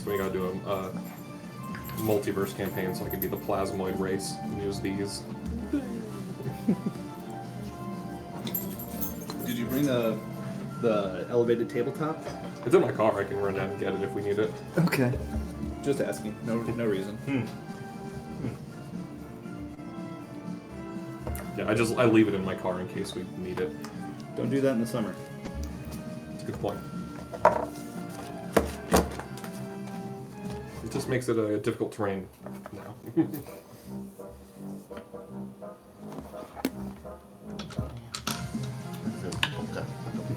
we gotta do a multiverse campaign so I can be the plasmoid race and use these. Did you bring the elevated tabletop? It's in my car. I can run down and get it if we need it. Okay. Just asking. No reason. Yeah, I leave it in my car in case we need it. Don't do that in the summer. That's a good point. It just makes it a difficult terrain now. I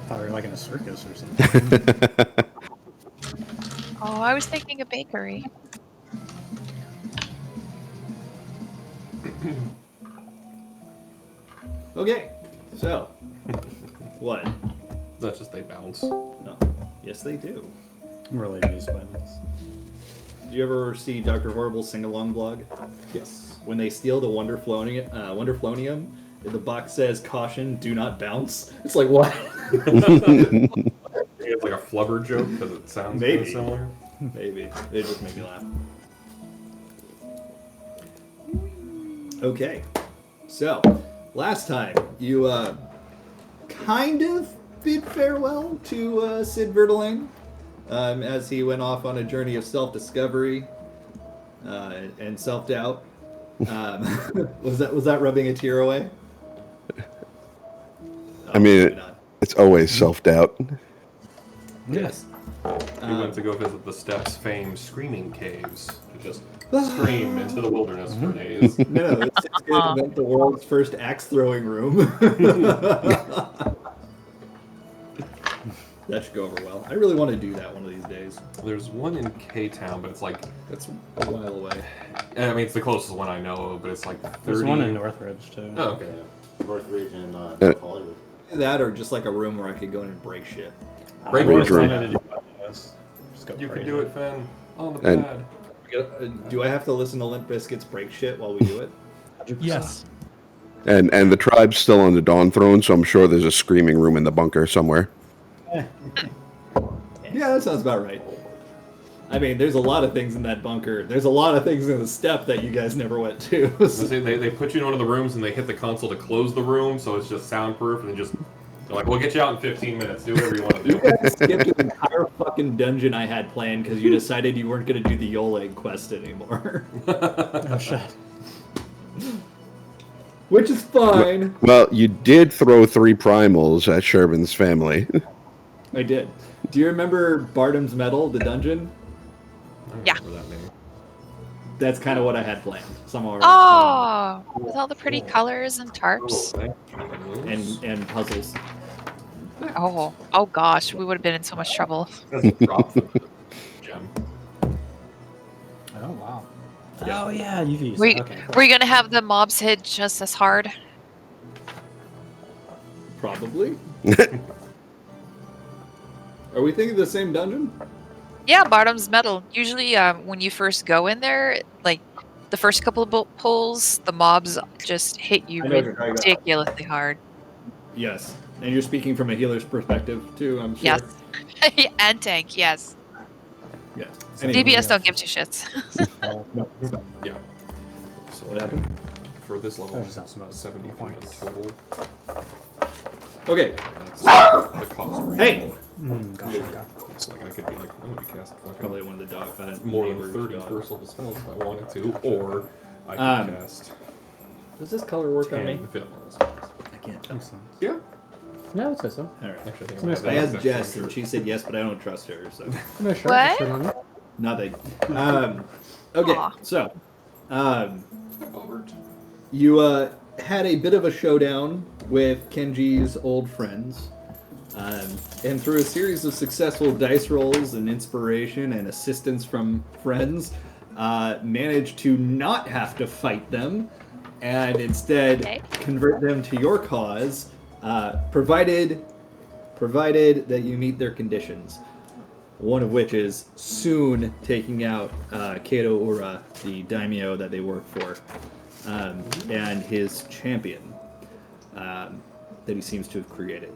thought we were like in a circus or something. Oh, I was thinking a bakery. Okay. So, what? That's just they bounce. No. Yes, they do. I'm really amused by this. Do you ever see Dr. Horrible's sing-along blog? Yes. When they steal the Wonderflonium, the box says, "Caution, do not bounce." It's like, what? It's like a flubber joke because it sounds Maybe. kind of similar. Maybe. They just make me laugh. Okay. So, last time, you kind of bid farewell to Sid Verdeling as he went off on a journey of self-discovery and self-doubt. Was that rubbing a tear away? I mean, it's always self-doubt. Yes. We went to go visit the Steps' famed screaming caves to just scream into the wilderness for days. No, it's going to invent the world's first axe-throwing room. That should go over well. I really want to do that one of these days. There's one in K-Town, but it's like... That's a while away. I mean, it's the closest one I know of, but it's like 30... There's one in Northridge, too. Oh, okay. Northridge and North Hollywood. That or just like a room where I could go in and break shit. Break Just room. go You can crazy. do it, Finn. On the And- pad. Do I have to listen to Limp Bizkit's break shit while we do it? 100%. Yes. And the tribe's still on the Dawn Throne, so I'm sure there's a screaming room in the bunker somewhere. Yeah, that sounds about right. I mean, there's a lot of things in that bunker. There's a lot of things in the step that you guys never went to. They put you in one of the rooms and they hit the console to close the room, so it's just soundproof, and they're like, we'll get you out in 15 minutes. Do whatever you want to You do. guys skipped an entire fucking dungeon I had planned because you decided you weren't going to do the Yoleg quest anymore. Oh, shit. Which is fine. Well, you did throw 3 primals at Sherbin's family. I did. Do you remember Bartum's Metal, the dungeon? I don't Yeah. remember that name. That's kind of what I had planned. Somewhere. Oh, with all the pretty colors and tarps. And puzzles. Oh gosh, we would have been in so much trouble. Drop the gem. Oh, wow. Oh, yeah, you've used We, it. Okay. Were you gonna have the mobs hit just as hard? Probably. Are we thinking of the same dungeon? Yeah, Bottom's Metal. Usually, when you first go in there, like the first couple of pulls, the mobs just hit you I know what you're talking about. ridiculously hard. Yes. And you're speaking from a healer's perspective, too, I'm sure. Yes. And tank, yes. Yes. DBS don't give two shits. No, it's not. Yeah. So What happened? for this level, Oh, it's that's about 70 points. points total. Okay. That's the cost. per Hey! level. Gotcha. It's like I could be like, I'm gonna be casting Probably one of the dog. more than neighbor's 30 dog. first level spells if I wanted to, or I could cast Does this color work on me? 10 fifth level spells. I can't tell. Makes sense. Yeah. Yeah, I would say so. Alright. Actually, I think Nice. have I that asked exact Jess, same and she said yes, but I don't trust her, so. No, sure. What? Sure on you. Nothing. Okay, Aw. so. shirt. You had a bit of a showdown with Kenji's old friends. And through a series of successful dice rolls and inspiration and assistance from friends, managed to not have to fight them and instead Okay. convert them to your cause, provided that you meet their conditions. One of which is soon taking out Kato Ura, the daimyo that they work for, and his champion that he seems to have created.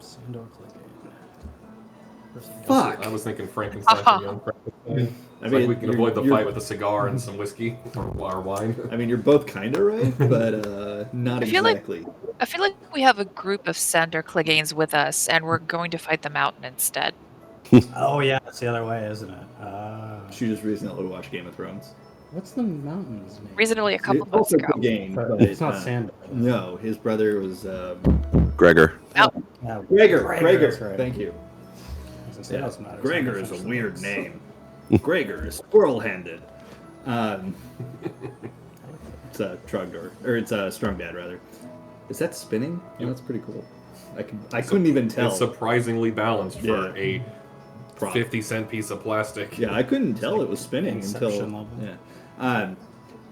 Sandor clicking. Fuck. I was thinking Frankenstein from Young Frankenstein. I It's mean, like we can you're- avoid the you're- fight with a cigar and some whiskey or wine. I mean, you're both kind of right, but not I feel like- exactly. I feel like we have a group of Sender Cleganes with us, and we're going to fight the mountain instead. Oh yeah, it's the other way, isn't it? She just recently watched Game of Thrones. What's the mountain's name? Reasonably a couple It's months also ago. Clegane, But but it's not Sandor. No, his brother was Gregor. Yeah, Gregor. that's right. Thank you. I was gonna say, Yeah. that's not- Gregor is a weird name. Gregor is squirrel-handed. It's a Trogdor, or it's a Strongdad rather. Is that spinning? Yep. That's pretty cool. I couldn't even tell. It's surprisingly balanced for Yeah. a Prop. 50-cent piece of plastic. Yeah, I couldn't tell it was spinning until. Inception level. Yeah.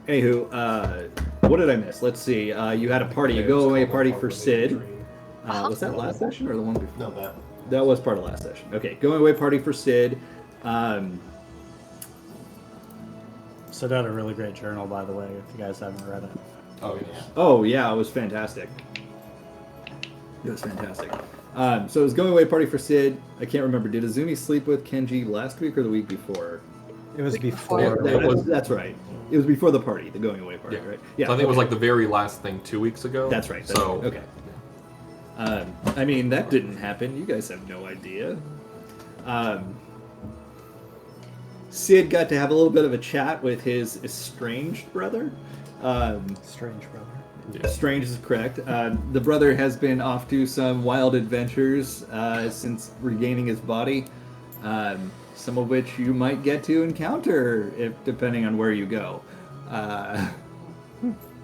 Anywho, what did I miss? Let's see. You had a party, a go-away party for Sid. Was that last session or the one before? No, that. That was part of last session. Okay, going away party for Sid. Sid had a really great journal, by the way, if you guys haven't read it. Oh, yeah. Oh yeah, it was fantastic. It was fantastic. So it was going away party for Sid. I can't remember. Did Azumi sleep with Kenji last week or the week before? It was before. before. That's right. It was before the party, the going away party, Yeah. right? Yeah. So I think it was like the very last thing 2 weeks ago. That's right. That's so right. Okay. I mean, that didn't happen. You guys have no idea. Sid got to have a little bit of a chat with his estranged brother. Strange brother. yeah. Strange is correct. The brother has been off to some wild adventures since regaining his body, some of which you might get to encounter if depending on where you go.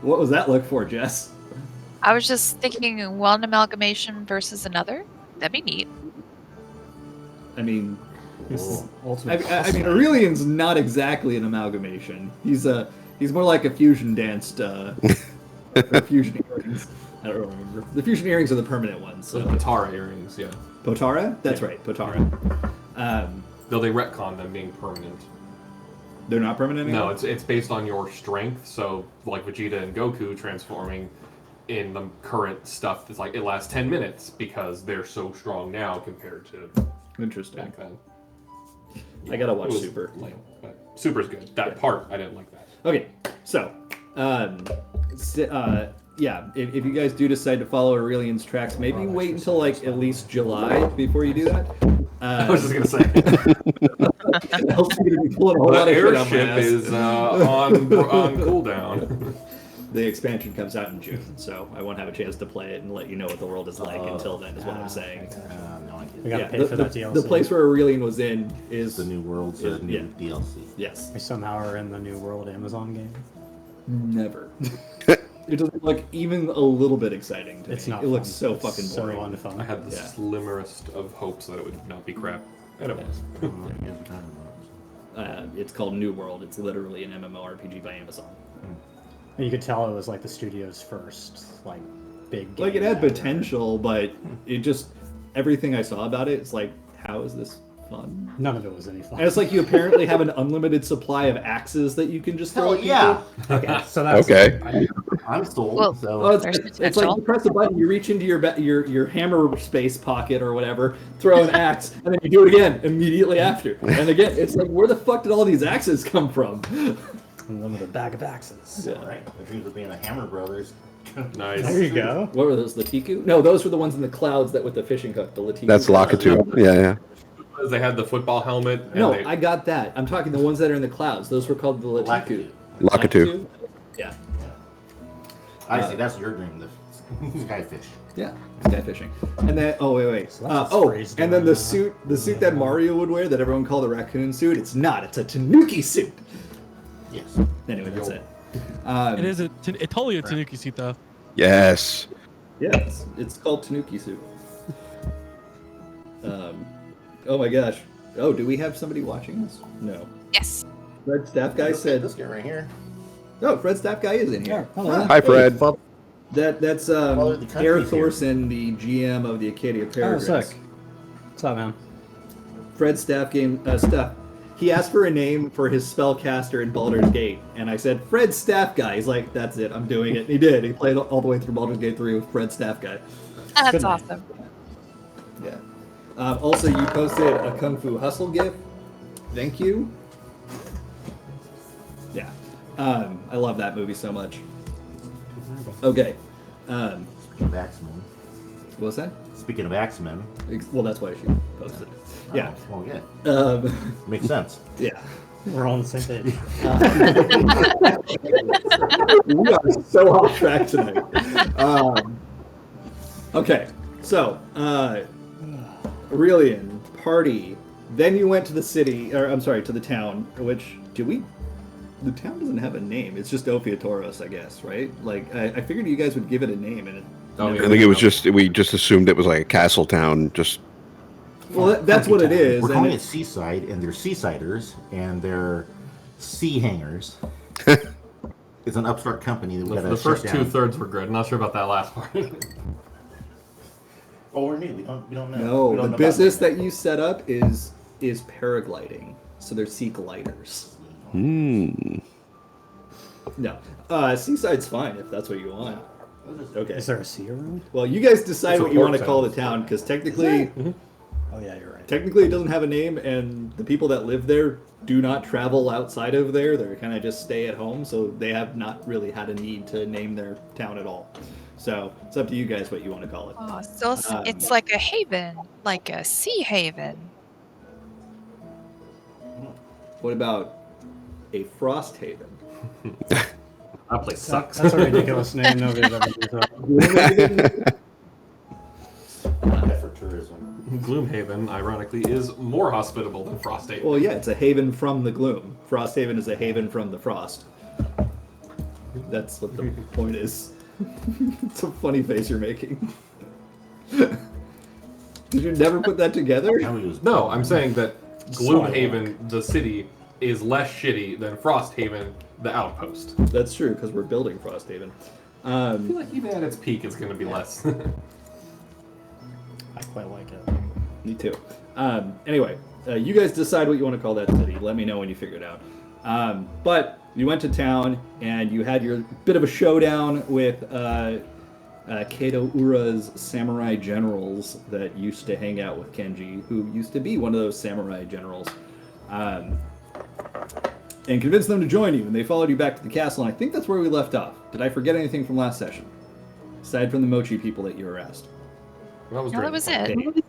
What was that look for, Jess? I was just thinking one amalgamation versus another. That'd be neat. I mean, This is Cool. ultimate. I mean, Aurelian's not exactly an amalgamation. He's more like a fusion danced. Or fusion earrings. I don't remember. The fusion earrings are the permanent ones. So So. the Patara earrings, yeah. Potara? That's Yeah. right, Potara. Though they retcon them being permanent. They're not permanent anymore? No, it's based on your strength. So like Vegeta and Goku transforming in the current stuff, it's like it lasts 10 minutes because they're so strong now compared to Interesting. back then. I gotta It watch was Super. lame, but Super's good. That part I didn't like that. Okay, so, yeah, if you guys do decide to follow Aurelian's tracks, maybe wait until like at least July before you do that. I was just gonna say else you're gonna be pulling a whole the lot of shit on my airship ass. is on cooldown. The expansion comes out in June, so I won't have a chance to play it and let you know what the world is like until then. Is what I'm saying. No idea. We gotta Yeah, pay for that DLC. the place where Aurelian was in is The new world's Yeah, new yeah. DLC. yes, We somehow are in the New World Amazon game. never. It doesn't look even a little bit exciting to It's me. not. It looks fun. so It's fucking boring. So unfun. I had the Yeah. slimmerest of hopes that it would not be crap, and it was. I don't know what you guys are talking about. It's called New World. It's literally an MMORPG by Amazon. And you could tell it was like the studio's first like big. Like it game had ever. potential, but it just everything I saw about it, it's like, how is this fun? None of it was any fun. And it's like you apparently have an unlimited supply of axes that you can just throw Hell at people. yeah! Okay, so that's Okay. I'm sold. Well, so Oh, There's it's like potential. you press a button, you reach into your hammer space pocket or whatever, throw an axe, and then you do it again immediately after. And again, it's like, where the fuck did all these axes come from? unlimited bag of axes. Yeah. all right. The dreams of being a Hammer Brothers. Nice. There you go. What were those, Latiku? No, those were the ones in the clouds that with the fishing hook, the Latiku. That's Lakitu. Yeah. They had the football helmet. And No, they, I got that. I'm talking the ones that are in the clouds. Those were called the Latiku. Lakitu. Yeah. I see. That's your dream. The skyfish. Yeah, sky fishing. And then, oh wait. So that's a phrase and then down the suit that Mario would wear that everyone called a raccoon suit. It's not. It's a Tanuki suit. Yes. Anyway, that's it. It is totally a Tanuki suit though. Yes. Yeah, it's called Tanuki suit. Oh my gosh. Oh, do we have somebody watching this? No. Yes. Fred Staff Guy Look at said. this guy right here. No, Fred Staff Guy is in here. Hello. Hi, Fred. That's Follow the country Eric here. Thorson, the GM of the Acadia Oh, Peregrines. sick. What's up, man? Fred Staff Stuff. He asked for a name for his spellcaster in Baldur's Gate, and I said Fred Staff Guy. He's like, "That's it, I'm doing it." And he did. He played all the way through Baldur's Gate 3 with Fred Staff Guy. That's Good name. awesome. Yeah. Also, you posted a Kung Fu Hustle GIF. Thank you. Yeah. I love that movie so much. Okay. Speaking of X-Men. What was that? Speaking of X-Men. Well, that's why she posted it. Yeah. Oh, well, yeah. Makes sense. Yeah. We're all on the same page. We are so off track tonight. Okay, so Aurelian, party. Then you went to the city, or I'm sorry, to the town. Which the town doesn't have a name. It's just Ophiatoros, I guess, right? Like I figured you guys would give it a name, and Oh, yeah. I think it was we just assumed it was like a castle town. Just well, that's what it is. We're and calling it Seaside, and they're Seasiders, and they're Sea Hangers. It's an upstart company that we got to The first shut down. 2/3 were good. Not sure about that last part. Oh, we're new. We don't know. We No, don't the know business about that you set up is paragliding. So they're sea gliders. hmm. No, Seaside's fine if that's what you want. Okay. Is there a sea around? Well, you guys decide It's a what you want to port call town. the town, because technically, Oh yeah, you're right. technically it doesn't have a name, and the people that live there do not travel outside of there. They're kind of just stay at home, so they have not really had a need to name their town at all. So it's up to you guys what you want to call it. Oh, so it's like a haven, like a sea haven. What about a frost haven? That place sucks. That's a ridiculous name. Nobody's ever used that. that for tourism. Gloomhaven, ironically, is more hospitable than Frosthaven. Well, yeah, it's a haven from the gloom. Frosthaven is a haven from the frost. That's what the point is. It's a funny face you're making. Did you never put that together? Now we use- No, I'm saying that Gloomhaven, the city, is less shitty than Frosthaven, the outpost. That's true, because we're building Frosthaven. I feel like even at its peak, it's going to be less. I quite like it. Me too. Anyway, you guys decide what you want to call that city. Let me know when you figure it out. But you went to town and you had your bit of a showdown with Kato Ura's samurai generals that used to hang out with Kenji, who used to be one of those samurai generals. And convinced them to join you, and they followed you back to the castle, and I think that's where we left off. Did I forget anything from last session? Aside from the mochi people that you harassed. That was No, that was it. Okay.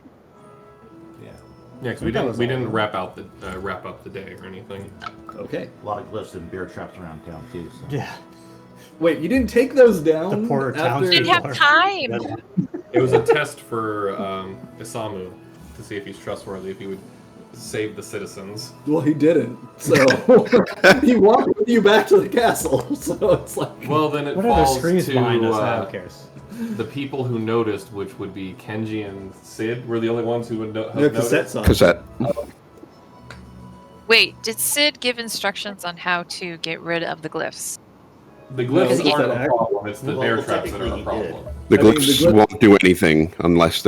Yeah, because we didn't wrap up the day or anything. Okay. A lot of glyphs and bear traps around town too. So. Yeah. Wait, you didn't take those down? The poor after- townspeople. Didn't have time. It was a test for Isamu to see if he's trustworthy, if he would save the citizens. Well, he didn't. So he walked with you back to the castle. So it's like, Well, then it What are the falls screens to behind us? Who cares? the people who noticed, which would be Kenji and Sid, were the only ones who would have no cassette noticed. song. Cassette. Wait, did Sid give instructions on how to get rid of the glyphs? The glyphs No, aren't that a problem. It's the Well, bear traps that are technically a he did. problem. The I mean, glyphs the glyph- won't do anything unless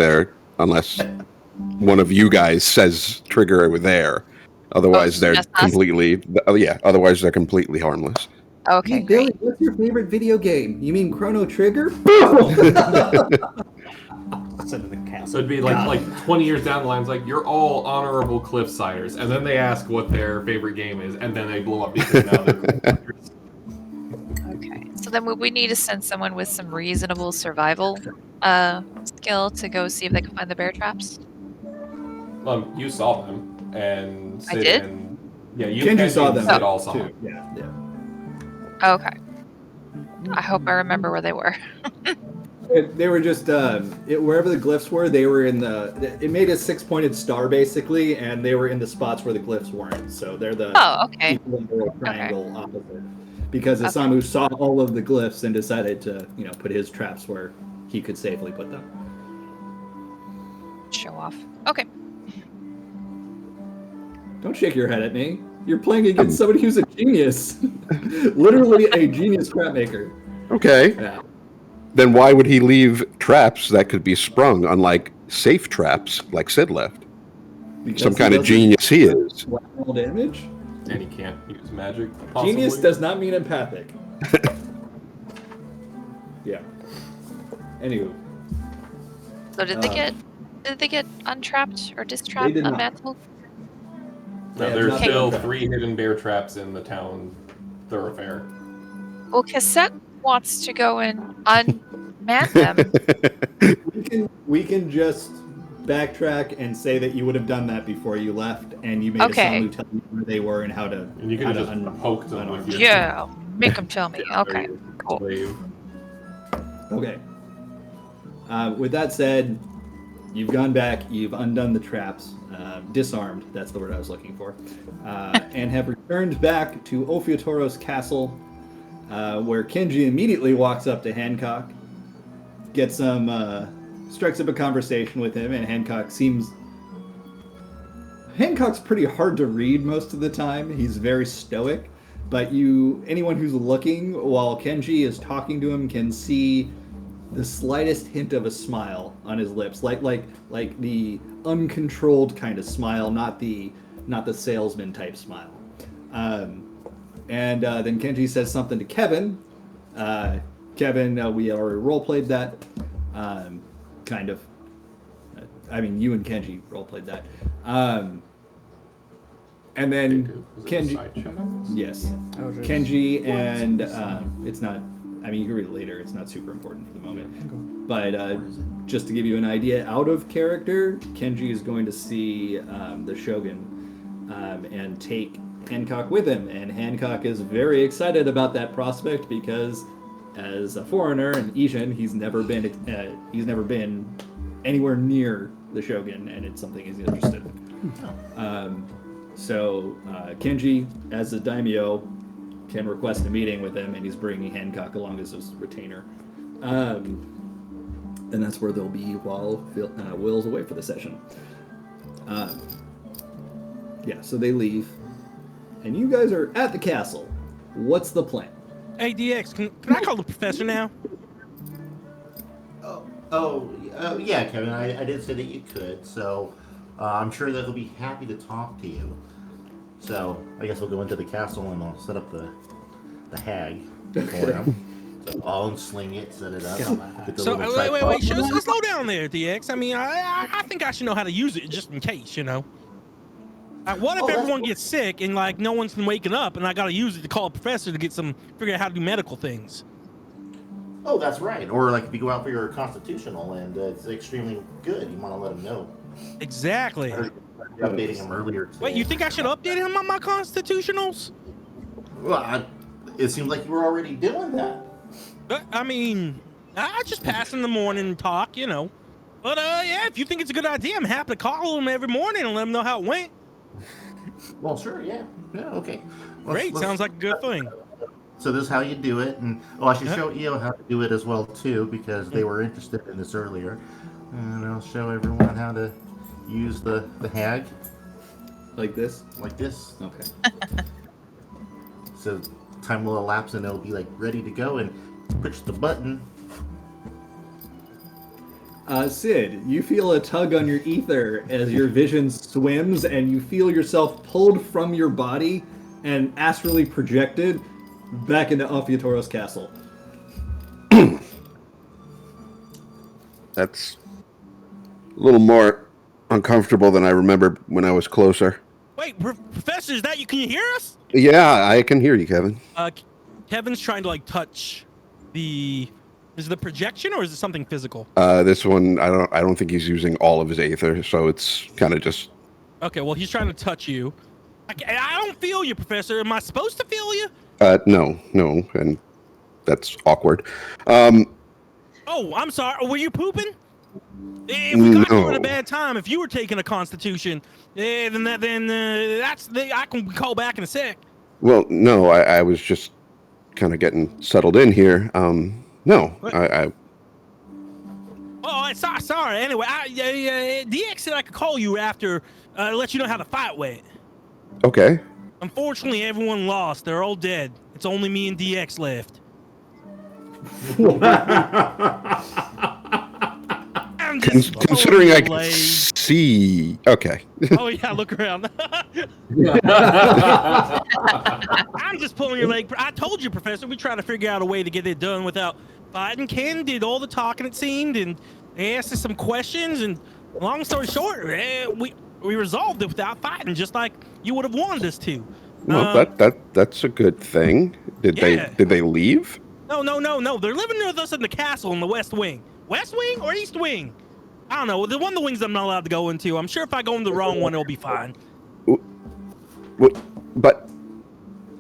one of you guys says trigger there. Otherwise, they're just us? completely. Otherwise, they're completely harmless. Okay, Hey, Billy, great. what's your favorite video game? You mean Chrono Trigger? Instead of the castle. So it'd be like 20 years down the line, it's like, you're all honorable cliffsiders. And then they ask what their favorite game is, and then they blow up because now they're cliffsiders. Okay, so then would we need to send someone with some reasonable survival skill to go see if they can find the bear traps? You saw them, and I Sid did? and yeah, you Kenji and saw Sid them all saw too. them. Yeah. Okay. I hope I remember where they were. They were just wherever the glyphs were. They were in the. It made a 6-pointed star basically, and they were in the spots where the glyphs weren't. So they're the Oh, okay. equilateral triangle opposite. Because Isamu saw all of the glyphs and decided to, put his traps where he could safely put them. Show off. Okay. Don't shake your head at me. You're playing against somebody who's a genius. Literally a genius trap maker. Okay. Yeah. Then why would he leave traps that could be sprung, unlike safe traps like Sid left? Because Some he kind of doesn't genius he is. collateral damage. And he can't use magic. Possibly. Genius does not mean empathic. Yeah. Anywho. So did they get Did they get untrapped or distrapped, did not. unmantled? No, Yeah, there's not still been 3 hidden bear traps in the town thoroughfare. Well, Cassette wants to go and unman them. We can just backtrack and say that you would have done that before you left, and you made Okay. a Sanu tell you where they were and how to. And you could how have to just poked them with your Yeah, make them tell me. Okay, cool. slave. Okay. With that said, you've gone back, you've undone the traps, disarmed, that's the word I was looking for, and have returned back to Ophiotoro's castle, where Kenji immediately walks up to Hancock, gets strikes up a conversation with him, and Hancock's pretty hard to read most of the time. He's very stoic, but anyone who's looking while Kenji is talking to him can see the slightest hint of a smile on his lips, like the uncontrolled kind of smile, not the salesman type smile. And then Kenji says something to Kevin. Kevin, we already role played that, kind of. I mean, you and Kenji role played that. And then Kenji, yes, Kenji and it's not. I mean, you can read it later. It's not super important for the moment. But just to give you an idea, out of character, Kenji is going to see the Shogun and take Hancock with him. And Hancock is very excited about that prospect because, as a foreigner and Ishin, he's never been anywhere near the Shogun, and it's something he's interested in. So Kenji, as a daimyo, can request a meeting with him, and he's bringing Hancock along as his retainer. And that's where they'll be while Will's away for the session. Yeah, so they leave. And you guys are at the castle. What's the plan? Hey, DX, can I call the professor now? Yeah, Kevin, I did say that you could, so I'm sure that he'll be happy to talk to you. So I guess we'll go into the castle and I'll set up the hag for him. So I'll unsling it, set it up. Get the So little wait, tripod. slow down there, DX. I mean, I think I should know how to use it just in case, you know. What if everyone gets sick and like no one's been waking up and I gotta use it to call a professor to figure out how to do medical things? Oh, that's right. Or like if you go out for your constitutional and it's extremely good, you want to let him know. Exactly. Updating him earlier today. Wait, you think I should update him on my constitutionals? Well, it seems like you were already doing that. I mean, I just pass in the morning and talk, you know. But yeah, if you think it's a good idea, I'm happy to call him every morning and let him know how it went. Well, sure, yeah, okay. Great, sounds like a good thing. So this is how you do it, and I should show Io how to do it as well too, because they were interested in this earlier. And I'll show everyone how to use the hag. Like this? Like this. Okay. So time will elapse and it'll be like ready to go, and push the button. Sid, you feel a tug on your ether as your vision swims, and you feel yourself pulled from your body and astrally projected back into Ophiotoro's castle. That's a little more uncomfortable than I remember when I was closer. Wait, Professor, is that you? Can you hear us? Yeah, I can hear you, Kevin. Kevin's trying to like touch the. Is it the projection or is it something physical? This one, I don't think he's using all of his aether, so it's kind of just. Okay, well, he's trying to touch you. I don't feel you, Professor. Am I supposed to feel you? No, and that's awkward. Oh, I'm sorry. Were you pooping? If we got you at a bad time, if you were taking a constitution, then I can call back in a sec. Well, no, I was just kind of getting settled in here. No, what? I. Oh, sorry. Anyway, DX said I could call you after, let you know how the fight went. Okay. Unfortunately, everyone lost. They're all dead. It's only me and DX left. Considering I can see. Okay. Oh yeah, look around. I'm just pulling your leg. I told you, Professor, we tried to figure out a way to get it done without fighting. Ken did all the talking, it seemed, and they asked us some questions, and long story short, we resolved it without fighting, just like you would have wanted us to. Well, that's a good thing. Did Yeah. they leave? No. They're living with us in the castle in the West Wing. West Wing or East Wing? I don't know. The one of the wings I'm not allowed to go into. I'm sure if I go in the wrong one, it'll be fine. But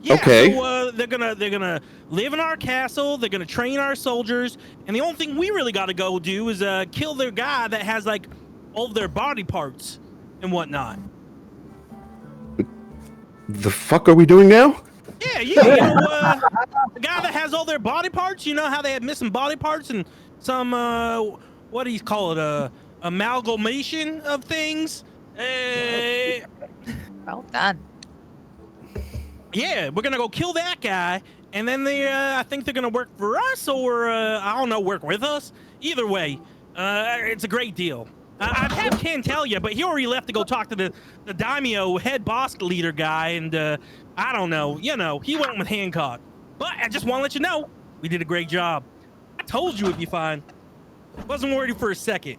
yeah, okay. So they're gonna live in our castle. They're gonna train our soldiers, and the only thing we really got to go do is kill their guy that has like all of their body parts and whatnot. The fuck are we doing now? Yeah, you know, the guy that has all their body parts. You know how they have missing body parts and some what do you call it? Amalgamation of things. Well done. Yeah, we're gonna go kill that guy, and then I think they're gonna work for us, or I don't know, work with us. Either way, it's a great deal. I've had Ken tell you, but he already left to go talk to the daimyo head boss leader guy, and I don't know, you know, he went with Hancock. But I just want to let you know, we did a great job. I told you it'd be fine. Wasn't worried for a second.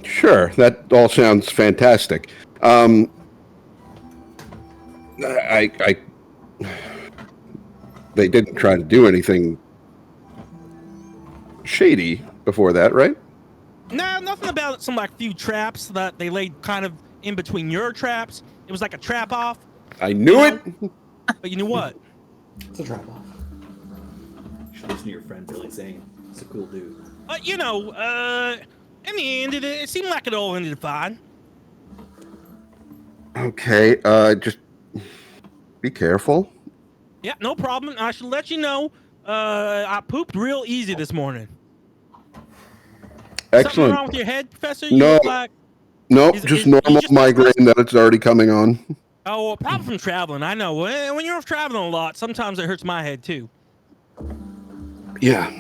Sure, that all sounds fantastic. They didn't try to do anything shady before that, right? No, nothing about some like few traps that they laid kind of in between your traps. It was like a trap off. I knew it. But you know what? It's a drop off. You should listen to your friend Billy Zane. He's a cool dude. But you know, in the end, it seemed like it all ended fine. Okay, just be careful. Yeah, no problem. I should let you know. I pooped real easy this morning. Excellent. Something wrong with your head, Professor? You No. look like... Nope, Is just you normal just migraine that it's already coming on. Oh, well, probably from traveling. I know. When you're traveling a lot, sometimes it hurts my head too. Yeah.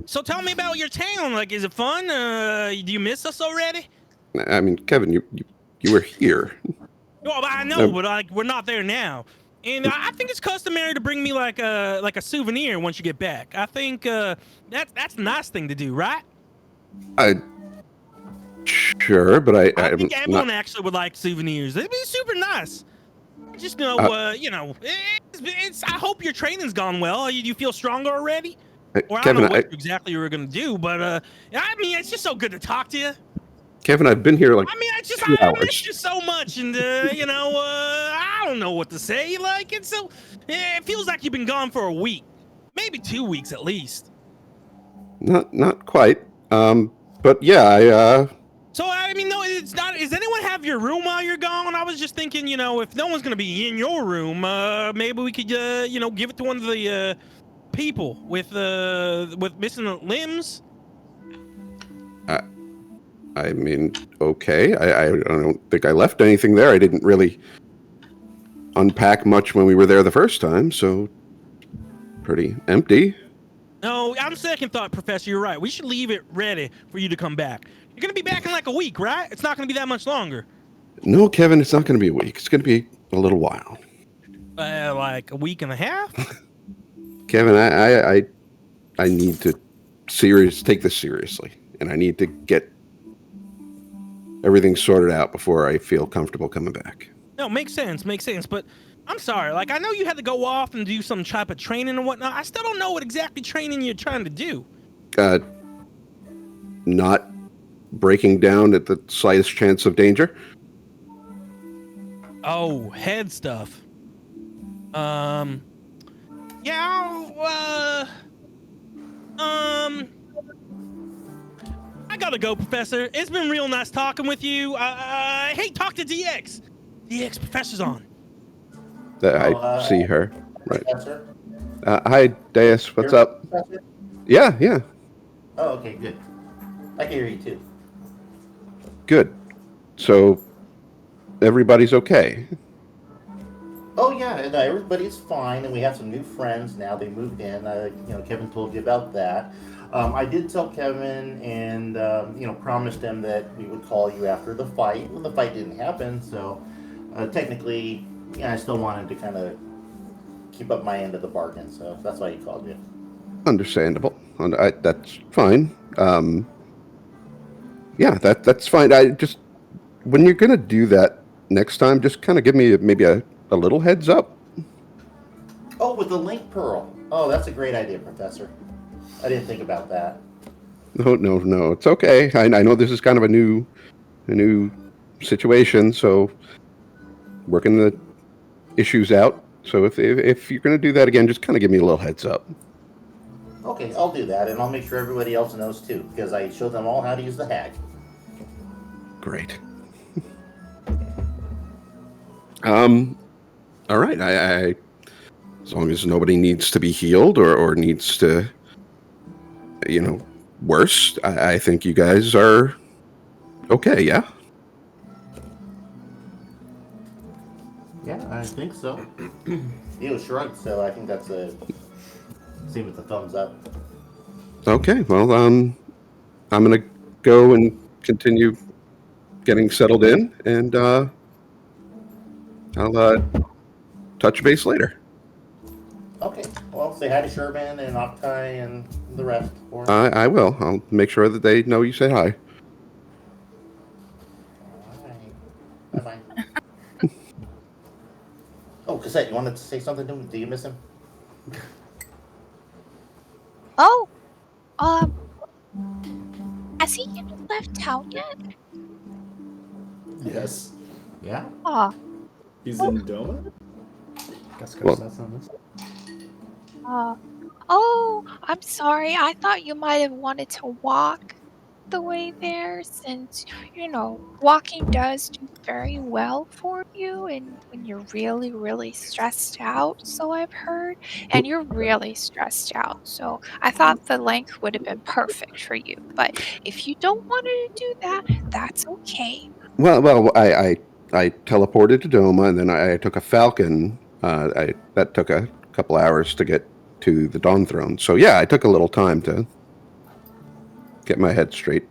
So tell me about your town. Like, is it fun? Do you miss us already? I mean, Kevin, you were here. Well, I know, but like we're not there now. And I think it's customary to bring me like a souvenir once you get back. I think that's a nice thing to do, right? Sure, but I I'm think everyone not, actually would like souvenirs. It'd be super nice. Just know, you know, it's. I hope your training's gone well. You feel stronger already? Or I don't Kevin, know what exactly you were gonna do, but I mean, it's just so good to talk to you. Kevin, I've been here like I mean, I 2 I hours. miss you so much, and you know, I don't know what to say. Like, it's so. It feels like you've been gone for a week, maybe 2 weeks at least. Not quite. But yeah, So I mean, no, it's not. Does anyone have your room while you're gone? I was just thinking, you know, if no one's gonna be in your room, maybe we could, you know, give it to one of the people with missing limbs. I mean, okay. I don't think I left anything there. I didn't really unpack much when we were there the first time, so pretty empty. No, on second thought, Professor, you're right. We should leave it ready for you to come back. You're gonna be back in like a week, right? It's not gonna be that much longer. No, Kevin, it's not going to be a week. It's going to be a little while. Like a week and a half. Kevin, I need to take this seriously, and I need to get everything sorted out before I feel comfortable coming back. No, makes sense, but I'm sorry. Like, I know you had to go off and do some type of training and whatnot. I still don't know what exactly training you're trying to do. Not breaking down at the slightest chance of danger. Oh, head stuff. Yeah, I gotta go, Professor. It's been real nice talking with you. Hey, talk to DX. DX, Professor's on. I see her. Right. Professor? Hi, Deus. What's You're up? Professor? Yeah. Oh, okay, good. I can hear you too. Good. So, everybody's okay. Oh yeah, no, everybody's fine, and we have some new friends now. They moved in. You know, Kevin told you about that. I did tell Kevin, and you know, promised him that we would call you after the fight. Well, the fight didn't happen, so technically, yeah, I still wanted to kind of keep up my end of the bargain. So that's why he called you. Understandable. That's fine. Yeah, that's fine. I just when you're gonna do that next time, just kind of give me maybe a little heads up. Oh, with the link pearl. Oh, that's a great idea, Professor. I didn't think about that. No, it's okay. I know this is kind of a new situation, so working the issues out. So if you're gonna do that again, just kind of give me a little heads up. Okay, I'll do that, and I'll make sure everybody else knows too, because I showed them all how to use the hag. Great. All right. I as long as nobody needs to be healed or needs to, worse. I think you guys are okay. Yeah. Yeah, I think so. Theo shrugged, so I think that's a same with the thumbs up. Okay. Well, I'm gonna go and continue getting settled in, and I'll touch base later. Okay, well, say hi to Sherman and Octai and the rest. For I will. I'll make sure that they know you say hi. Alright. Bye-bye. Oh, Cassette, you wanted to say something to him? Do you miss him? Oh, has he even left town yet? Yes. Yeah? Ah, He's in Doma? Guess Well- that's on this. oh, I'm sorry. I thought you might have wanted to walk the way there since, walking does do very well for you and when you're really, really stressed out, so I've heard. And you're really stressed out, so I thought the length would have been perfect for you. But if you don't want to do that, that's okay. Well, I teleported to Doma, and then I took a Falcon. That took a couple hours to get to the Dawn Throne. So yeah, I took a little time to get my head straight.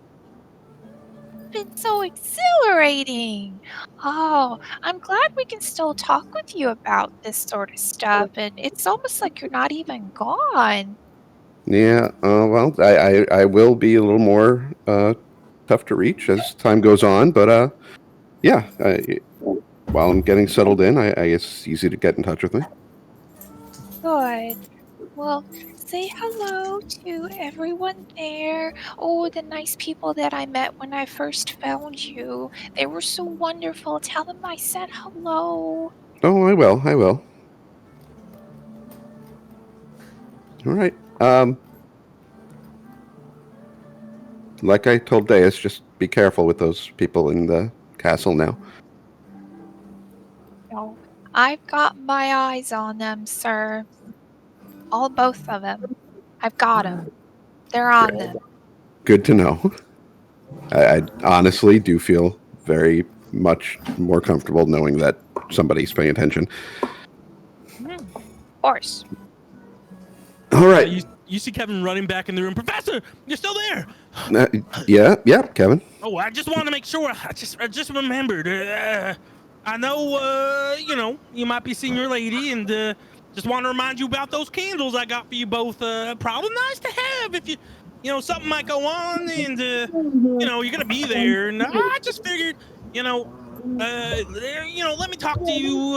Been so exhilarating. Oh, I'm glad we can still talk with you about this sort of stuff, and it's almost like you're not even gone. Yeah. Well, I will be a little more tough to reach as time goes on, but yeah. While I'm getting settled in, I guess it's easy to get in touch with me. Good. Well, say hello to everyone there. Oh, the nice people that I met when I first found you. They were so wonderful. Tell them I said hello. Oh, I will. All right. Like I told Deus, just be careful with those people in the castle now. No, I've got my eyes on them, sir. Both of them. I've got them. They're on them. Good to know. I honestly do feel very much more comfortable knowing that somebody's paying attention. Of course. All right. You see Kevin running back in the room. Professor, you're still there. Yeah, Kevin. Oh, I just want to make sure. I just remembered. I know, you might be seeing your lady, and just want to remind you about those candles I got for you both. Probably nice to have if something might go on, and you're gonna be there. And I just figured, let me talk to you.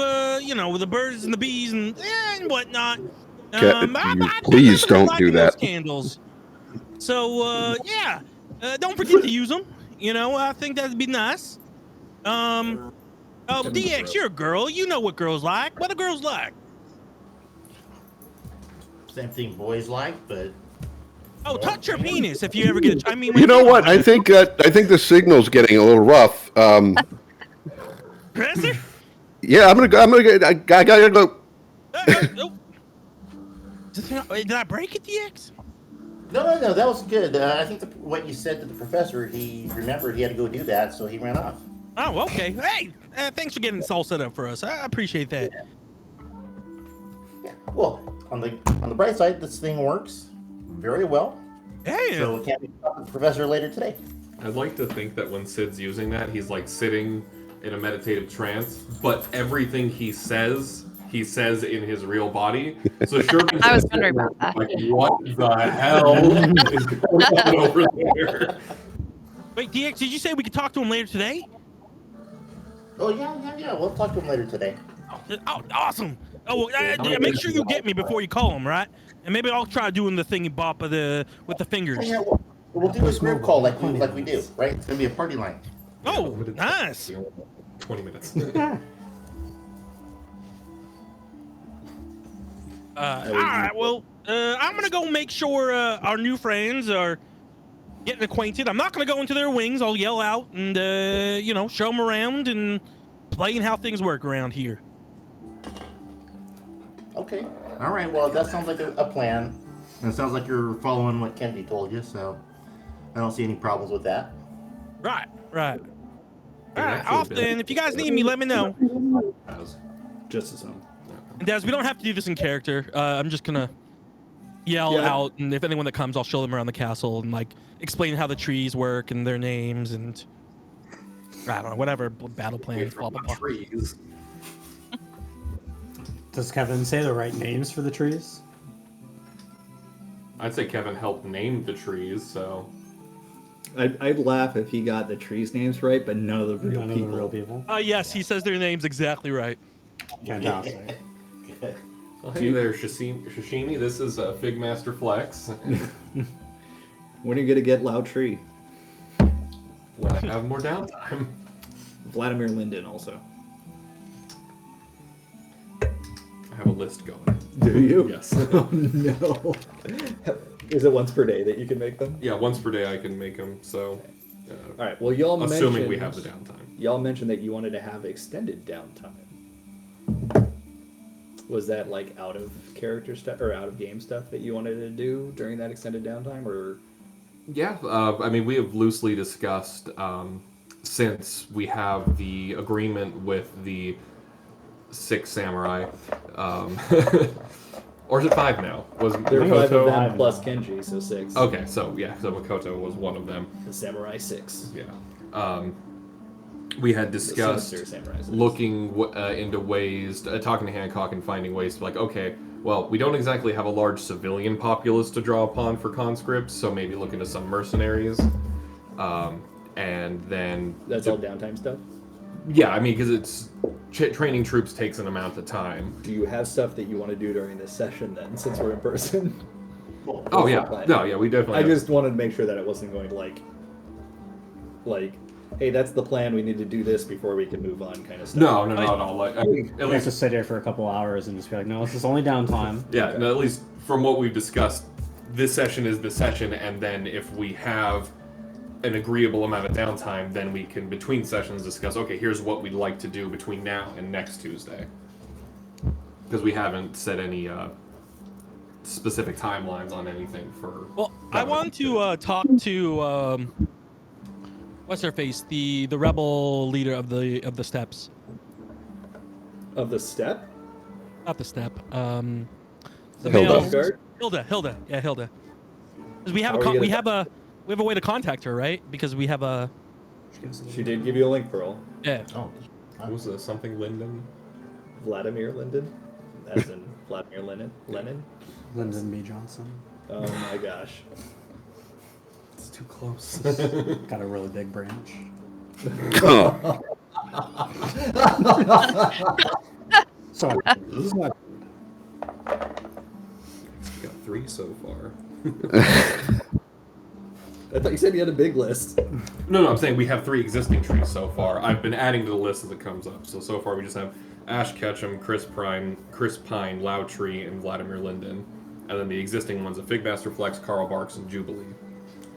With the birds and the bees and whatnot. Please don't do that. Those candles. So yeah, don't forget to use them. I think that'd be nice. DX, you're a girl. You know what girls like. What do girls like? Same thing boys like, but Oh, touch your penis if you ever get. You know what? I think the signal's getting a little rough. Professor? Yeah, I'm gonna go. I gotta go. Did I break it, DX? no, that was good. I think what you said to the professor, he remembered he had to go do that, so he ran off. Oh, okay. Hey, thanks for getting this all set up for us. I appreciate that. Yeah. Well, on the bright side, this thing works very well. Yeah. So we can't be talking to the professor later today. I'd like to think that when Sid's using that, he's like sitting in a meditative trance, but everything he says in his real body. So Sherman I was wondering about that. Like, what the hell is going on over there? Wait, DX, did you say we could talk to him later today? Oh yeah. We'll talk to him later today. Oh, awesome. Oh, well, make sure you get me before you call him, right? And maybe I'll try doing the thingy bop with the fingers. Yeah, we'll do a group call like we do, right? It's gonna be a party line. Oh, nice. 20 minutes. All right, well, I'm gonna go make sure our new friends are getting acquainted. I'm not gonna go into their wings. I'll yell out and show them around and explain how things work around here. Okay. All right. Well, that sounds like a plan. And it sounds like you're following what Kennedy told you, so I don't see any problems with that. Right. All right, actually off then. If you guys need me, let me know. Just as some. And Des, we don't have to do this in character. I'm just gonna yell out, and if anyone that comes, I'll show them around the castle and like explain how the trees work and their names and I don't know, whatever battle plans. Blah blah blah. Trees. Does Kevin say the right names for the trees? I'd say Kevin helped name the trees, so. I'd laugh if he got the trees' names right, but none of the real None of people. the real people. Yes, he says their names exactly right. Fantastic. Well, hey there, Shishimi. This is Figmaster Flex. When are you gonna get Lao Tree? When I have more downtime. Vladimir Linden also. I have a list going. Do you? Yes. Oh no. Is it once per day that you can make them? Yeah, once per day I can make them, so. All right. Well, y'all Assuming mentioned, we have the downtime. Y'all mentioned that you wanted to have extended downtime. Was that like out of character stuff or out of game stuff that you wanted to do during that extended downtime, or? Yeah, I mean, we have loosely discussed, since we have the agreement with the 6 samurai, or is it 5 now? Was There were 5 of Makoto? them plus Kenji, so 6. Okay, so yeah, so Makoto was one of them. The Samurai 6. Yeah. We had discussed The sinister Samurai 6. looking into ways, talking to Hancock and finding ways to like, okay, well, we don't exactly have a large civilian populace to draw upon for conscripts, so maybe look into some mercenaries. And then... That's all downtime stuff? Yeah, I mean, because it's... training troops takes an amount of time. Do you have stuff that you want to do during this session then, since we're in person? Oh, yeah. No, yeah, we definitely I have- just wanted to make sure that it wasn't going to like, hey, that's the plan, we need to do this before we can move on kind of stuff. No, not at all. Like, I think at We have least... to sit here for a couple hours and just be like, no, this is only downtime. Yeah, Okay. no, at least from what we've discussed, this session is the session, and then if we have an agreeable amount of downtime, then we can, between sessions, discuss, okay, here's what we'd like to do between now and next Tuesday. Because we haven't set any specific timelines on anything for... Well, I want to talk to what's her face, the rebel leader of the steppes. Of the step? Not the steppe. The Hilda. male- Guard? Hilda. Yeah, Hilda. 'Cause we have How are you we gonna- have a way to contact her, right? Because we have a She did give you a link, Pearl. yeah. Oh. What was it, something Linden? Vladimir Linden? As in Vladimir Lenin? Lyndon B. Johnson. Oh my gosh. It's too close. Got a really big branch. Oh, Sorry, this is not. We got 3 so far. I thought you said you had a big list. No, I'm saying we have 3 existing trees so far. I've been adding to the list as it comes up. So far we just have Ash Ketchum, Chris Pine, Lao Tree, and Vladimir Linden. And then the existing ones are Figmaster Flex, Carl Barks, and Jubilee.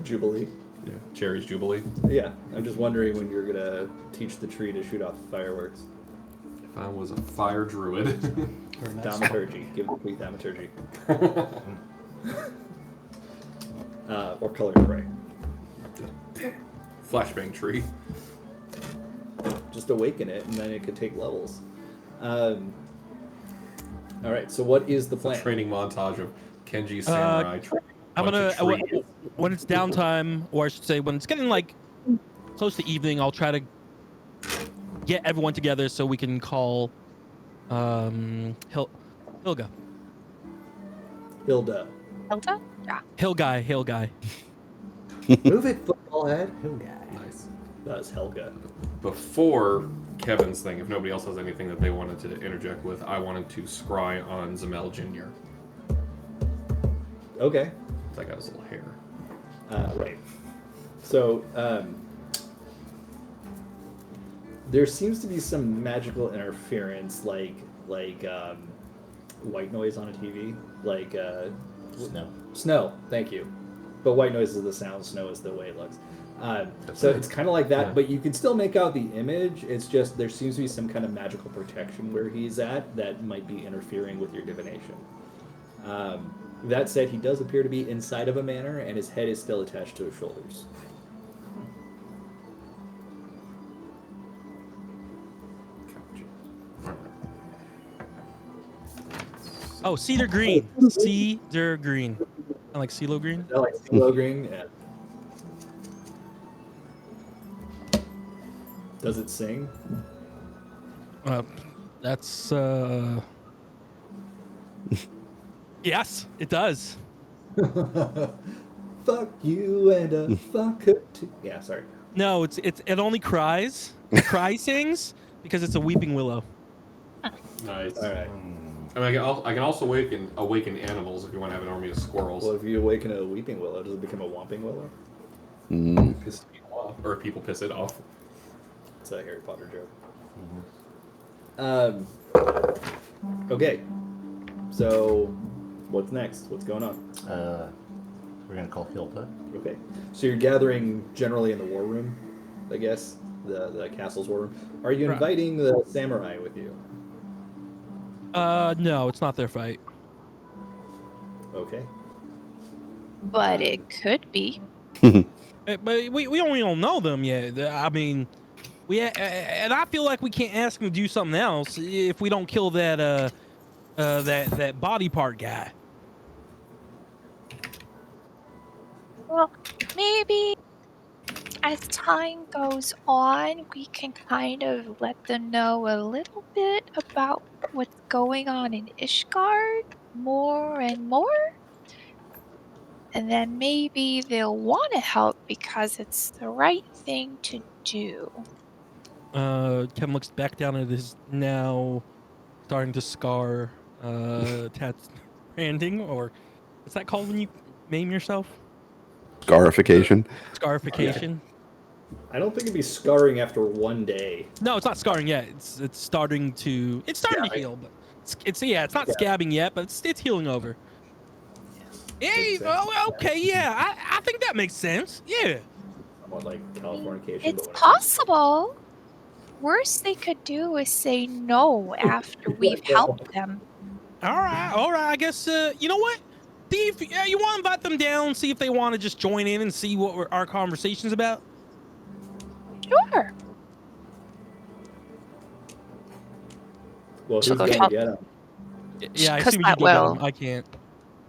Jubilee. Yeah, Cherry's Jubilee. Yeah, I'm just wondering when you're gonna teach the tree to shoot off fireworks. If I was a fire druid. Thaumaturgy. Give the tree thaumaturgy. Or color spray. Flashbang tree. Just awaken it, and then it could take levels. All right. So what is the plan? Training montage of Kenji Samurai. I'm gonna bunch of trees. when it's downtime, or I should say when it's getting like close to evening, I'll try to get everyone together so we can call Hilga. Hilda. Hilda? Yeah. Hill guy. Move it, football head. Helga. Nice. That's Helga. Before Kevin's thing, if nobody else has anything that they wanted to interject with, I wanted to scry on Zamel Jr. Okay. I got his little hair. Right. So, there seems to be some magical interference, like white noise on a TV, like snow. Thank you. But white noise is the sound, snow is the way it looks. So it's kind of like that, but you can still make out the image. It's just there seems to be some kind of magical protection where he's at that might be interfering with your divination. That said, he does appear to be inside of a manor, and his head is still attached to his shoulders. Oh, cedar green. Cedar green. I like CeeLo green. I like CeeLo green. Yeah. Does it sing? That's yes, it does. Fuck you and fuck her too. Yeah, sorry. No, it only cries. It sings because it's a weeping willow. Nice. All right. I mean, I can also awaken animals if you want to have an army of squirrels. Well, if you awaken a weeping willow, does it become a whomping willow? Piss people off, or people piss it off. It's a Harry Potter joke. Okay. So, what's next? What's going on? We're gonna call Hilda. Okay. So you're gathering generally in the war room, I guess, the castle's war room. Are you Right. inviting the samurai with you? No, it's not their fight. Okay. But it could be. But we only don't know them yet. I mean, and I feel like we can't ask them to do something else if we don't kill that that body part guy. Well, maybe as time goes on, we can kind of let them know a little bit about what's going on in Ishgard more and more. And then maybe they'll want to help because it's the right thing to do. Kevin looks back down at his now starting to scar branding, or what's that called when you maim yourself? Scarification. Scarification. I don't think it'd be scarring after one day. No, it's not scarring yet. It's starting to heal, but it's not scabbing yet, but it's healing over. Hey, okay, yeah, I think that makes sense. Yeah. Somewhat like Californication. It's possible. Worst they could do is say no after we've helped them. All right. I guess you know what? See if you want to invite them down, see if they want to just join in and see what our conversation's about. Sure. Well, who's She'll go gonna talk. get him? Yeah, I Because assume you that go get will. them. I can't.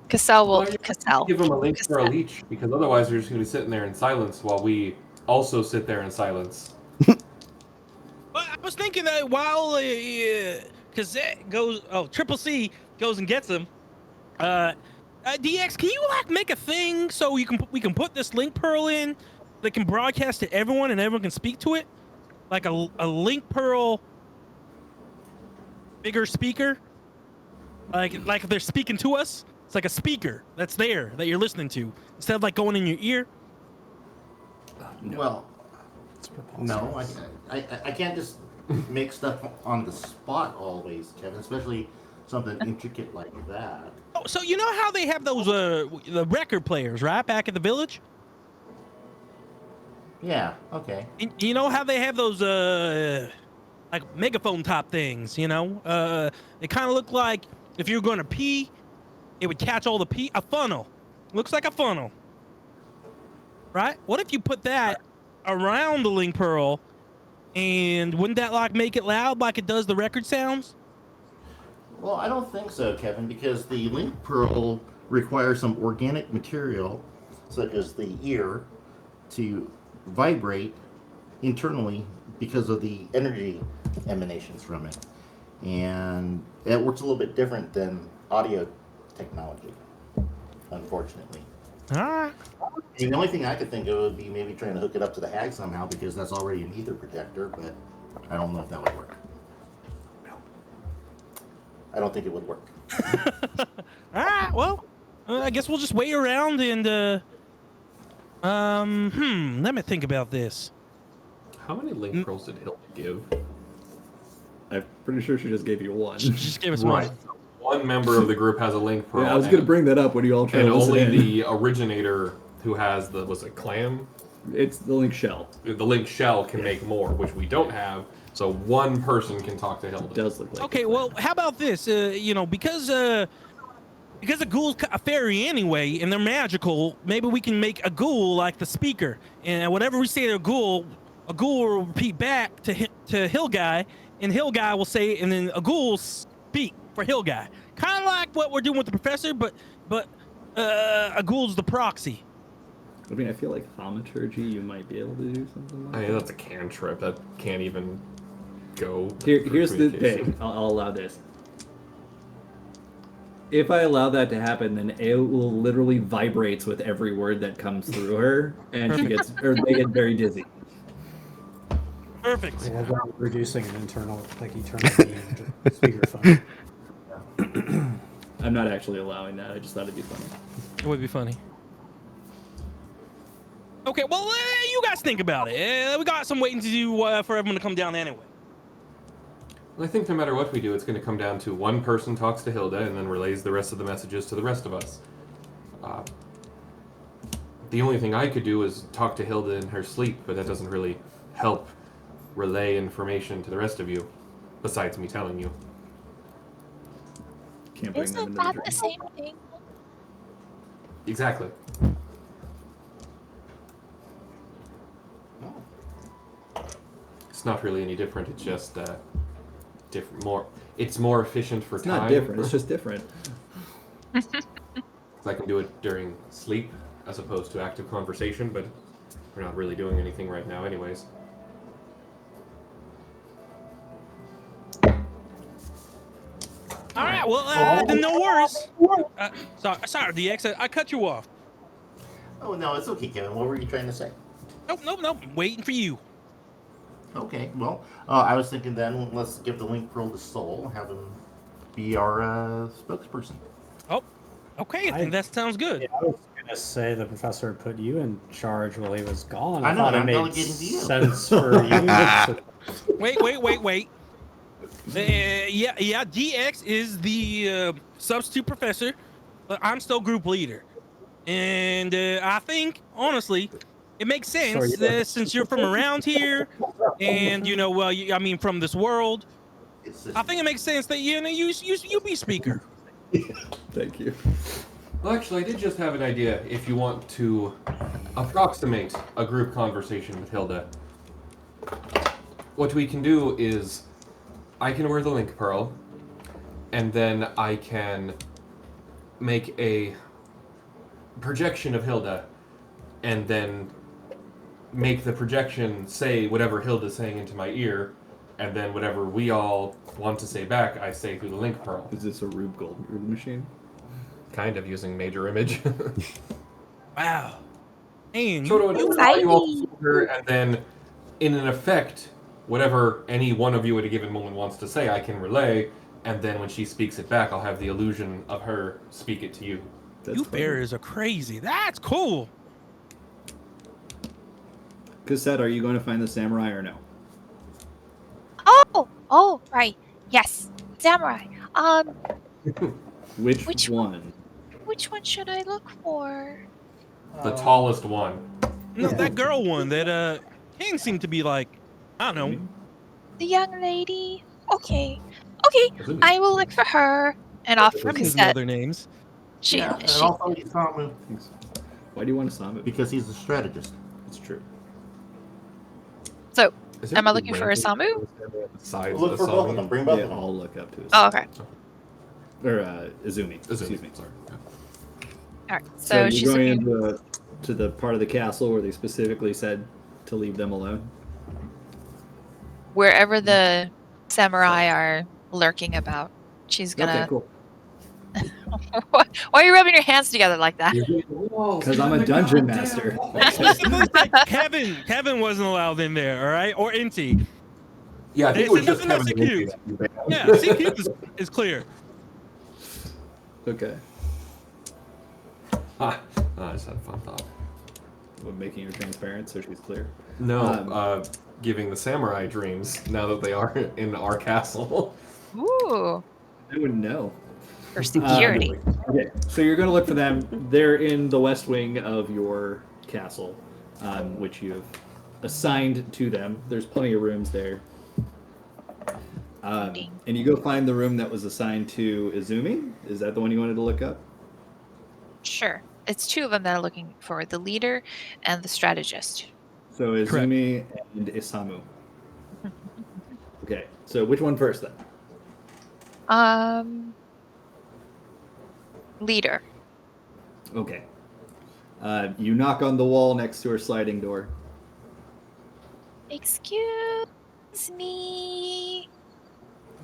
Cassell will. Well, you Cassell. Give them a link for a Cassell. leech, because otherwise they're just going to be sitting there in silence while we also sit there in silence. Well, I was thinking that while Cassette goes, Triple C goes and gets him. DX, can you make a thing so we can put this link pearl in that can broadcast to everyone and everyone can speak to it, like a link pearl bigger speaker, like if they're speaking to us, it's like a speaker that's there that you're listening to instead of like going in your ear. Well, no, I can't just make stuff on the spot always, Kevin, especially something intricate like that. Oh, so you know how they have those the record players, right, back at the village? Yeah, okay. And you know how they have those like megaphone top things, they kind of look like if you're going to pee, it would catch all the pee. A funnel. Looks like a funnel. Right? What if you put that around the link pearl, and wouldn't that like make it loud like it does the record sounds? Well, I don't think so, Kevin, because the link pearl requires some organic material, such as the ear, to vibrate internally because of the energy emanations from it. And it works a little bit different than audio technology, unfortunately. All right. I mean, the only thing I could think of would be maybe trying to hook it up to the hag somehow, because that's already an ether projector, but I don't know if that would work. I don't think it would work. All right. Well, I guess we'll just wait around and let me think about this. How many link pearls did Hilda give? I'm pretty sure she just gave you one. Just give us Right. one. One member of the group has a link pearl. Yeah, I was going to bring that up when you all tried And to listen only in. the originator who has the, was it clam? It's the link shell. The link shell can make more, which we don't have. So one person can talk to Hilda. It does look like Okay, it. well, how about this? Because the ghoul's a fairy anyway, and they're magical, maybe we can make a ghoul like the speaker. And whatever we say to a ghoul will repeat back to Hill Guy, and Hill Guy will say it, and then a ghoul will speak for Hill Guy. Kind of like what we're doing with the professor, but a ghoul's the proxy. I mean, I feel like thaumaturgy, you might be able to do something like I mean, that's a cantrip. That can't even go. Here's the communication. thing. I'll allow this. If I allow that to happen, then it will literally vibrates with every word that comes through her, and they get very dizzy. Perfect. Yeah, they're reducing an internal, like eternal being to speakerphone. I'm not actually allowing that. I just thought it'd be funny. It would be funny. Okay, well, you guys think about it. We got some waiting to do for everyone to come down anyway. I think no matter what we do, it's going to come down to one person talks to Hilda and then relays the rest of the messages to the rest of us. The only thing I could do is talk to Hilda in her sleep, but that doesn't really help relay information to the rest of you, besides me telling you. Can't bring them Isn't into that the the dream. same thing? Exactly. It's not really any different. It's just different. It's more efficient for It's time. not different. It's just different. I can do it during sleep as opposed to active conversation, but we're not really doing anything right now, anyways. All right, well, then no worries. Sorry, DX, I cut you off. Oh, no, it's okay, Kevin. What were you trying to say? Nope. Waiting for you. Okay, well, I was thinking then, let's give the link pearl to Soul, have him be our spokesperson. Oh, okay. I think that sounds good. Yeah, I was gonna say the professor put you in charge while he was gone. I know, thought I'm it made delegating to you. sense for you. Wait. Yeah, DX is the substitute professor, but I'm still group leader. And I think, honestly, it makes sense that since you're from around here and, from this world, I think it makes sense that, you be speaker. Thank you. Well, actually, I did just have an idea if you want to approximate a group conversation with Hilda. What we can do is I can wear the link pearl, and then I can make a projection of Hilda, and then make the projection say whatever Hilda's saying into my ear, and then whatever we all want to say back, I say through the link pearl. Is this a Rube Goldberg machine? Kind of using major image. Wow. And So you you all her, and then, in an effect, whatever any one of you at a given moment wants to say, I can relay, and then when she speaks it back, I'll have the illusion of her speak it to you. you bears are crazy. That's cool. Cassette, are you going to find the samurai or no? Oh, right. Yes, samurai. Which one? Which one should I look for? The tallest one. No, that girl one that Ken seemed to be like, I don't know. The young lady. Okay, I will look for her and off for Some Cassette. other names. And also Isamu, Why do you want to Samu? because he's a strategist. It's true. So, Is there am I looking for a ranking Samu? Besides Look the for both of Sami? them. Bring both Yeah, of them. I'll look up to his. Oh, okay. Or Izumi. Excuse me. Sorry. All right. So So you're she's going looking. to the part of the castle where they specifically said to leave them alone? Wherever the samurai are lurking about, she's gonna. Okay, cool. Why are you rubbing your hands together like that? Because I'm a dungeon master. It looks like Kevin wasn't allowed in there, all right? Or Inti. Yeah, I think it was just nothing Kevin that's and accused. Inti. Yeah, CQ is clear. Okay. I just had a fun thought. What, making her transparent so she's clear? No, giving the samurai dreams now that they are in our castle. Ooh, I wouldn't know. for security. Okay, so you're going to look for them. They're in the west wing of your castle, which you've assigned to them. There's plenty of rooms there. And you go find the room that was assigned to Izumi. Is that the one you wanted to look up? Sure. It's two of them that are looking for the leader and the strategist. So Izumi and Isamu. Okay, so which one first then? Leader. Okay. You knock on the wall next to her sliding door. Excuse me.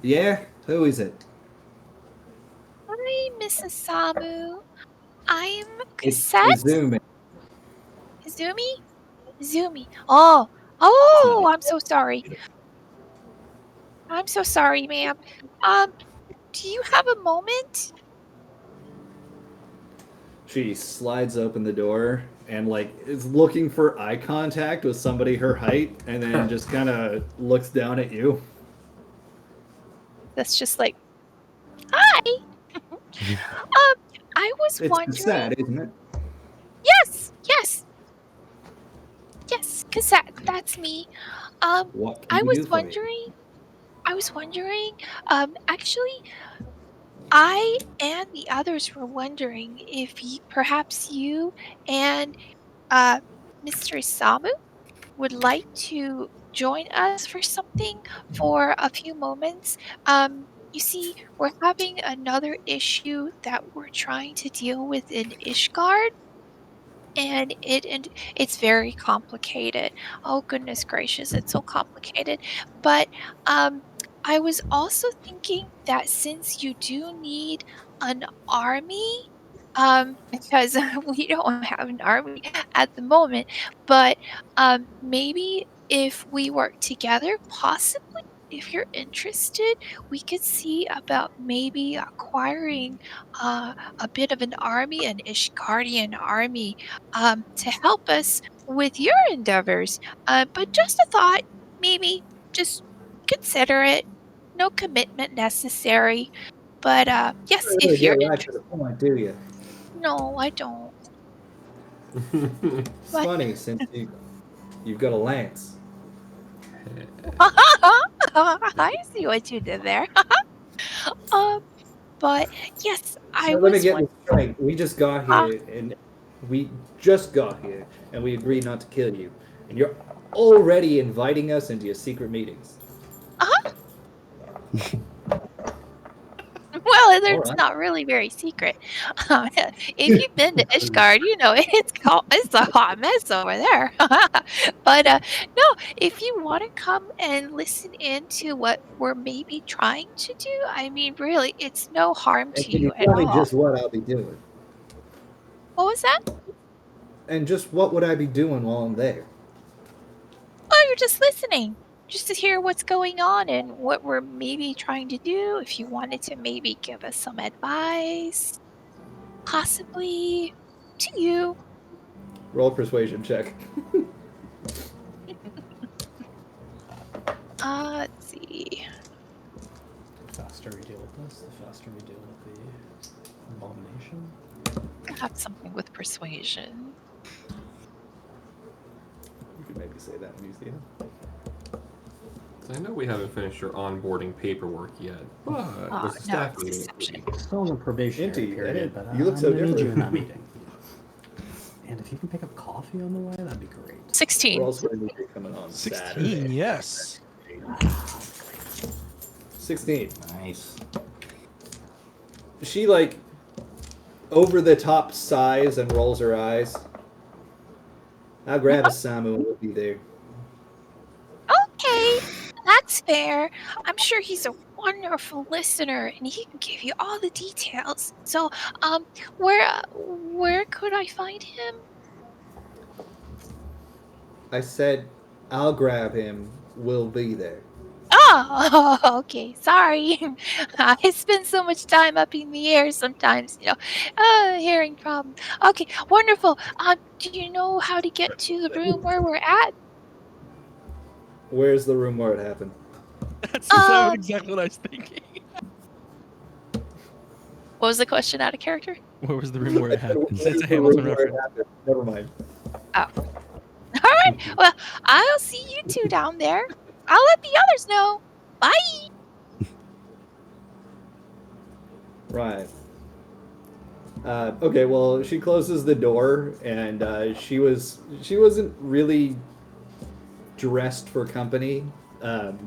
Yeah? Who is it? Hi, Mrs. Samu. I'm It's Cassette. Izumi. Izumi? Izumi. Oh, I'm so sorry. I'm so sorry, ma'am. Do you have a moment? She slides open the door and is looking for eye contact with somebody her height, and then just kind of looks down at you. That's just like, hi. I was It's wondering. sad, isn't it? Yes, Cassette. That's me. What I can we was do for you? wondering. Actually, I and the others were wondering if perhaps you and Mr. Samu would like to join us for something for a few moments. You see, we're having another issue that we're trying to deal with in Ishgard, and it's very complicated. Oh goodness gracious, it's so complicated. But I was also thinking that since you do need an army, because we don't have an army at the moment, but maybe if we work together, possibly if you're interested, we could see about maybe acquiring a bit of an army, an Ishgardian army, to help us with your endeavors. But just a thought, maybe just consider it. No commitment necessary. But yes, You if you're get right to the point, do you? no, I don't. It's What? funny since you've got a lance. I see what you did there. But yes, I Now, let me was get wondering. this straight. We just got here, and we agreed not to kill you, and you're already inviting us into your secret meetings. Well, it's right. not really very secret. If you've been to Ishgard, you know it's a hot mess over there. But no, if you want to come and listen in to what we're maybe trying to do, I mean, really, it's no harm And to can you you at tell me all. just what I'll be doing? What was that? And just what would I be doing while I'm there? Oh, you're just listening, just to hear what's going on and what we're maybe trying to do. If you wanted to maybe give us some advice, possibly to you. Roll persuasion check. Let's see. The faster we deal with this, the faster we deal with the abomination. I have something with persuasion. You could maybe say that in museum. I know we haven't finished your onboarding paperwork yet, but Oh, there's a no, staff it's meeting. deception. Still in the probationary Inti, period, but you look I'm so gonna need you in different. that meeting. And if you can pick up coffee on the way, that'd be great. 16. We're also going to be coming on 16, Saturday. yes. 16. Nice. She over the top sighs and rolls her eyes. I'll grab a Samu and we'll be there. Okay, that's fair. I'm sure he's a wonderful listener, and he can give you all the details. So, where could I find him? I said, I'll grab him. We'll be there. Oh, okay. Sorry. I spend so much time up in the air sometimes, hearing problem. Okay, wonderful. Do you know how to get to the room where we're at? Where's the room where it happened? That's Um, exactly what I was thinking. What was the question out of character? Where was the room where it happened? Where's That's a the Hamilton room where it reference. happened? Never mind. All right. Well, I'll see you two down there. I'll let the others know. Bye. Right. Okay, well, she closes the door, and she wasn't really dressed for company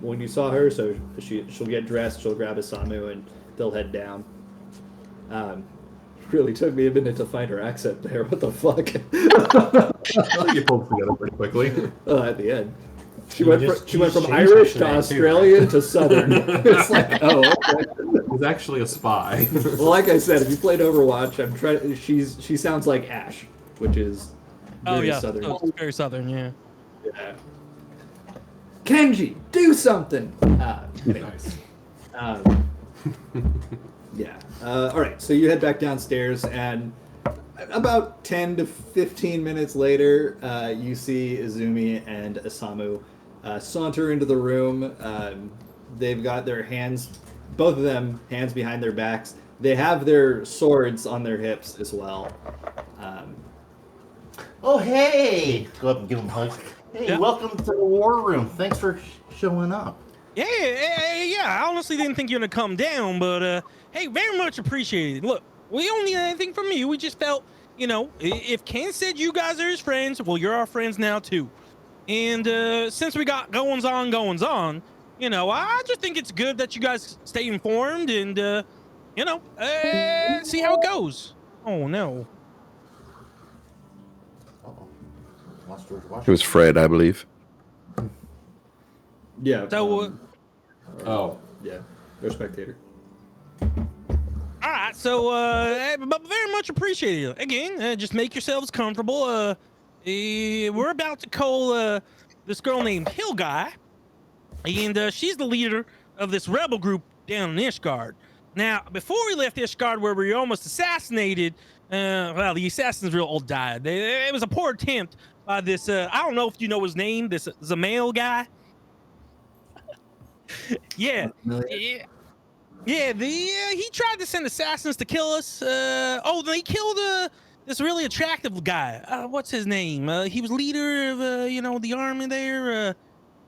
when you saw her, so she'll get dressed, she'll grab Isamu, and they'll head down. Really took me a minute to find her accent there. What the fuck? You pulled it together pretty quickly. At the end. She You went just- from you changed Irish her to name too, Australian to Southern. It's like, oh, okay. He's actually a spy. Well, like I said, if you played Overwatch, I'm trying. She sounds like Ash, which is Oh very yeah, Southern. oh, it's very southern. Yeah. Yeah. Kenji, do something. Anyway. Nice. Yeah. All right. So you head back downstairs, and about 10 to 15 minutes later, you see Izumi and Isamu saunter into the room. They've got their hands, both of them, hands behind their backs. They have their swords on their hips as well. Oh, hey! Go up and give him hugs. Hey, Yeah. welcome to the war room. Thanks for showing up. Yeah. I honestly didn't think you were gonna come down, but hey, very much appreciated. Look, we don't need anything from you. We just felt, if Ken said you guys are his friends, well, you're our friends now too. And since we got goings on, I just think it's good that you guys stay informed and see how it goes. Oh no. Uh-oh. Lost George It Washington. was Fred, I believe. Yeah. So, Oh. Yeah. They're spectator. All right, so but very much appreciated. Again, just make yourselves comfortable. We're about to call this girl named Hill Guy, and she's the leader of this rebel group down in Ishgard. Now, before we left Ishgard, where we were almost assassinated, the assassin's real old died. It was a poor attempt by this. I don't know if you know his name. This Zamail guy. Yeah. Yeah, he tried to send assassins to kill us. They killed this really attractive guy. What's his name? He was leader of the army there.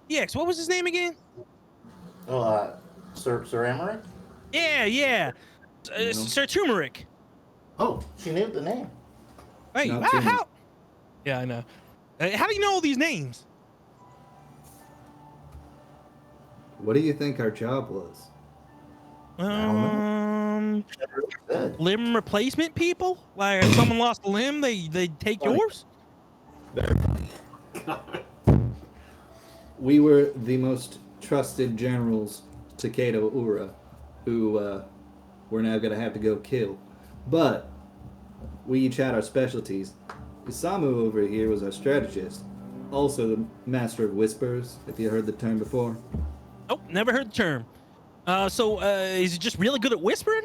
Yes, what was his name again? Oh, Sir Amaranth? Yeah. No. Sir Turmeric. Oh, she knew the name. Wait, Not how? Turmeric. Yeah, I know. How do you know all these names? What do you think our job was? Good. Limb replacement people? Like if someone lost a limb, they take yours? We were the most trusted generals to Kato Ura, who we're now going to have to go kill. But we each had our specialties. Isamu over here was our strategist, also the master of whispers, if you heard the term before. Oh, never heard the term. So is he just really good at whispering?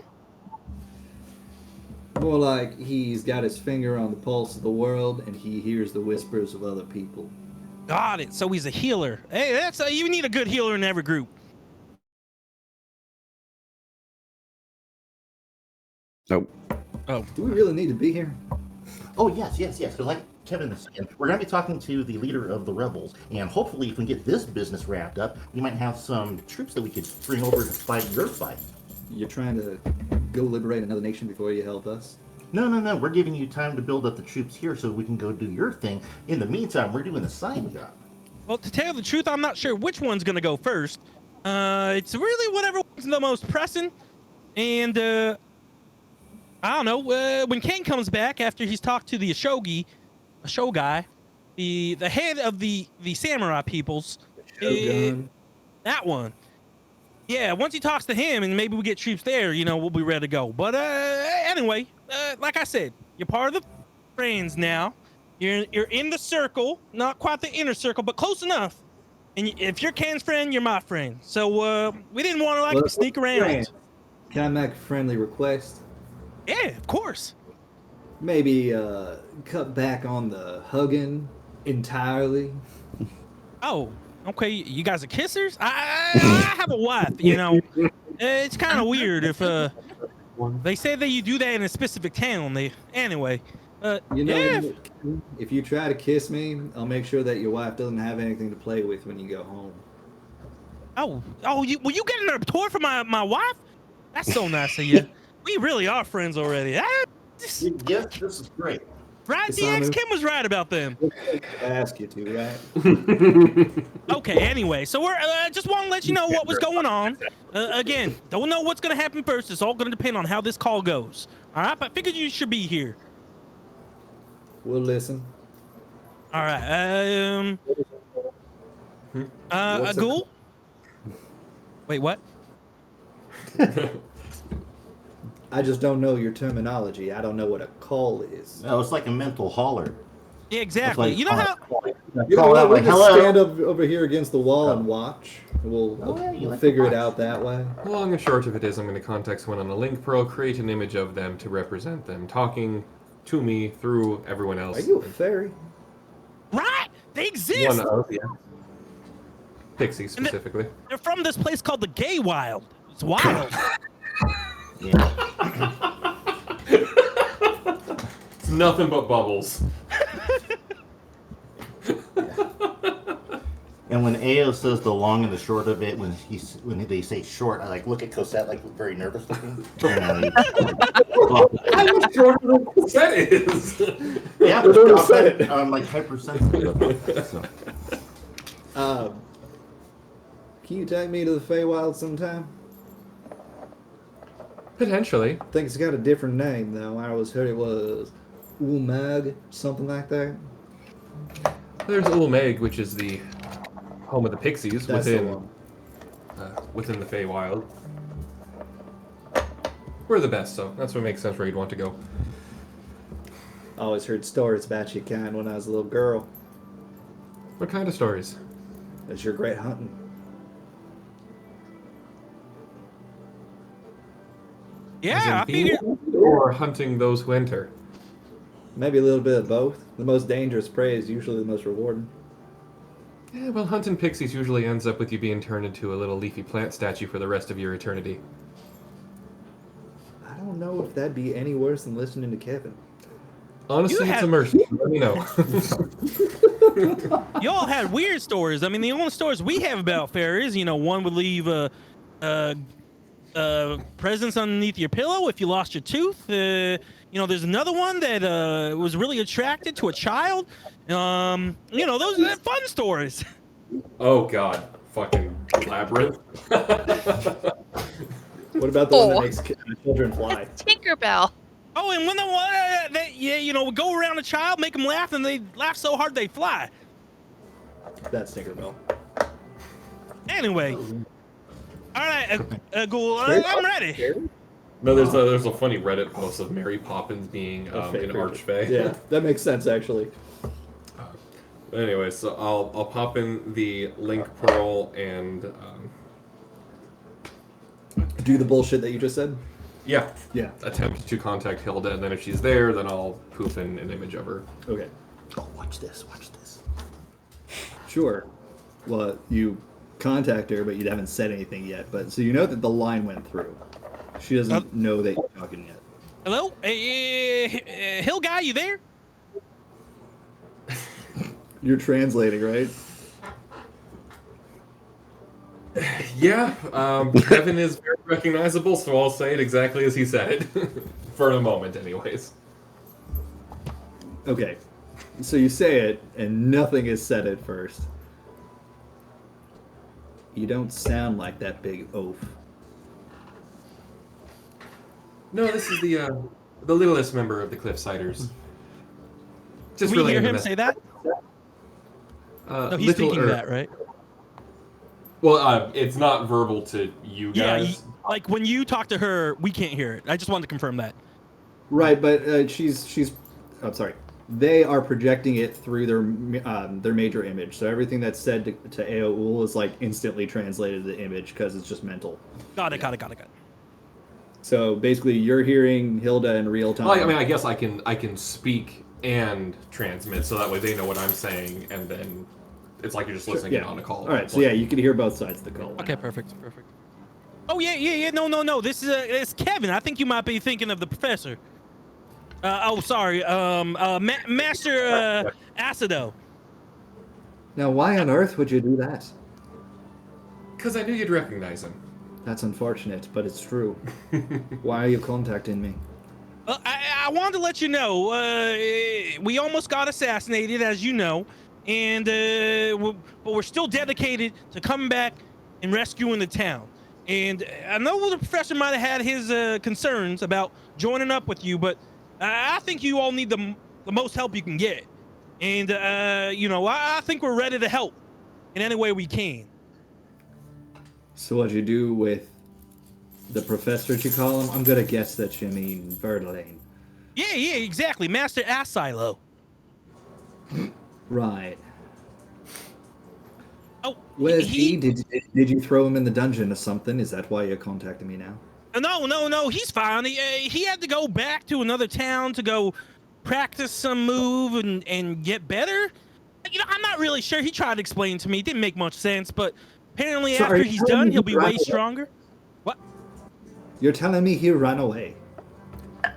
More like he's got his finger on the pulse of the world and he hears the whispers of other people. Got it. So he's a healer. Hey, you need a good healer in every group. Oh, Do we really need to be here? Oh, yes. So like Kevin is saying, we're going to be talking to the leader of the rebels, and hopefully if we can get this business wrapped up, we might have some troops that we could bring over to fight your fight. You're trying to go liberate another nation before you help us? No. We're giving you time to build up the troops here so we can go do your thing. In the meantime, we're doing a side job. Well, to tell you the truth, I'm not sure which one's gonna go first. It's really whatever one's the most pressing. And I don't know. When Ken comes back after he's talked to the Ashogi, the head of the samurai peoples. Shogun. That one. Yeah, once he talks to him and maybe we get troops there, we'll be ready to go. But anyway, like I said, you're part of the friends now. You're in the circle, not quite the inner circle, but close enough. And if you're Ken's friend, you're my friend. So we didn't want to sneak around. Can I make a friendly request? Yeah, of course. Maybe cut back on the hugging entirely. Oh, okay. You guys are kissers? I have a wife, It's kind of weird if they say that you do that in a specific town. Anyway. If you try to kiss me, I'll make sure that your wife doesn't have anything to play with when you go home. Will you getting a toy for my wife? That's so nice of you. We really are friends already. Yes, this is great. Right, DX Kim was right about them. I ask you to, right? Okay, anyway, so we're just want to let you know what was going on. Again, don't know what's going to happen first. It's all going to depend on how this call goes. All right, but I figured you should be here. We'll listen. All right. A ghoul? Wait, what? I just don't know your terminology. I don't know what a call is. No, it's like a mental holler. Yeah, exactly. Like, you know how? We'll just stand up over here against the wall and watch. We'll figure it out that way. Long and short of it is, I'm going to contact someone on a link pearl, create an image of them to represent them, talking to me through everyone else. Are you a fairy? Right, they exist. One of, yeah. Pixie specifically. They're from this place called the Gay Wild. It's wild. It's nothing but bubbles. And when Ao says the long and the short of it, when they say short, I look at Cosette very nervous looking. How much shorter than Cosette is? Yeah, but I'm hypersensitive about that. So. Can you take me to the Feywild sometime? Potentially. I think it's got a different name though. I always heard it was Ulmag, something like that. There's Ulmeg, which is the home of the Pixies within the Feywild. We're the best, so that's what makes sense where you'd want to go. I always heard stories about you kind when I was a little girl. What kind of stories? It's your great hunting. Yeah, I figured. Or hunting those who enter. Maybe a little bit of both. The most dangerous prey is usually the most rewarding. Yeah, well, hunting pixies usually ends up with you being turned into a little leafy plant statue for the rest of your eternity. I don't know if that'd be any worse than listening to Kevin. Honestly, it's immersive. Let me know. Y'all had weird stories. I mean, the only stories we have about fairies, one would leave presents underneath your pillow if you lost your tooth. There's another one that was really attracted to a child. Those are fun stories. Oh God, fucking labyrinth. What about the one that makes children fly? Tinkerbell. Oh, and when we go around a child, make them laugh, and they laugh so hard they fly. That's Tinkerbell. Anyway. All right, Ghoul, I'm ready. No, there's a funny Reddit post of Mary Poppins being an archfey. Yeah, that makes sense actually. Anyway, so I'll pop in the link pearl and do the bullshit that you just said. Yeah. Yeah. Attempt to contact Hilda, and then if she's there, then I'll poof in an image of her. Okay. Oh, watch this. Sure. Well, you contact her, but you haven't said anything yet. But so you know that the line went through. She doesn't know that you're talking yet. Hello? Hey, Hill guy, you there? You're translating, right? Yeah, Kevin is very recognizable, so I'll say it exactly as he said it. For a moment, anyways. Okay. So you say it, and nothing is said at first. You don't sound like that big oaf. No, this is the littlest member of the Cliffsiders. Just we hear him say that? No, he's speaking that, right? Well, it's not verbal to you Yeah, guys. like when you talk to her, we can't hear it. I just wanted to confirm that. Right, but she's. I'm sorry. They are projecting it through their major image, so everything that's said to Aoul is like instantly translated to the image because it's just mental. Got it. So basically, you're hearing Hilda in real time. Well, I mean, I guess I can speak and transmit, so that way they know what I'm saying, and then it's like you're just listening in on a call. All right, so yeah, you can hear both sides of the call. Okay, perfect. Oh yeah. No. This is it's Kevin. I think you might be thinking of the professor. Sorry. Master Acido. Now, why on earth would you do that? Because I knew you'd recognize him. That's unfortunate, but it's true. Why are you contacting me? I wanted to let you know, we almost got assassinated, as you know, and but we're still dedicated to coming back and rescuing the town. And I know the professor might have had his concerns about joining up with you, but I think you all need the most help you can get. And, I think we're ready to help in any way we can. So what you do with the professor, you call him? I'm gonna guess that you mean Verlaine. Yeah, exactly. Master Asilo. Right. Oh, Where's he? Did you throw him in the dungeon or something? Is that why you're contacting me now? No. He's fine. He had to go back to another town to go practice some move and get better. I'm not really sure. He tried to explain to me. It didn't make much sense, but apparently So after he's done, he'll be way stronger. What? You're telling me he ran away?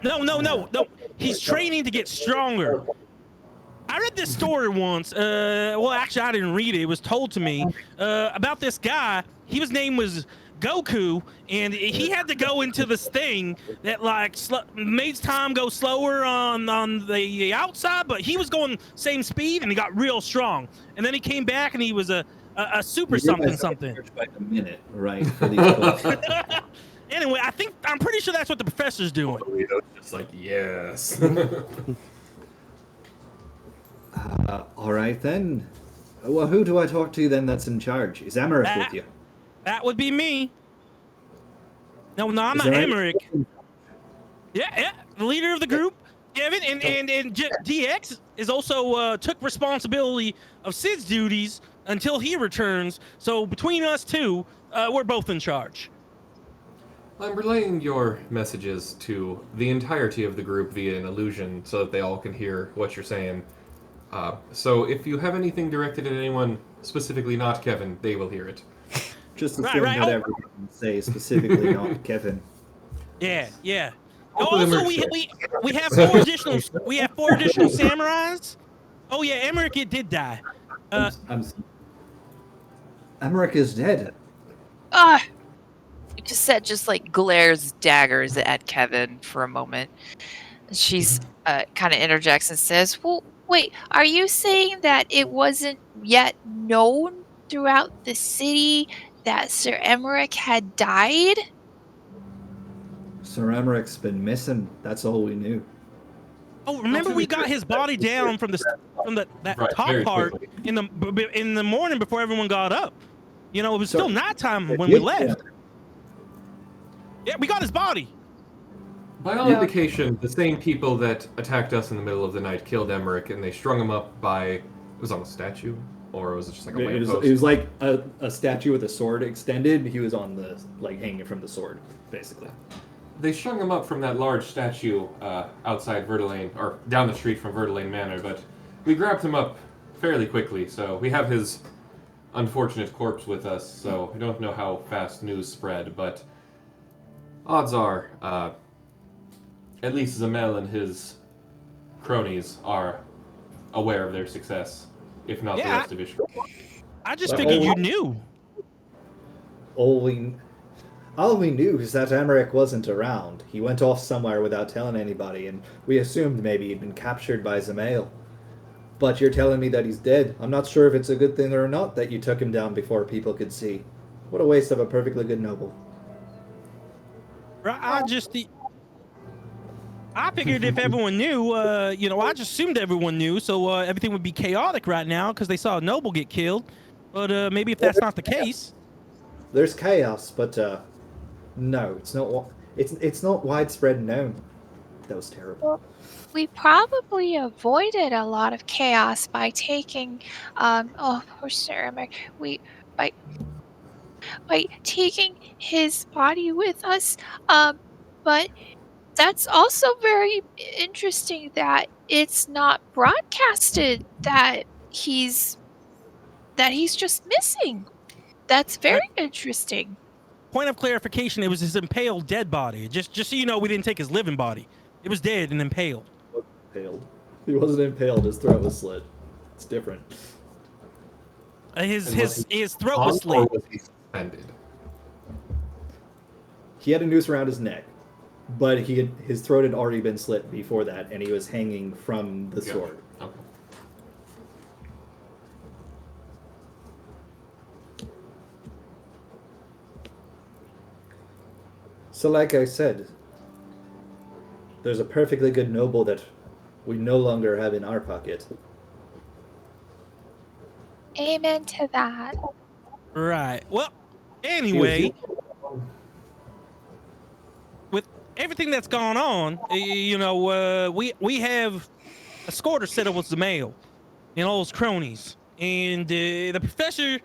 No. He's training to get stronger. I read this story once. Well, actually, I didn't read it. It was told to me about this guy. His name was Goku, and he had to go into this thing that made time go slower on the outside, but he was going same speed, and he got real strong. And then he came back, and he was a super something. By the minute, right? For these Anyway, I'm pretty sure that's what the professor's doing. Just like yes. All right then. Well, who do I talk to then? That's in charge. Is Emmerich with you? That would be me. No, I'm not Emmerich. Yeah, the leader of the group, Kevin, and DX is also took responsibility of Sid's duties until he returns. So between us two, we're both in charge. I'm relaying your messages to the entirety of the group via an illusion so that they all can hear what you're saying. So if you have anything directed at anyone, specifically not Kevin, they will hear it. Just assume that everyone say specifically not Kevin. Yeah. Also, we have four additional samurais. Oh yeah, Emmerich did die. Emmerich is dead. Cassette just like glares daggers at Kevin for a moment. She's kind of interjects and says, "Well, wait, are you saying that it wasn't yet known throughout the city that Sir Emmerich had died?" Sir Emmerich's been missing. That's all we knew. Oh, remember we got his body down from that top part in the morning before everyone got up. It was still nighttime when we left. Yeah, we got his body. By all indication, the same people that attacked us in the middle of the night killed Emmerich, and they strung him up by... It was on a statue? Or was it just like a lamppost? It was like a statue with a sword extended. He was on the, hanging from the sword, basically. They strung him up from that large statue outside Verlaine, or down the street from Verlaine Manor, but we grabbed him up fairly quickly, so we have his unfortunate corpse with us, so I don't know how fast news spread, but odds are, at least Zamel and his cronies are aware of their success, if not the rest of Ishmael. I just figured you knew. All we knew is that Emmerich wasn't around. He went off somewhere without telling anybody, and we assumed maybe he'd been captured by Zamel. But you're telling me that he's dead. I'm not sure if it's a good thing or not that you took him down before people could see. What a waste of a perfectly good noble. I figured if everyone knew, I just assumed everyone knew, so everything would be chaotic right now because they saw a noble get killed. But maybe if that's not the case. there's chaos, but no, it's not widespread known. That was terrible. Well, we probably avoided a lot of chaos by taking, oh, poor Sarah, we, by, by taking his body with us. But that's also very interesting that it's not broadcasted that he's just missing. That's very interesting. Point of clarification: it was his impaled dead body. Just so you know, we didn't take his living body. It was dead and impaled. Impaled. He wasn't impaled. His throat was slit. It's different. His throat Hung was or slit. was he suspended? He had a noose around his neck, but his throat had already been slit before that, and he was hanging from the sword. Okay. So, like I said, there's a perfectly good noble that we no longer have in our pocket. Amen to that. Right. Well, anyway, with everything that's gone on, you know, we have a scorter set up with the mail and all his cronies, and the professor.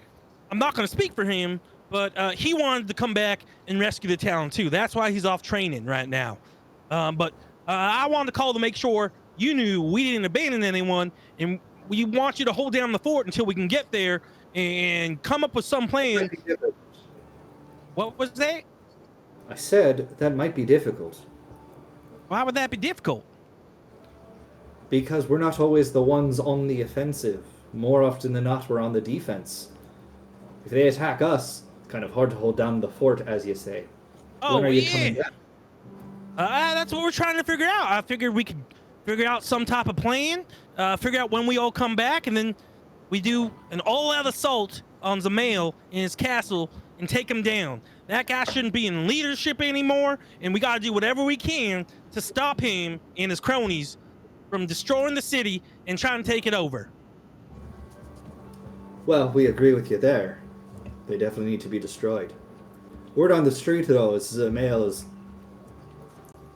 I'm not going to speak for him, but he wanted to come back and rescue the town too. That's why he's off training right now. But I wanted to call to make sure you knew we didn't abandon anyone, and we want you to hold down the fort until we can get there and come up with some plan. What was that? I said that might be difficult. Why would that be difficult? Because we're not always the ones on the offensive. More often than not, we're on the defense. If they attack us, it's kind of hard to hold down the fort, as you say. Oh, when are you yeah. coming back? That's what we're trying to figure out. I figured we could figure out some type of plan, figure out when we all come back, and then we do an all-out assault on Zamail in his castle and take him down. That guy shouldn't be in leadership anymore, and we got to do whatever we can to stop him and his cronies from destroying the city and trying to take it over. Well, we agree with you there. They definitely need to be destroyed. Word on the street, though, is Zamail has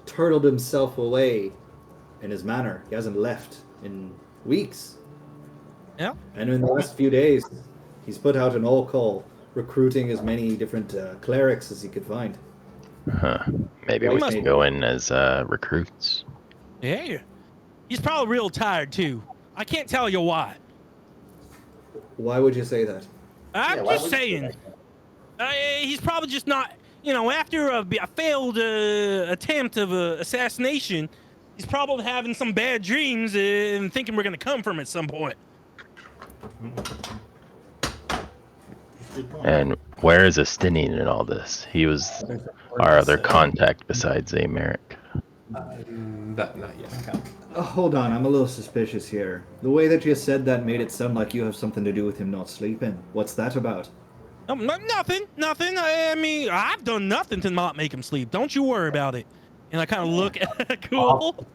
turtled himself away in his manor. He hasn't left in weeks. Yeah. And in the last few days, he's put out an all-call, recruiting as many different clerics as he could find. Huh. Maybe we can go in as recruits. Yeah. He's probably real tired, too. I can't tell you why. Why would you say that? I'm just saying. He's probably just not, you know, after a failed attempt of assassination, he's probably having some bad dreams and thinking we're going to come for him at some point. And where is Estinian in all this? He was our other contact besides Americ. Not yet. Hold on, I'm a little suspicious here. The way that you said that made it sound like you have something to do with him not sleeping. What's that about? Nothing. I mean, I've done nothing to not make him sleep. Don't you worry about it. And I kind of look at cool.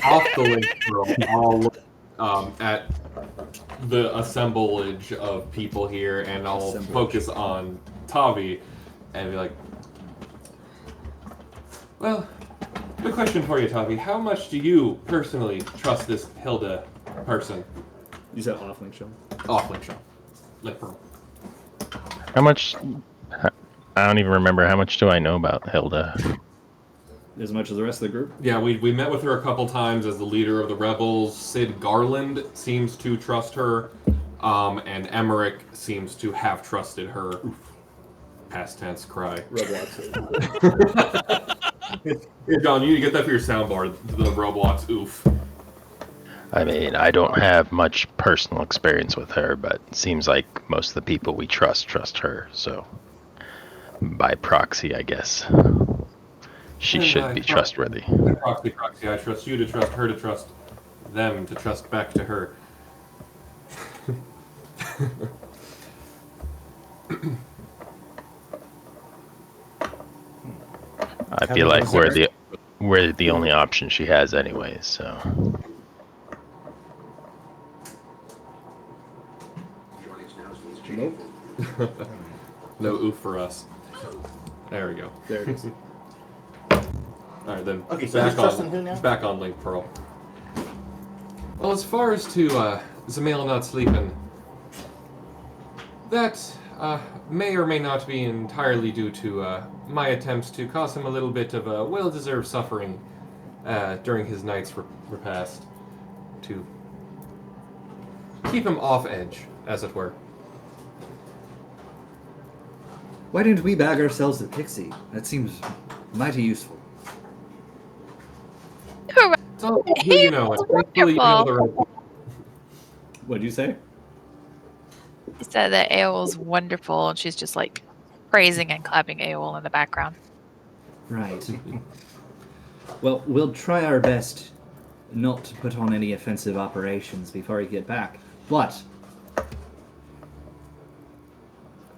Off the link, bro. I'll look at the assemblage of people here, and I'll focus on Tavi and be like, well, good question for you, Tavi. How much do you personally trust this Hilda person? You said Offling Show. Offling Show. Like her. How much? I don't even remember. How much do I know about Hilda? As much as the rest of the group? Yeah, we met with her a couple times as the leader of the rebels. Sid Garland seems to trust her, and Emmerich seems to have trusted her. Oof. Past tense cry. Here, John, you need to get that for your soundboard. The Roblox oof. I mean, I don't have much personal experience with her, but it seems like most of the people we trust her. So, by proxy, I guess. She should be trustworthy. Proxy, I trust you to trust her to trust them to trust back to her. I feel like we're the only option she has anyway, so. Nope. No oof for us. There we go. There it is. All right, then. Okay, so who's trusting who now? Back on Link Pearl. Well, as far as to Zamail not sleeping, that may or may not be entirely due to my attempts to cause him a little bit of a well-deserved suffering during his night's repast, to keep him off edge, as it were. Why didn't we bag ourselves a pixie? That seems mighty useful. So, you know, thankfully you know the right. What'd you say? He said that Ael's wonderful, and she's just like praising and clapping Ael in the background. Right. Well, we'll try our best not to put on any offensive operations before you get back. But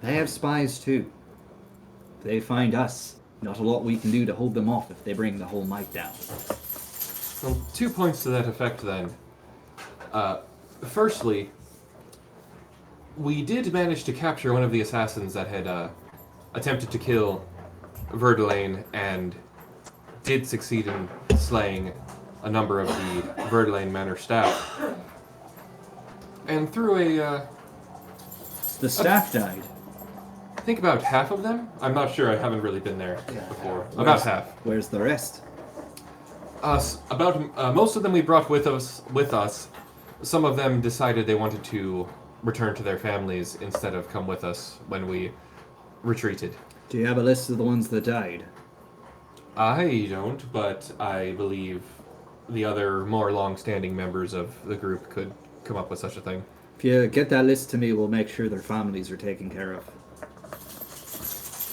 they have spies too. They find us. Not a lot we can do to hold them off if they bring the whole might down. Well, 2 points to that effect then. Firstly, we did manage to capture one of the assassins that had attempted to kill Verdelaine and did succeed in slaying a number of the Verdelaine Manor staff. And through The staff died. I think about half of them. I'm not sure. I haven't really been there before. About Where's- half. Where's the rest? Most of them we brought with us. Some of them decided they wanted to return to their families instead of come with us when we retreated. Do you have a list of the ones that died? I don't, but I believe the other more long-standing members of the group could come up with such a thing. If you get that list to me, we'll make sure their families are taken care of.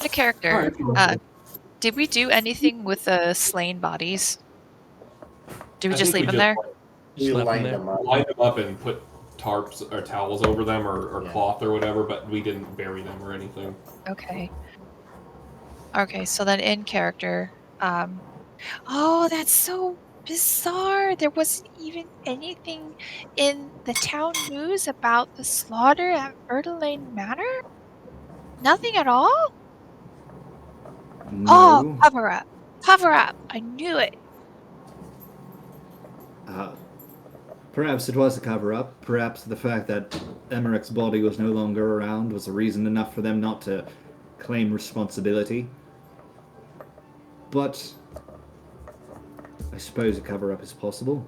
The character. Alright. Did we do anything with the slain bodies? Did we I just think leave we them there? We Just left lined them them up. Line them up and put tarps or towels over them or Yeah. cloth or whatever, but we didn't bury them or anything. Okay. Okay, so then in character, oh, that's so bizarre. There wasn't even anything in the town news about the slaughter at Verdelaine Manor? Nothing at all? No. Oh, cover up. Cover up. I knew it. Perhaps it was a cover-up. Perhaps the fact that Emmerich's body was no longer around was a reason enough for them not to claim responsibility. But I suppose a cover-up is possible.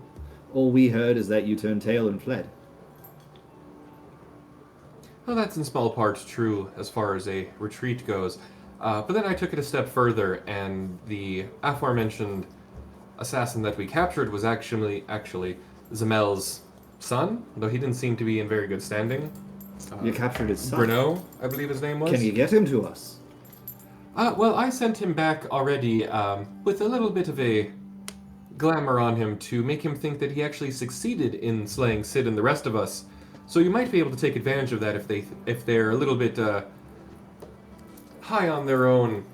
All we heard is that you turned tail and fled. Well, that's in small part true as far as a retreat goes. But then I took it a step further, and the aforementioned assassin that we captured was actually Zamel's son, though he didn't seem to be in very good standing. You captured his son. Bruno, I believe his name was. Can you get him to us? Well, I sent him back already with a little bit of a glamour on him to make him think that he actually succeeded in slaying Sid and the rest of us. So you might be able to take advantage of that if they're a little bit high on their own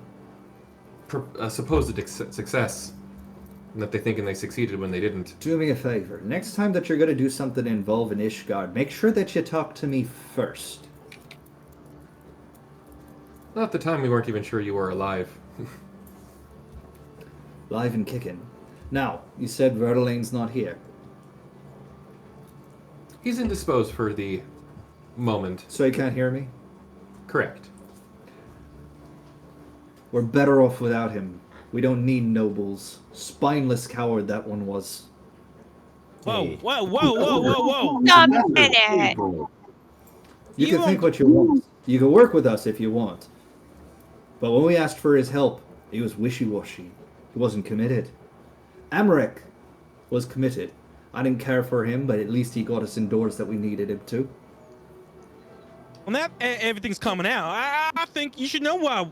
supposed success, and that they think they succeeded when they didn't. Do me a favor. Next time that you're going to do something involving Ishgard, make sure that you talk to me first. Well, at the time, we weren't even sure you were alive. Live and kicking. Now, you said Verdelaine's not here. He's indisposed for the moment. So he can't hear me? Correct. We're better off without him. We don't need nobles. Spineless coward that one was. Whoa, whoa, whoa, whoa, whoa, whoa. Stop a minute. You You can think what you want. You can work with us if you want. But when we asked for his help, he was wishy-washy. He wasn't committed. Amric was committed. I didn't care for him, but at least he got us indoors that we needed him to. When that everything's coming out, I think you should know why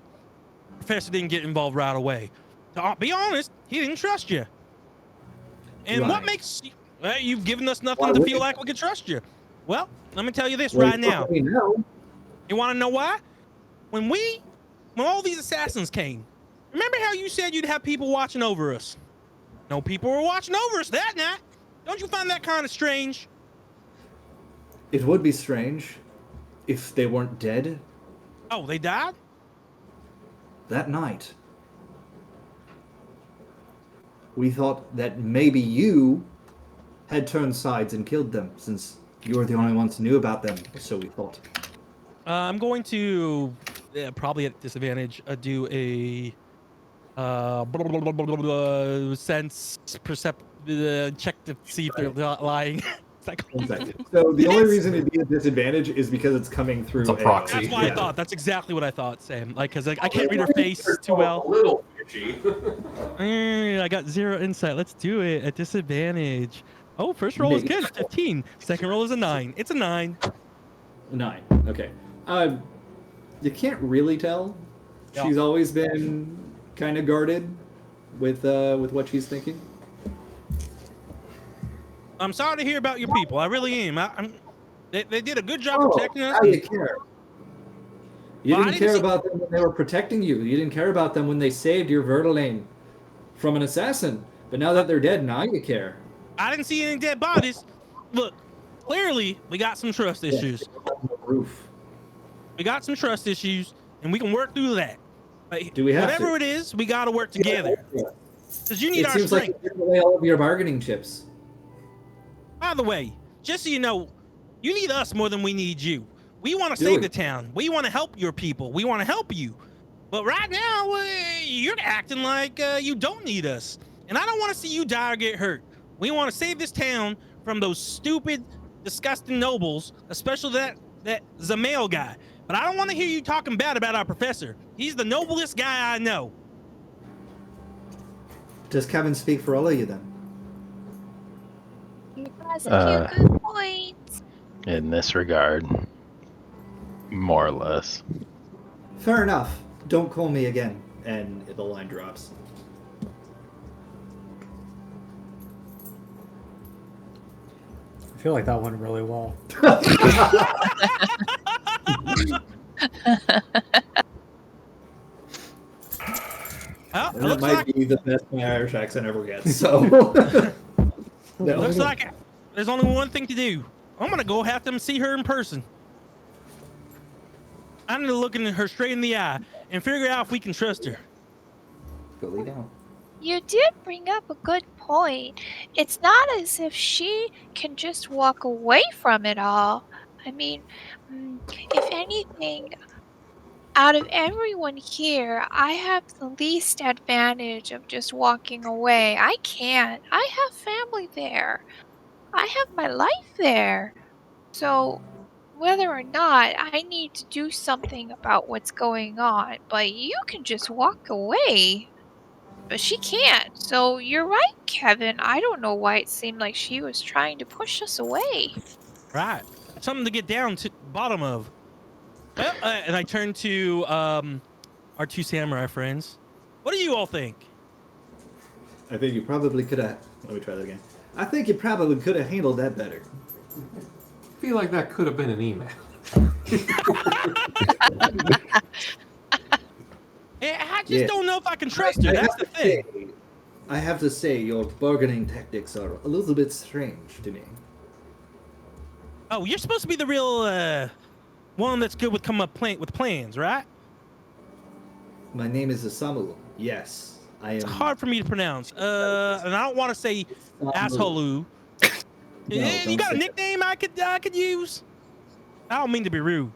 Professor didn't get involved right away. To be honest, he didn't trust you. And what Right. makes you've given us nothing to feel like we can trust you? Well, let me tell you this right now. We know. You want to know why? When all these assassins came, remember how you said you'd have people watching over us? No people were watching over us that night. Don't you find that kind of strange? It would be strange if they weren't dead. Oh, they died? that night, we thought that maybe you had turned sides and killed them, since you were the only ones who knew about them, so we thought. I'm going to probably at disadvantage do a sense percept check to see if they're not lying. One second. So the only reason it'd be a disadvantage is because it's coming through It's a proxy. That's what I thought. That's exactly what I thought, Sam. Like, cause I can't read her face too well. A little fishy. I got 0 insight. Let's do it at disadvantage. Oh, first roll is good. 15. Second roll is a 9. It's a 9. 9. Okay. You can't really tell. Yeah. She's always been kind of guarded with what she's thinking. I'm sorry to hear about your people. I really am. They did a good job protecting us. How do you care? You Well, I didn't didn't care see- about them when they were protecting you. You didn't care about them when they saved your Vertolaine from an assassin. But now that they're dead, now you care. I didn't see any dead bodies. Look, clearly we got some trust issues. On the roof. We got some trust issues, and we can work through that. Like, Do we have whatever to? it is, we got to work together. Because you need It our seems strength. like you gave away all of your bargaining chips. By the way, just so you know, you need us more than we need you. We want to Do save it. the town. We want to help your people. We want to help you. But right now, you're acting like you don't need us. And I don't want to see you die or get hurt. We want to save this town from those stupid, disgusting nobles, especially that Zamail guy. But I don't want to hear you talking bad about our professor. He's the noblest guy I know. Does Kevin speak for all of you then? You guys a few good points. In this regard, more or less. Fair enough. Don't call me again. And the line drops. I feel like that went really well. Well, it And that looks might like be the best my Irish accent ever gets. So, no. looks like there's only one thing to do. I'm gonna go have them see her in person. I need to look her straight in the eye and figure out if we can trust her. Go lay down. You did bring up a good point. It's not as if she can just walk away from it all. I mean, if anything, out of everyone here, I have the least advantage of just walking away. I can't. I have family there. I have my life there. So, whether or not, I need to do something about what's going on. But you can just walk away. But she can't. So you're right, Kevin. I don't know why it seemed like she was trying to push us away. Right. Something to get down to the bottom of. Well, and I turn to our two samurai friends. What do you all think? I think you probably could have. Let me try that again. I think you probably could have handled that better. I feel like that could have been an email. I just don't know if I can trust her. That's the thing. I have to say, your bargaining tactics are a little bit strange to me. Oh, you're supposed to be the real one that's good with coming up with plans, right? My name is Isamu. Yes, I am. It's hard for me to pronounce. And I don't want to say asshole. You don't got a say nickname I could use? I don't mean to be rude.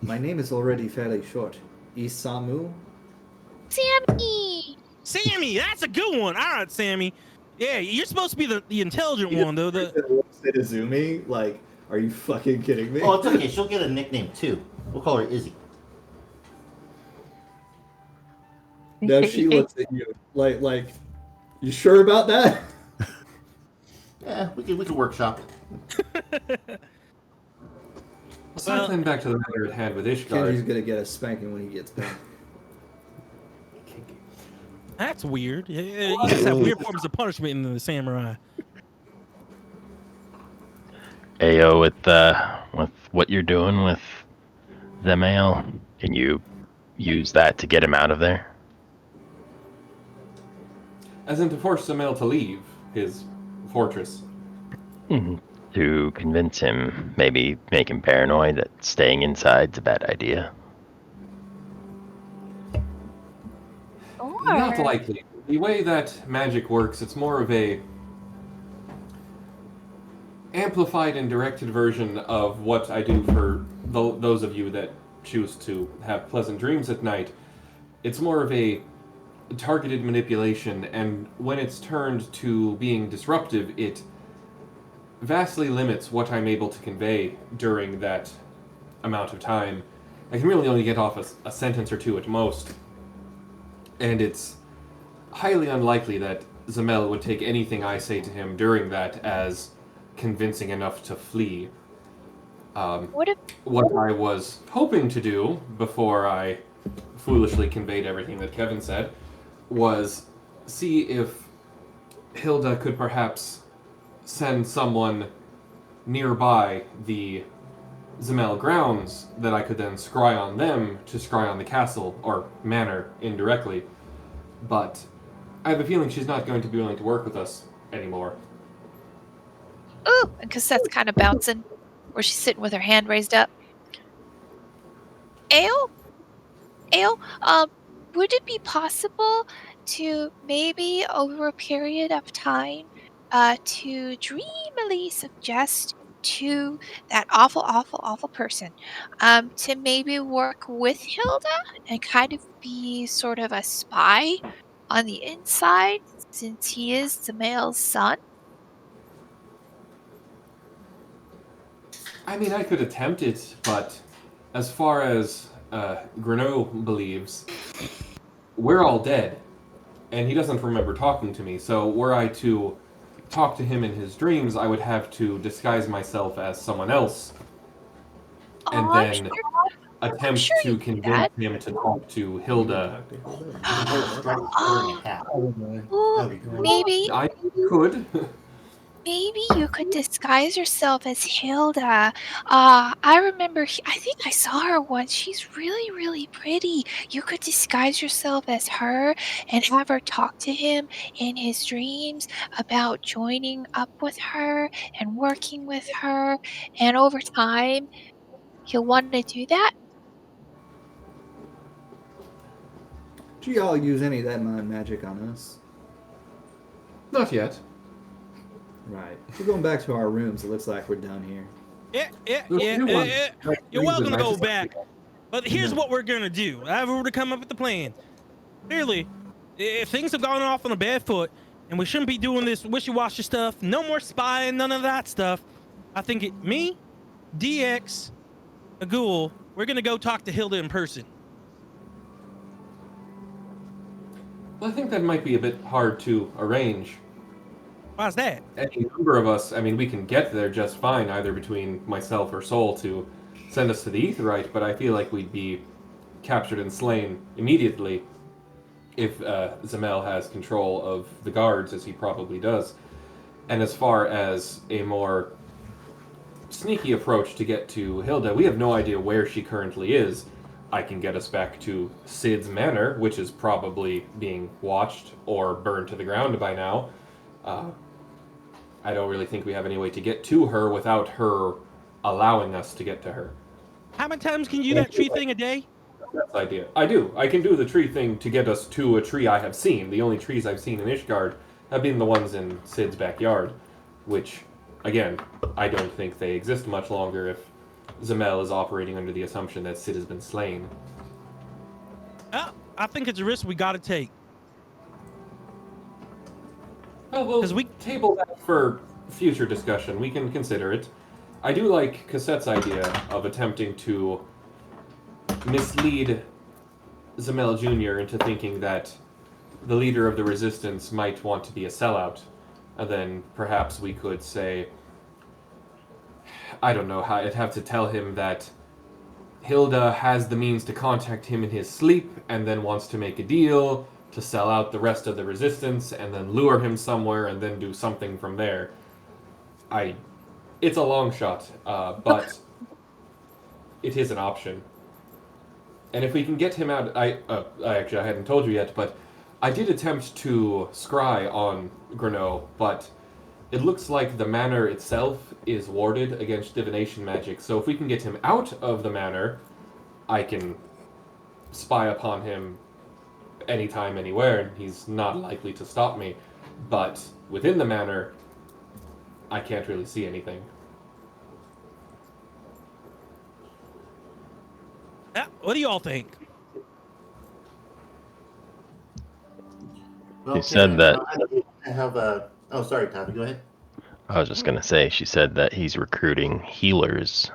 My name is already fairly short. Isamu. Sammy! Sammy, that's a good one. All right, Sammy. Yeah, you're supposed to be the intelligent one, though. Say to Zumi, like, are you fucking kidding me? Oh, it's okay. She'll get a nickname too. We'll call her Izzy. Now she looks at you like, you sure about that? Yeah, we can workshop it. Cycling back to the matter at hand with Ishgard. Kenji's gonna get a spanking when he gets back. That's weird. You just have weird forms of punishment in the samurai. Ayo, with what you're doing with the male, can you use that to get him out of there? As in to force Samael to leave his fortress. To convince him, maybe make him paranoid that staying inside's a bad idea. Not likely. The way that magic works, it's more of a amplified and directed version of what I do for those of you that choose to have pleasant dreams at night. It's more of a targeted manipulation, and when it's turned to being disruptive, it vastly limits what I'm able to convey during that amount of time. I can really only get off a sentence or two at most, and it's highly unlikely that Zamel would take anything I say to him during that as convincing enough to flee. What if What I was hoping to do before I foolishly conveyed everything that Kevin said was see if Hilda could perhaps send someone nearby the Zamel grounds that I could then scry on them to scry on the castle, or manor, indirectly. But I have a feeling she's not going to be willing to work with us anymore. ooh, and Cassette's kind of bouncing, where she's sitting with her hand raised up. Ale? Would it be possible to maybe over a period of time, to dreamily suggest to that awful person, to maybe work with Hilda and kind of be sort of a spy on the inside, since he is the male's son? I mean, I could attempt it, but as far as Greneau believes, we're all dead, and he doesn't remember talking to me. So were I to talk to him in his dreams, I would have to disguise myself as someone else, and Oh, then attempt sure you to can do convince that. him to talk to Hilda. Ooh, maybe I could. Maybe you could disguise yourself as Hilda. I remember, I think I saw her once. She's really, really pretty. You could disguise yourself as her and have her talk to him in his dreams about joining up with her and working with her. And over time, he'll want to do that. Do y'all use any of that mind magic on us? Not yet. Right. If we're going back to our rooms, it looks like we're done here. You're welcome to go back. But here's what we're gonna do. I've already come up with the plan. Clearly, if things have gone off on a bad foot, and we shouldn't be doing this wishy-washy stuff, no more spying, none of that stuff. I think me, DX, a ghoul, we're gonna go talk to Hilda in person. Well, I think that might be a bit hard to arrange. Why's that? Any number of us, I mean, we can get there just fine, either between myself or Soul to send us to the Aetheryte, but I feel like we'd be captured and slain immediately if Zamel has control of the guards, as he probably does. And as far as a more sneaky approach to get to Hilda, we have no idea where she currently is. I can get us back to Sid's manor, which is probably being watched or burned to the ground by now. I don't really think we have any way to get to her without her allowing us to get to her. How many times can you do that tree thing a day? That's the idea. I do. I can do the tree thing to get us to a tree I have seen. The only trees I've seen in Ishgard have been the ones in Sid's backyard, which, again, I don't think they exist much longer if Zamel is operating under the assumption that Sid has been slain. I think it's a risk we gotta take. Well, we'll table that for future discussion. We can consider it. I do like Cassette's idea of attempting to mislead Zamel Jr. into thinking that the leader of the resistance might want to be a sellout. And then perhaps we could say, I don't know how, I'd have to tell him that Hilda has the means to contact him in his sleep and then wants to make a deal to sell out the rest of the resistance and then lure him somewhere and then do something from there. It's a long shot, but it is an option. And if we can get him out, I hadn't told you yet, but I did attempt to scry on Greneau, but it looks like the manor itself is warded against divination magic. So if we can get him out of the manor, I can spy upon him anytime, anywhere, and he's not likely to stop me. But within the manor, I can't really see anything. Yeah, what do you all think? Well, He said Kevin, that- I have a. Oh, sorry, Tommy. Go ahead. I was just gonna say, she said that he's recruiting healers,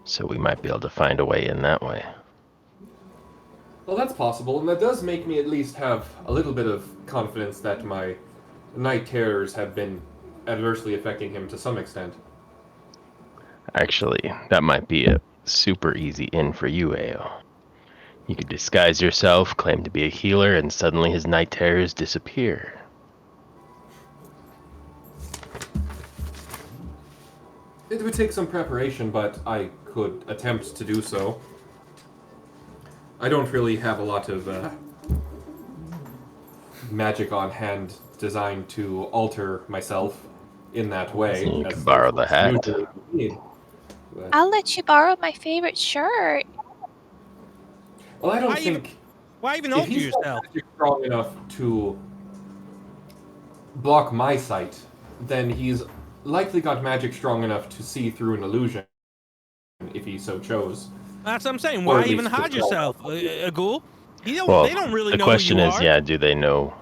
so we might be able to find a way in that way. Well, that's possible, and that does make me at least have a little bit of confidence that my night terrors have been adversely affecting him to some extent. Actually, that might be a super easy in for you, Ao. You could disguise yourself, claim to be a healer, and suddenly his night terrors disappear. It would take some preparation, but I could attempt to do so. I don't really have a lot of magic on hand designed to alter myself in that way. You as could borrow the hat. usually need. But- I'll let you borrow my favorite shirt. well, I don't Why even- think Why even if alter he's got yourself? magic strong enough to block my sight, then he's likely got magic strong enough to see through an illusion, if he so chose. That's what I'm saying. Or Why at even least hide control. yourself, a ghoul? They don't really the know question who you is, are. yeah, do they know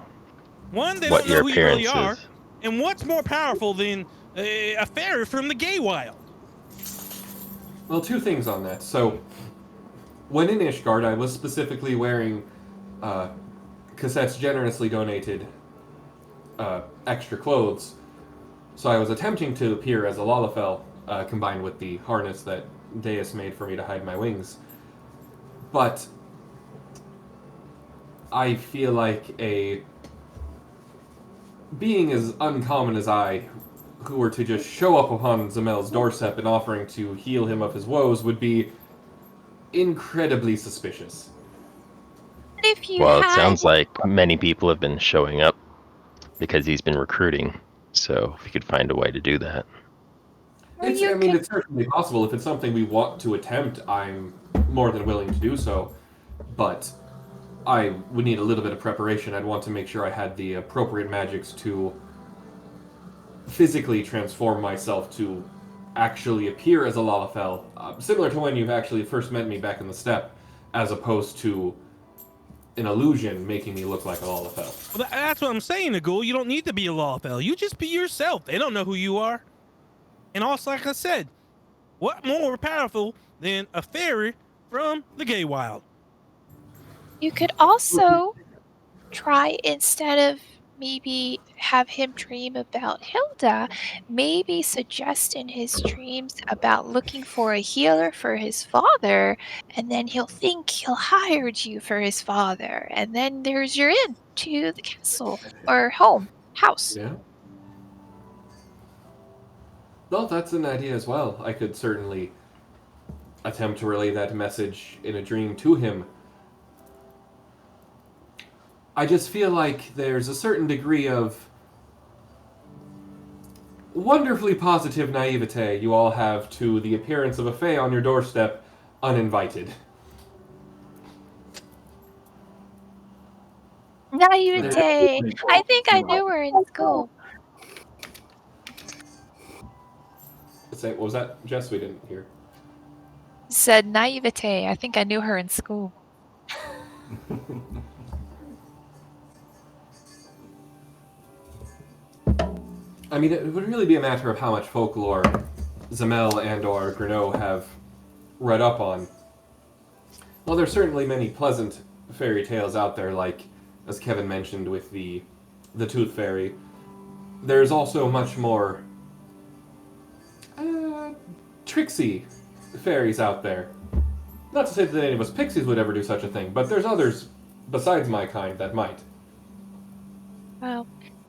One, they what don't know your who you really appearance are. is? And what's more powerful than a fairy from the gay wild? Well, two things on that. So, when in Ishgard, I was specifically wearing Cassette's generously donated extra clothes. So I was attempting to appear as a Lalafell, combined with the harness that Deus made for me to hide my wings. But I feel like a being as uncommon as I, who were to just show up upon Zamel's doorstep and offering to heal him of his woes, would be incredibly suspicious. But if you Well, it had, sounds like many people have been showing up because he's been recruiting. So if you could find a way to do that. or you I mean, could- it's certainly possible. If it's something we want to attempt, I'm more than willing to do so. But I would need a little bit of preparation. I'd want to make sure I had the appropriate magics to physically transform myself to actually appear as a Lalafell, similar to when you actually first met me back in the steppe, as opposed to an illusion making me look like a Lalafell. Well, that's what I'm saying, Nagul. You don't need to be a Lawfell. You just be yourself. They don't know who you are. And also, like I said, what more powerful than a fairy from the gay wild? you could also try, instead of maybe have him dream about Hilda, maybe suggest in his dreams about looking for a healer for his father, and then he'll think he'll hired you for his father, and then there's your in to the castle or house. Yeah. Well, that's an idea as well. I could certainly attempt to relay that message in a dream to him. I just feel like there's a certain degree of wonderfully positive naivete you all have to the appearance of a fae on your doorstep uninvited. Naivete. I think I knew her in school. What was that, Jess? We didn't hear. Said naivete. I think I knew her in school. I mean, it would really be a matter of how much folklore Zamel and or Grenot have read up on. Well, there's certainly many pleasant fairy tales out there, like, as Kevin mentioned with the Tooth Fairy. There's also much more tricksy fairies out there. Not to say that any of us pixies would ever do such a thing, but there's others besides my kind that might. Well,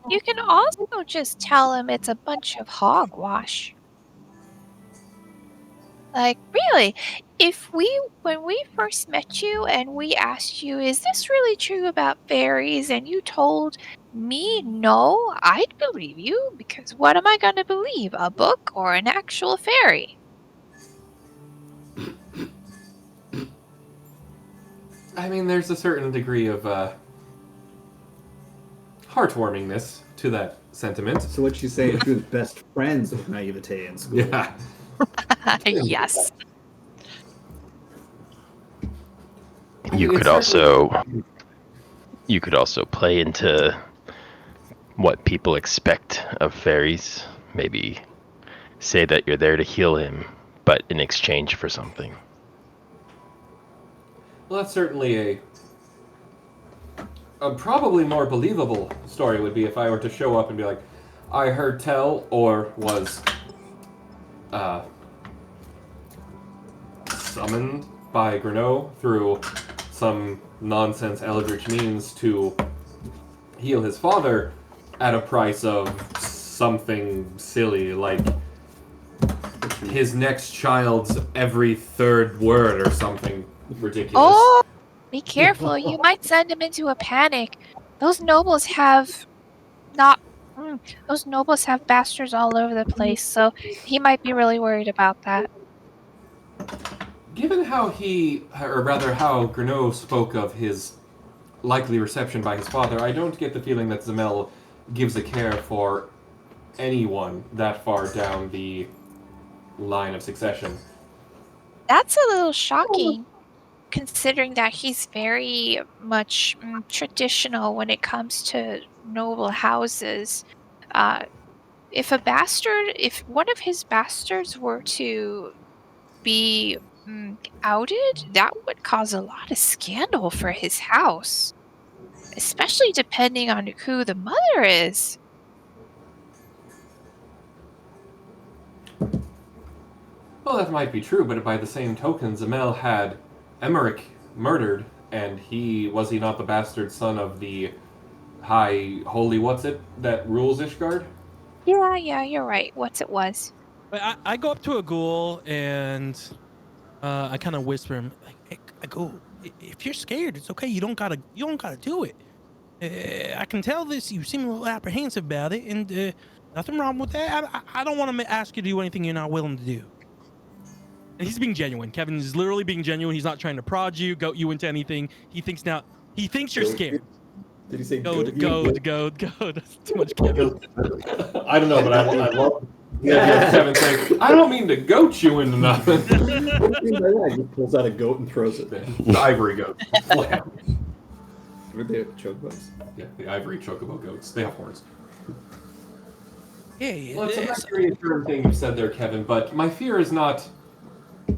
you can also just tell him it's a bunch of hogwash. Like, really, when we first met you and we asked you, is this really true about fairies? And you told me no, I'd believe you, because what am I going to believe? A book or an actual fairy? I mean, there's a certain degree of heartwarmingness to that sentiment. So what you say? She was best friends with naivete in school. Yeah. Yes. You could also play into what people expect of fairies. Maybe say that you're there to heal him, but in exchange for something. Well, that's certainly a probably more believable story would be if I were to show up and be like, I heard tell or was summoned by Greneau through some nonsense eldritch means to heal his father at a price of something silly like his next child's every third word or something ridiculous. Oh, be careful. You might send him into a panic. Those nobles have not. Those nobles have bastards all over the place, so he might be really worried about that. Given how how Greneau spoke of his likely reception by his father, I don't get the feeling that Zamel gives a care for anyone that far down the line of succession. That's a little shocking, considering that he's very much traditional when it comes to noble houses. If one of his bastards were to be outed, that would cause a lot of scandal for his house, especially depending on who the mother is. Well, that might be true, but by the same token, Zamel had Emmerich murdered, and was he not the bastard son of the high holy what's-it that rules Ishgard? Yeah, you're right. It was. But I go up to a ghoul and I kind of whisper him like, "Hey, ghoul, if you're scared, it's okay. You don't gotta do it. I can tell this. You seem a little apprehensive about it, and nothing wrong with that. I don't want to ask you to do anything you're not willing to do." And he's being genuine. Kevin is literally being genuine. He's not trying to prod you, goat you into anything. He thinks you're scared. Did he say Goad. That's too much Kevin. I don't know, but I love Kevin saying, I don't mean to goat you into nothing. What do you mean by that? He pulls out a goat and throws it. The ivory goat. Were they chocobos? Yeah, the ivory chocobo goats. They have horns. Yeah. Well, it's a very reassuring thing you said there, Kevin, but my fear is not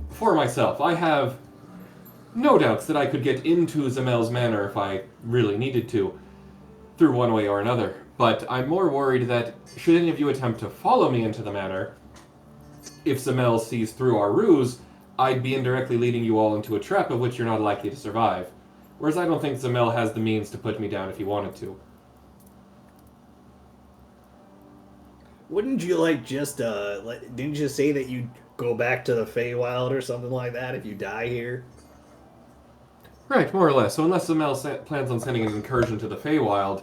for myself. I have no doubts that I could get into Zamel's manor if I really needed to, through one way or another. But I'm more worried that, should any of you attempt to follow me into the manor, if Zamel sees through our ruse, I'd be indirectly leading you all into a trap of which you're not likely to survive. Whereas I don't think Zamel has the means to put me down if he wanted to. Wouldn't you didn't you say that you'd go back to the Feywild or something like that if you die here? Right, more or less. So unless Zamel plans on sending an incursion to the Feywild,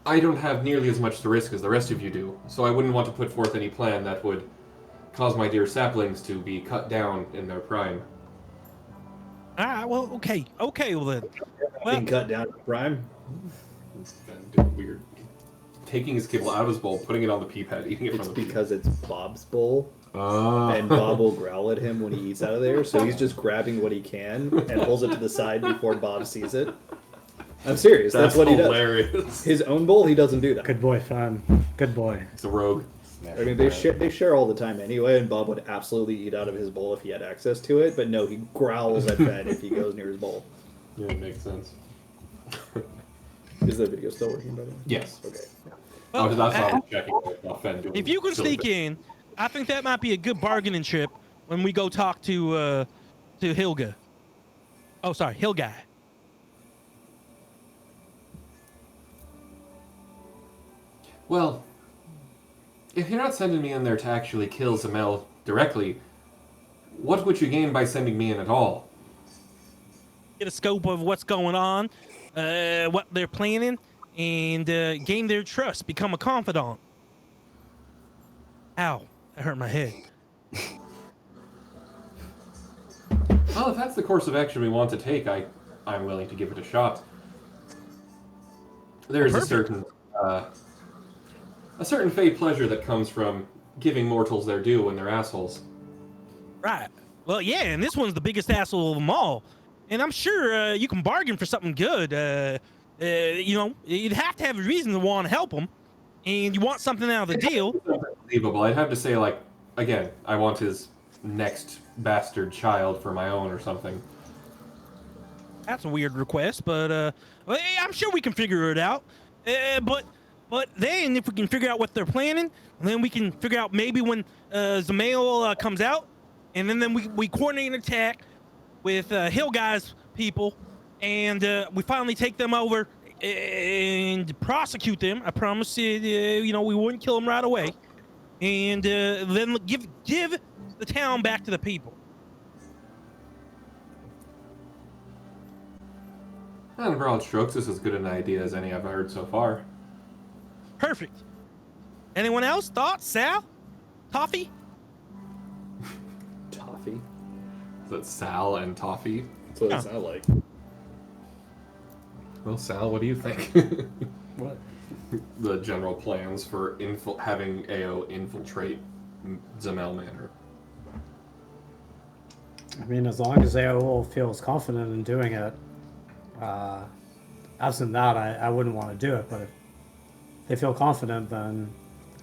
I don't have nearly as much to risk as the rest of you do. So I wouldn't want to put forth any plan that would cause my dear saplings to be cut down in their prime. Well, okay, well then. Being cut down to prime? Weird. Taking his kibble out of his bowl, putting it on the pea pad, eating it from the pea. Because it's Bob's bowl. And Bob will growl at him when he eats out of there, so he's just grabbing what he can and pulls it to the side before Bob sees it. I'm serious, that's what he does. Hilarious. His own bowl, he doesn't do that. Good boy, Fan. Good boy. He's a rogue. I mean, they share all the time anyway, and Bob would absolutely eat out of his bowl if he had access to it, but no, he growls at Fed if he goes near his bowl. Yeah, it makes sense. Is the video still working, by the way? Yes. Okay. Well, that's why I'm checking. If you can sneak in, I think that might be a good bargaining chip when we go talk to Hilga. Oh, sorry, Hilguy. Well, if you're not sending me in there to actually kill Zamel directly, what would you gain by sending me in at all? Get a scope of what's going on, what they're planning, and gain their trust, become a confidant. Ow, that hurt my head. Well, if that's the course of action we want to take, I'm willing to give it a shot. there's Perfect. a certain fey pleasure that comes from giving mortals their due when they're assholes. Right. Well, yeah, and this one's the biggest asshole of them all. And I'm sure you can bargain for something good. You know, you'd have to have a reason to want to help them, and you want something out of the deal. Unbelievable. I'd have to say, like, again, I want his next bastard child for my own or something. That's a weird request, but well, I'm sure we can figure it out. But then if we can figure out what they're planning, then we can figure out maybe when Zamail comes out, and then we coordinate an attack with Hill Guy's people, and we finally take them over and prosecute them. I promise you know, we wouldn't kill them right away, and then give the town back to the people. In broad strokes, this is as good an idea as any I've heard so far. Perfect. Anyone else? Thoughts? Sal? Toffee? Toffee. Is that Sal and Toffee? That's what Yeah. it sounds like. Well, Sal, what do you think? What? The general plans for having AO infiltrate Zamel Manor. I mean, as long as AO feels confident in doing it, absent that, I wouldn't want to do it. But if they feel confident, then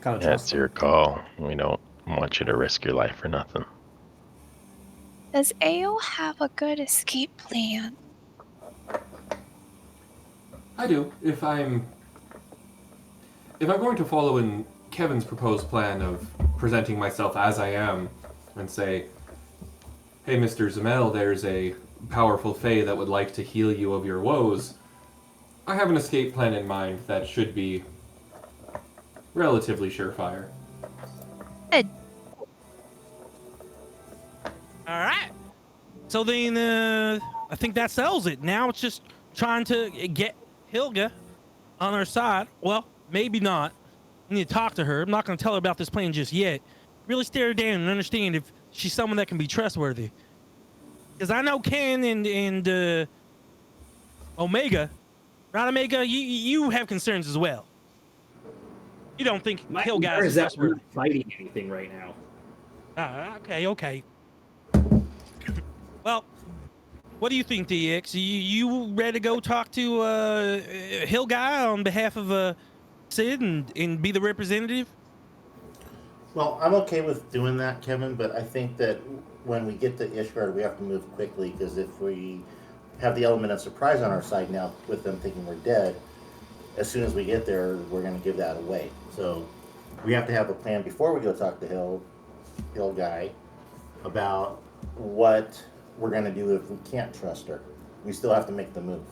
gotta trust That's them. your call. We don't want you to risk your life for nothing. Does AO have a good escape plan? I do. If I'm going to follow in Kevin's proposed plan of presenting myself as I am and say, hey, Mr. Zamel, there's a powerful fae that would like to heal you of your woes, I have an escape plan in mind that should be relatively surefire. Good. All right. So then, I think that settles it. Now it's just trying to get Hilga on our side. Well, maybe not. I need to talk to her. I'm not going to tell her about this plan just yet. Really stare her down and understand if she's someone that can be trustworthy. Because I know Ken and Omega, right, Omega? You have concerns as well. You don't think My Hilga concern is is that we're trustworthy? not fighting anything right now. Okay. Well, what do you think, DX? You ready to go talk to Hill Guy on behalf of Sid and be the representative? Well, I'm okay with doing that, Kevin, but I think that when we get to Ishgard, we have to move quickly, because if we have the element of surprise on our side now, with them thinking we're dead, as soon as we get there, we're going to give that away. So we have to have a plan before we go talk to Hill Guy about what we're going to do if we can't trust her. We still have to make the move.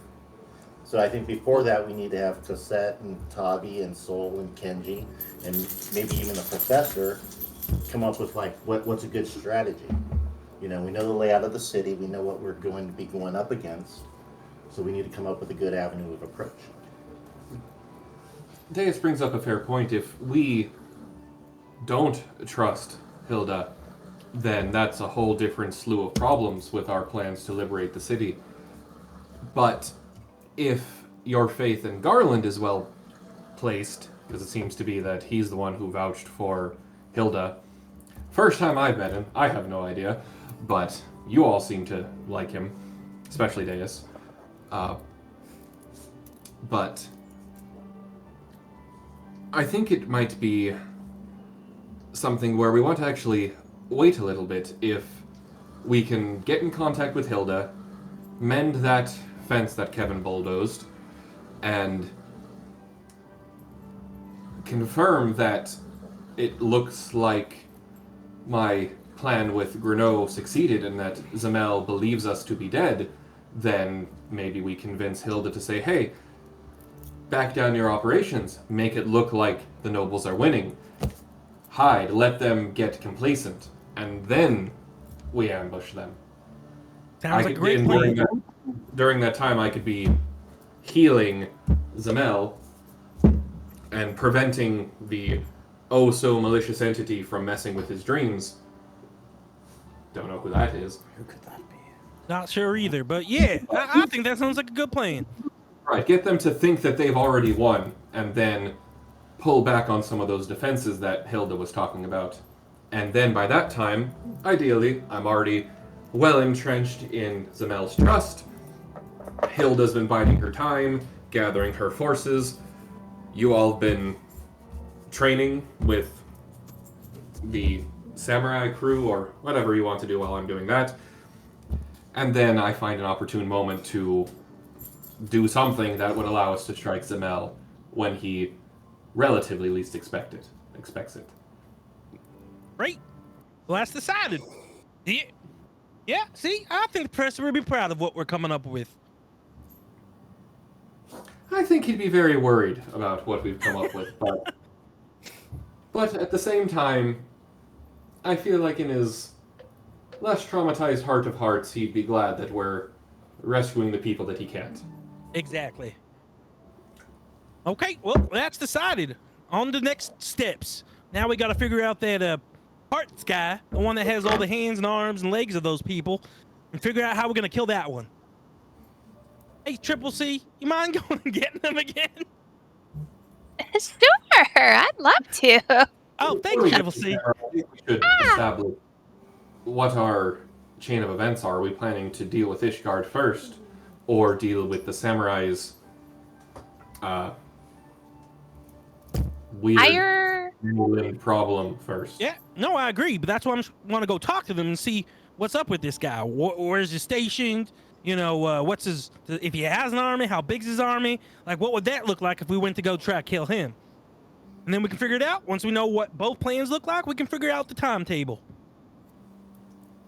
So I think before that, we need to have Cosette and Tavi and Sol and Kenji and maybe even the professor come up with, like, what's a good strategy. You know, we know the layout of the city. We know what we're going to be going up against. So we need to come up with a good avenue of approach. Deus brings up a fair point. If we don't trust Hilda, then that's a whole different slew of problems with our plans to liberate the city. But if your faith in Garland is well placed, because it seems to be that he's the one who vouched for Hilda. First time I've met him, I have no idea, but you all seem to like him, especially Deus. But I think it might be something where we want to actually wait a little bit. If we can get in contact with Hilda, mend that fence that Kevin bulldozed, and confirm that it looks like my plan with Greneau succeeded and that Zamel believes us to be dead, then maybe we convince Hilda to say, hey, back down your operations, make it look like the nobles are winning, hide, let them get complacent, and then we ambush them. Sounds like a great plan. During that time, I could be healing Zamel and preventing the oh-so-malicious entity from messing with his dreams. Don't know who that is. Who could that be? Not sure either, but yeah, I think that sounds like a good plan. Right, get them to think that they've already won, and then pull back on some of those defenses that Hilda was talking about. And then by that time, ideally, I'm already well entrenched in Zamel's trust. Hilda's been biding her time, gathering her forces. You all have been training with the samurai crew, or whatever you want to do while I'm doing that. And then I find an opportune moment to do something that would allow us to strike Zamel when he relatively least expects it. Great. Well, that's decided. Yeah, see, I think the press will be proud of what we're coming up with. I think he'd be very worried about what we've come up with, but at the same time, I feel like in his less traumatized heart of hearts, he'd be glad that we're rescuing the people that he can't. Exactly. Okay, well, that's decided. On to the next steps. Now we got to figure out that parts guy, the one that has all the hands and arms and legs of those people, and figure out how we're going to kill that one. Hey, Triple C, you mind going and getting them again? Sure, I'd love to. Oh, thank you, Triple C. I think we should establish what our chain of events are. Are we planning to deal with Ishgard first, or deal with the samurai's weird limbed problem first? Yeah, no, I agree, but that's why I want to go talk to them and see what's up with this guy. Where's he stationed? You know, what's his, if he has an army, how big's his army? Like, what would that look like if we went to go try to kill him? And then we can figure it out. Once we know what both plans look like, we can figure out the timetable.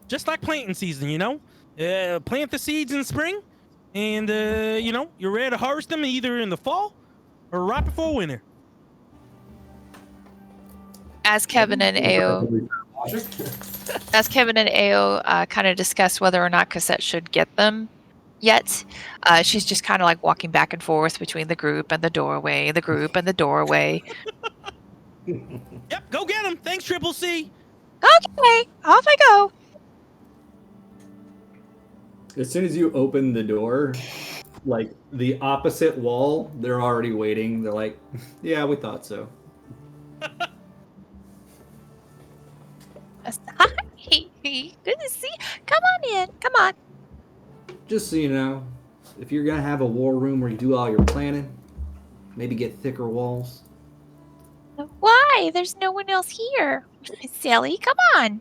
Just like planting season, you know? Plant the seeds in spring, and, you know, you're ready to harvest them either in the fall or right before winter. As Kevin and Ao kind of discuss whether or not Cassette should get them yet, she's just kind of like walking back and forth between the group and the doorway, the group and the doorway. Yep, go get them. Thanks, Triple C. Okay, off I go. As soon as you open the door, like the opposite wall, they're already waiting. They're like, yeah, we thought so. Hi, good to see you. Come on in, come on. Just so you know, if you're gonna have a war room where you do all your planning, maybe get thicker walls. Why? There's no one else here. Silly, come on.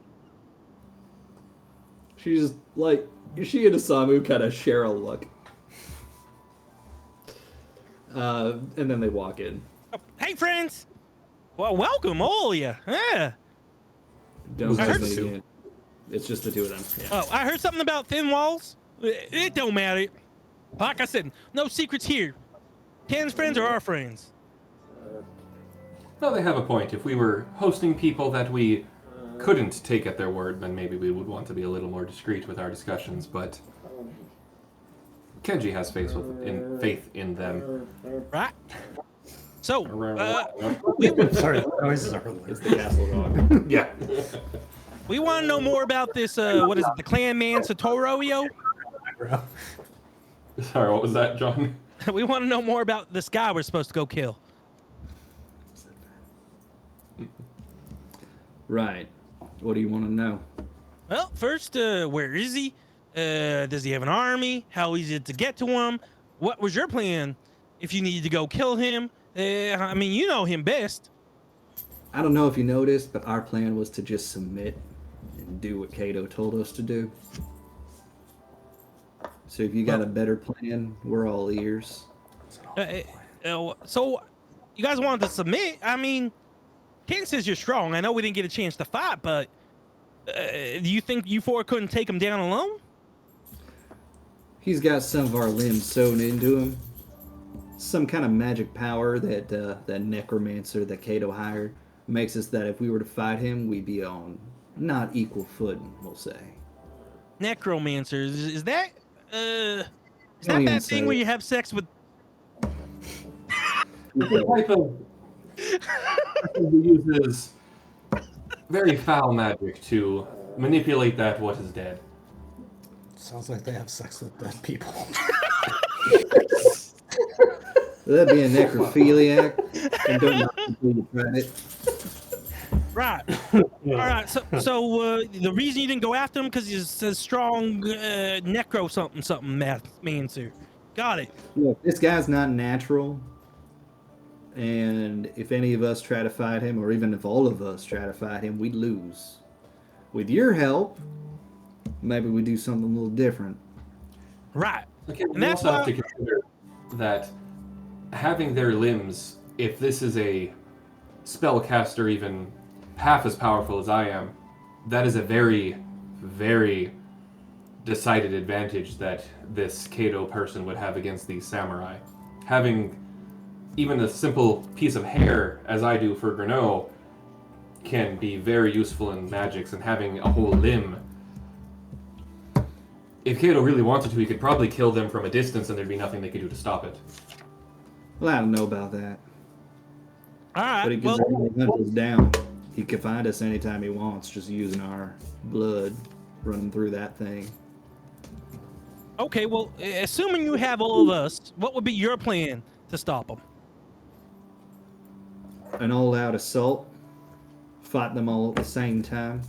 She's like, she and Osamu kind of share a look. And then they walk in. Oh, hey, friends. Well, welcome, all of you. Yeah. Don't I heard say it again. It's just the two of them. Yeah. Oh, I heard something about thin walls. It don't matter. Like I said, no secrets here. Ken's friends are our friends. Well, they have a point. If we were hosting people that we couldn't take at their word, then maybe we would want to be a little more discreet with our discussions, but Kenji has faith in them. Right? So, Sorry, the noises are It's the castle dog. Yeah. we want to know more about this, what is it, the clan man Satoru-yo? Sorry, what was that, John? We want to know more about this guy we're supposed to go kill. Right. What do you want to know? Well, first, where is he? Does he have an army? How easy is it to get to him? What was your plan if you needed to go kill him? I mean, you know him best. I don't know if you noticed, but our plan was to just submit and do what Kato told us to do. So if you got a better plan, we're all ears. So, you guys wanted to submit? I mean, Ken says you're strong. I know we didn't get a chance to fight, but do you think you four couldn't take him down alone? He's got some of our limbs sewn into him. Some kind of magic power that that necromancer that Kato hired makes us that if we were to fight him, we'd be on not equal footing, we'll say. Necromancers, is that Don't that even thing say where it. you have sex with? The type of who uses very foul magic to manipulate that what is dead. Sounds like they have sex with dead people. That'd be a necrophiliac, and don't knock until you tried it. Right. All right. So the reason you didn't go after him because he's a strong necro something man, sir. Got it. Look, this guy's not natural, and if any of us try to fight him, or even if all of us try to fight him, we'd lose. With your help, maybe we do something a little different. Right. Okay, And we that's also have why- to consider that having their limbs, if this is a spellcaster even half as powerful as I am, that is a very, very decided advantage that this Kato person would have against these samurai. Having even a simple piece of hair, as I do for Grenot, can be very useful in magics, and having a whole limb. If Kato really wanted to, he could probably kill them from a distance and there'd be nothing they could do to stop it. Well, I don't know about that. All right. But he can certainly hunt us down. He can find us anytime he wants, just using our blood running through that thing. Okay. Well, assuming you have all of us, what would be your plan to stop him? An all-out assault, fight them all at the same time.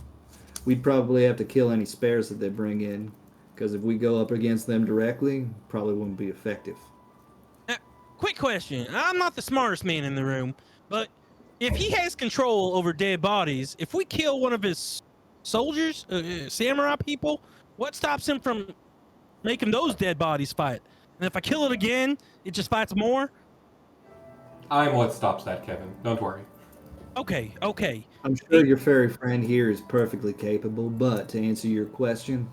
We'd probably have to kill any spares that they bring in, because if we go up against them directly, probably wouldn't be effective. Quick question. I'm not the smartest man in the room, but if he has control over dead bodies, if we kill one of his soldiers, samurai people, what stops him from making those dead bodies fight? And if I kill it again, it just fights more? I'm what stops that, Kevin. Don't worry. Okay. I'm sure your fairy friend here is perfectly capable, but to answer your question,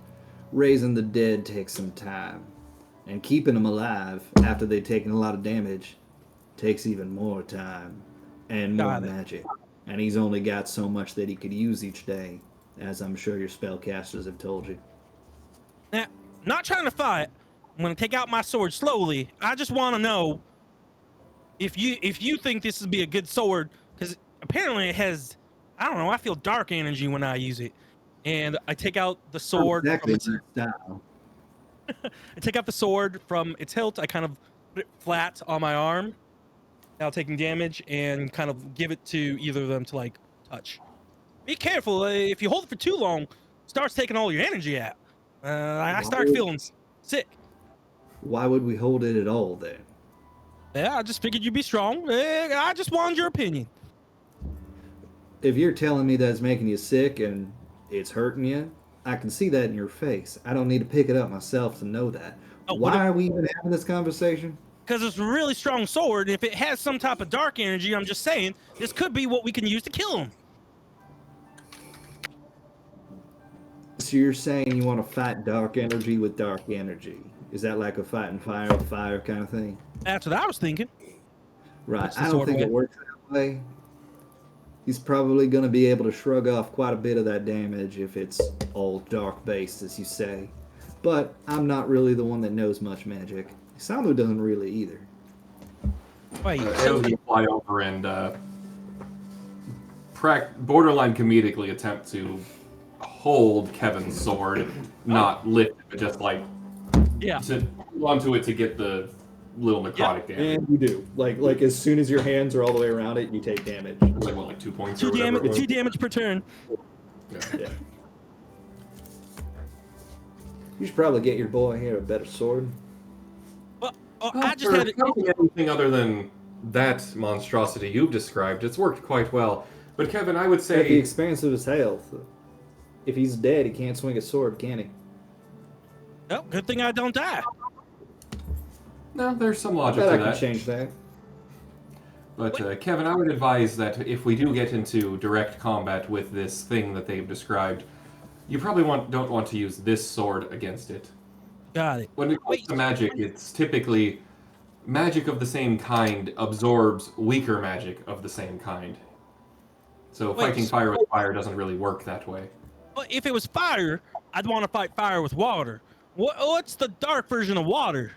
raising the dead takes some time. And keeping them alive after they've taken a lot of damage takes even more time and more magic. And he's only got so much that he could use each day, as I'm sure your spellcasters have told you. Now, not trying to fight. I'm going to take out my sword slowly. I just want to know if you think this would be a good sword, because apparently it has, I don't know, I feel dark energy when I use it. And I take out the sword. Exactly that style. I take out the sword from its hilt. I kind of put it flat on my arm, now taking damage, and kind of give it to either of them to like touch. Be careful. If you hold it for too long, it starts taking all your energy out. I start feeling sick. Why would we hold it at all then? Yeah, I just figured you'd be strong. I just wanted your opinion. If you're telling me that's making you sick and it's hurting you, I can see that in your face. I don't need to pick it up myself to know that. Why are we even having this conversation? Because it's a really strong sword. If it has some type of dark energy, I'm just saying, this could be what we can use to kill him. So you're saying you want to fight dark energy with dark energy? Is that like a fighting fire with fire kind of thing? That's what I was thinking. Right. I don't think it works that way. He's probably going to be able to shrug off quite a bit of that damage if it's all dark based, as you say. But I'm not really the one that knows much magic. Samu doesn't really either. Wait, It'll be fly over and borderline comedically attempt to hold Kevin's sword, not lift it, but just like to hold onto it to get the little necrotic damage. And you do. Like as soon as your hands are all the way around it, you take damage. It's like what, like 2 points? Two or whatever it was? damage per turn. Yeah. You should probably get your boy here a better sword. Well, I just For had anything other than that monstrosity you've described, it's worked quite well. But Kevin, I would At the say expense of his health. If he's dead, he can't swing a sword, can he? Oh, good thing I don't die. no, there's some logic Bet to I can that. change that. But Kevin, I would advise that if we do get into direct combat with this thing that they've described, you probably don't want to use this sword against it. Got it. When it comes to magic, it's typically magic of the same kind absorbs weaker magic of the same kind. So fighting fire with fire doesn't really work that way. But if it was fire, I'd want to fight fire with water. What's the dark version of water?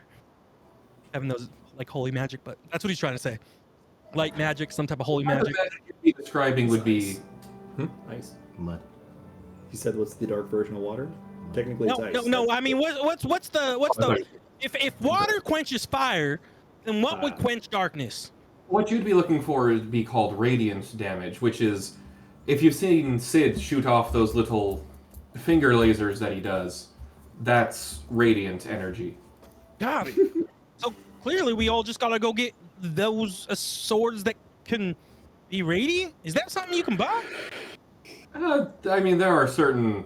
Having those like holy magic, but that's what he's trying to say. Light magic, some type of holy magic. The magic you'd be describing would be Ice. Mud. He said, "What's the dark version of water?" Technically, it's ice. No. I mean, what's the if water quenches fire, then what would quench darkness? What you'd be looking for would be called radiant damage, which is if you've seen Sid shoot off those little finger lasers that he does, that's radiant energy. Got it. So clearly we all just gotta go get those swords that can be radiant? Is that something you can buy? I mean, there are certain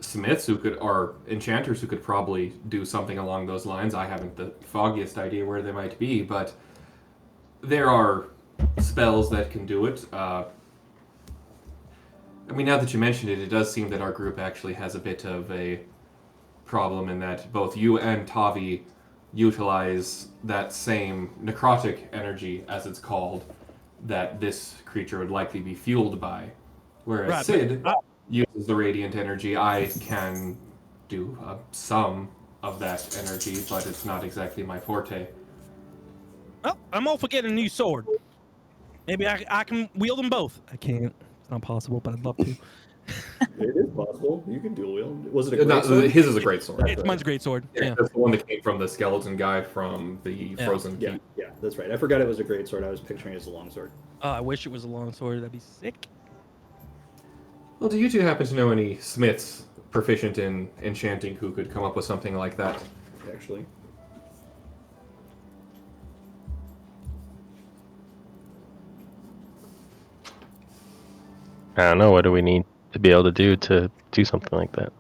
smiths who could, or enchanters who could probably do something along those lines. I haven't the foggiest idea where they might be, but there are spells that can do it. I mean, now that you mention it, it does seem that our group actually has a bit of a problem in that both you and Tavi utilize that same necrotic energy, as it's called, that this creature would likely be fueled by. Whereas Right, Sid uses the radiant energy. I can do some of that energy, but it's not exactly my forte. Well, I'm all for getting a new sword. Maybe I can wield them both. I can't. It's not possible, but I'd love to. It is possible. You can dual wield. Was it a great sword? His is a great sword. Mine's a great sword. Yeah. That's the one that came from the skeleton guy from the Frozen Yeah, Keep. yeah, that's right. I forgot it was a great sword. I was picturing it as a long sword. I wish it was a long sword. That'd be sick. Well, do you two happen to know any smiths proficient in enchanting who could come up with something like that? Actually, I don't know. What do we need to be able to do something like that?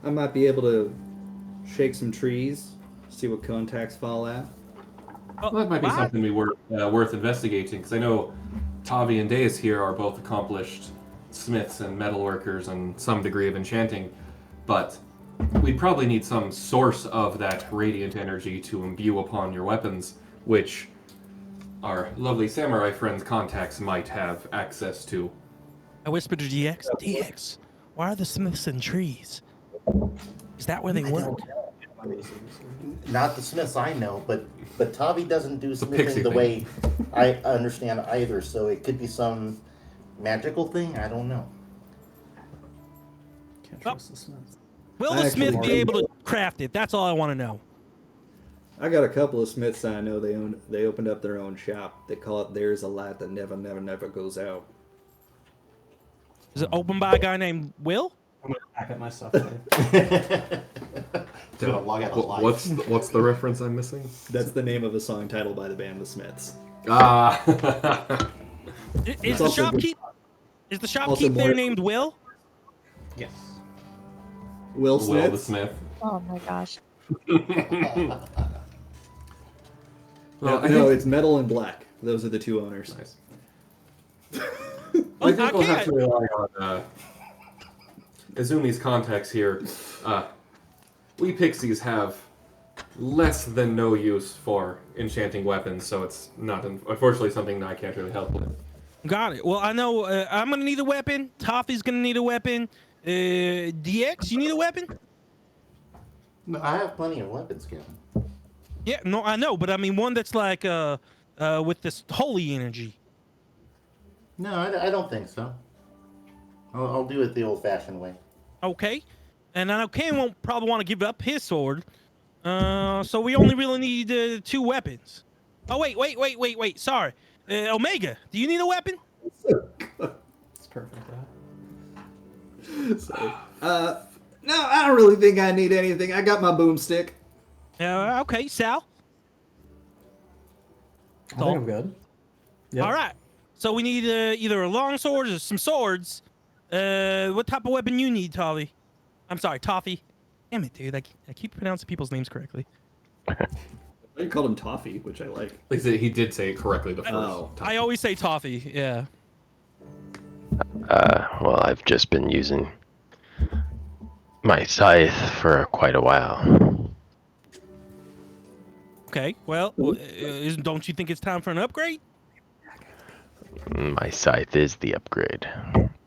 I might be able to shake some trees, see what contacts fall at. Well, that might be something worth investigating, because I know Tavi and Deus here are both accomplished smiths and metalworkers and some degree of enchanting, but we'd probably need some source of that radiant energy to imbue upon your weapons, which our lovely samurai friends' contacts might have access to. I whispered to DX. DX, why are the smiths in trees? Is that where they work? Not the Smiths I know, but Tavi doesn't do pixie smithing the thing. way I understand either. So it could be some magical thing. I don't know. Can't trust the Smiths. Will I the actually smith be already- able to craft it? That's all I want to know. I got a couple of smiths I know. They opened up their own shop. They call it "There's a Light That Never Goes Out." Is it opened by a guy named Will? I'm gonna pack up my stuff. Today. To log out of life. What's the reference I'm missing? That's the name of a song titled by the band The Smiths. Ah. Is the also good- shopkeep? Is the Also shopkeep there more- named Will? Yes. Will Smith. Will the Smith. Oh my gosh. Well, I no, think- it's Metal and Black. Those are the two owners. Nice. Oh, I think we'll have to okay. rely on Izumi's contacts here. We pixies have less than no use for enchanting weapons, so it's not, unfortunately, something that I can't really help with. Got it. Well, I know I'm gonna need a weapon. Toffee's gonna need a weapon. DX, you need a weapon? No, I have plenty of weapons, Kevin. Yeah, no, I know, but I mean one that's like with this holy energy. No, I don't think so. I'll do it the old-fashioned way. Okay. And I know Ken won't probably want to give up his sword. So we only really need 2 weapons. Oh wait. Sorry. Omega, do you need a weapon? It's perfect. No, I don't really think I need anything. I got my boomstick. Okay, Sal. I think I'm good. Yep. All right. So we need either a long sword or some swords. What type of weapon you need, Tavi? I'm sorry, Toffee. Damn it, dude. I keep pronouncing people's names correctly. I called him Toffee, which I like. He did say it correctly the first Oh. time. I always say Toffee. Yeah. Well, I've just been using my scythe for quite a while. Okay. Well, don't you think it's time for an upgrade? My scythe is the upgrade.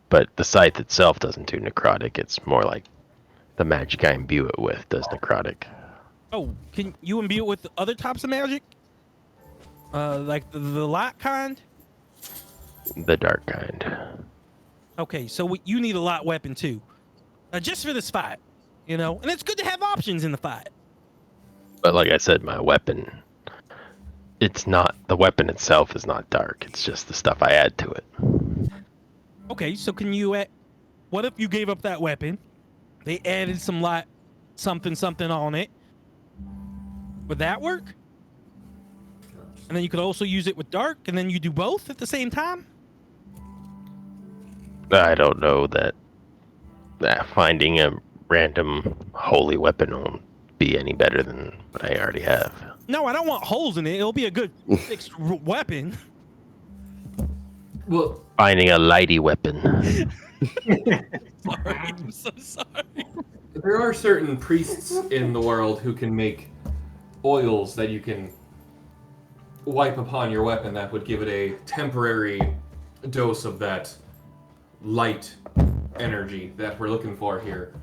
But the scythe itself doesn't do necrotic. It's more like the magic I imbue it with does necrotic. Oh, can you imbue it with other types of magic? Like the light kind? The dark kind. Okay, so you need a light weapon too. Just for this fight. You know, and it's good to have options in the fight. But like I said, my weapon, it's not, the weapon itself is not dark. It's just the stuff I add to it. Okay, so can you, what if you gave up that weapon? They added some light, something on it. Would that work? And then you could also use it with dark, and then you do both at the same time? I don't know that finding a random holy weapon won't be any better than what I already have. No, I don't want holes in it. It'll be a good fixed weapon. Well, Finding a lighty weapon. Sorry, I'm so sorry. there are certain priests in the world who can make oils that you can wipe upon your weapon that would give it a temporary dose of that light energy that we're looking for here.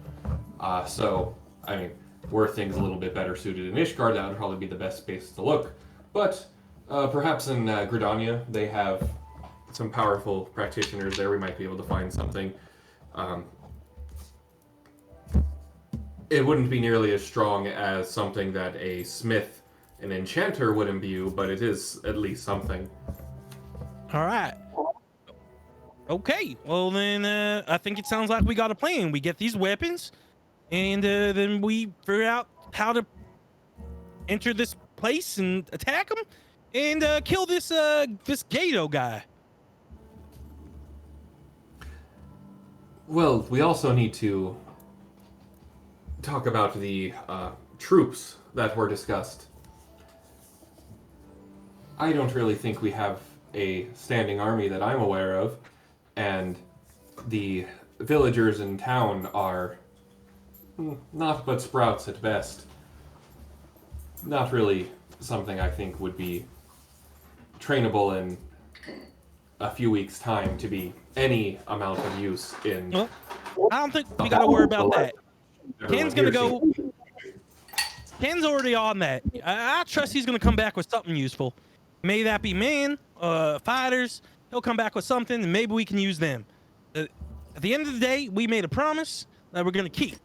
So, I mean, were things a little bit better suited in Ishgard, that would probably be the best space to look. But perhaps in Gridania, they have some powerful practitioners there. We might be able to find something. It wouldn't be nearly as strong as something that a smith, an enchanter, would imbue, but it is at least something. All right. Okay, well then, I think it sounds like we got a plan. We get these weapons, and then we figure out how to enter this place and attack them, and kill this Gato guy. Well, we also need to talk about the troops that were discussed. I don't really think we have a standing army that I'm aware of, and the villagers in town are not but sprouts at best. Not really something I think would be trainable in a few weeks' time to be any amount of use in... Well, I don't think we gotta worry about that. Ken's gonna go... Ken's already on that. I trust he's gonna come back with something useful. May that be men, fighters. He'll come back with something, and maybe we can use them. At the end of the day, we made a promise that we're gonna keep.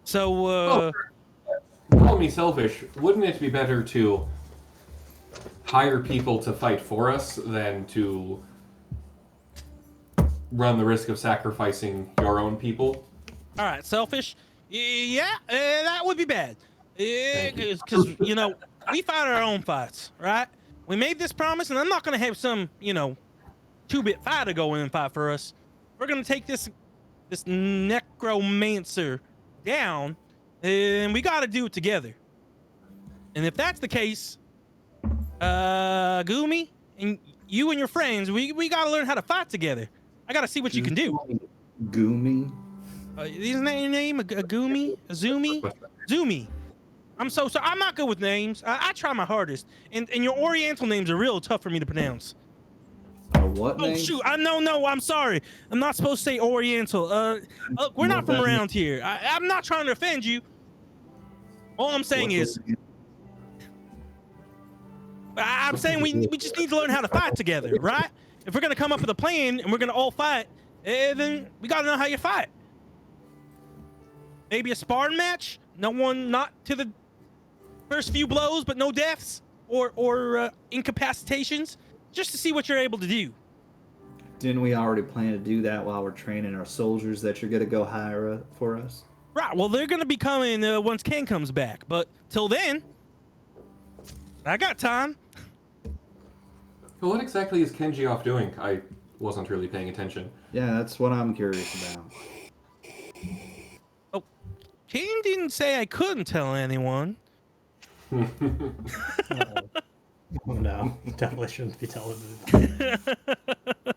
So, Call me selfish. Wouldn't it be better to hire people to fight for us than to run the risk of sacrificing your own people? all right, selfish. Yeah, that would be bad. Because, you know, we fight our own fights, right? We made this promise, and I'm not going to have some, you know, two-bit fighter go in and fight for us. We're going to take this necromancer down, and we got to do it together. And if that's the case, Gumi, and you and your friends, we got to learn how to fight together. I got to see what you can do. Gumi? Isn't that your name? Gumi? Azumi? Zumi. I'm so sorry. I'm not good with names. I try my hardest. And your Oriental names are real tough for me to pronounce. What Oh, name? shoot. No, I'm sorry. I'm not supposed to say Oriental. Look, we're not from around here. I'm not trying to offend you. All I'm saying is... I'm saying we just need to learn how to fight together, right? If we're going to come up with a plan and we're going to all fight, then we got to know how you fight. Maybe a sparring match? Not to the first few blows, but no deaths or incapacitations, just to see what you're able to do. Didn't we already plan to do that while we're training our soldiers that you're going to go hire for us? Right, well, they're going to be coming once Ken comes back, but till then, I got time. Well, what exactly is Kenji off doing? I wasn't really paying attention. Yeah, that's what I'm curious about. Oh, Ken didn't say I couldn't tell anyone. Oh no, definitely shouldn't be telling them.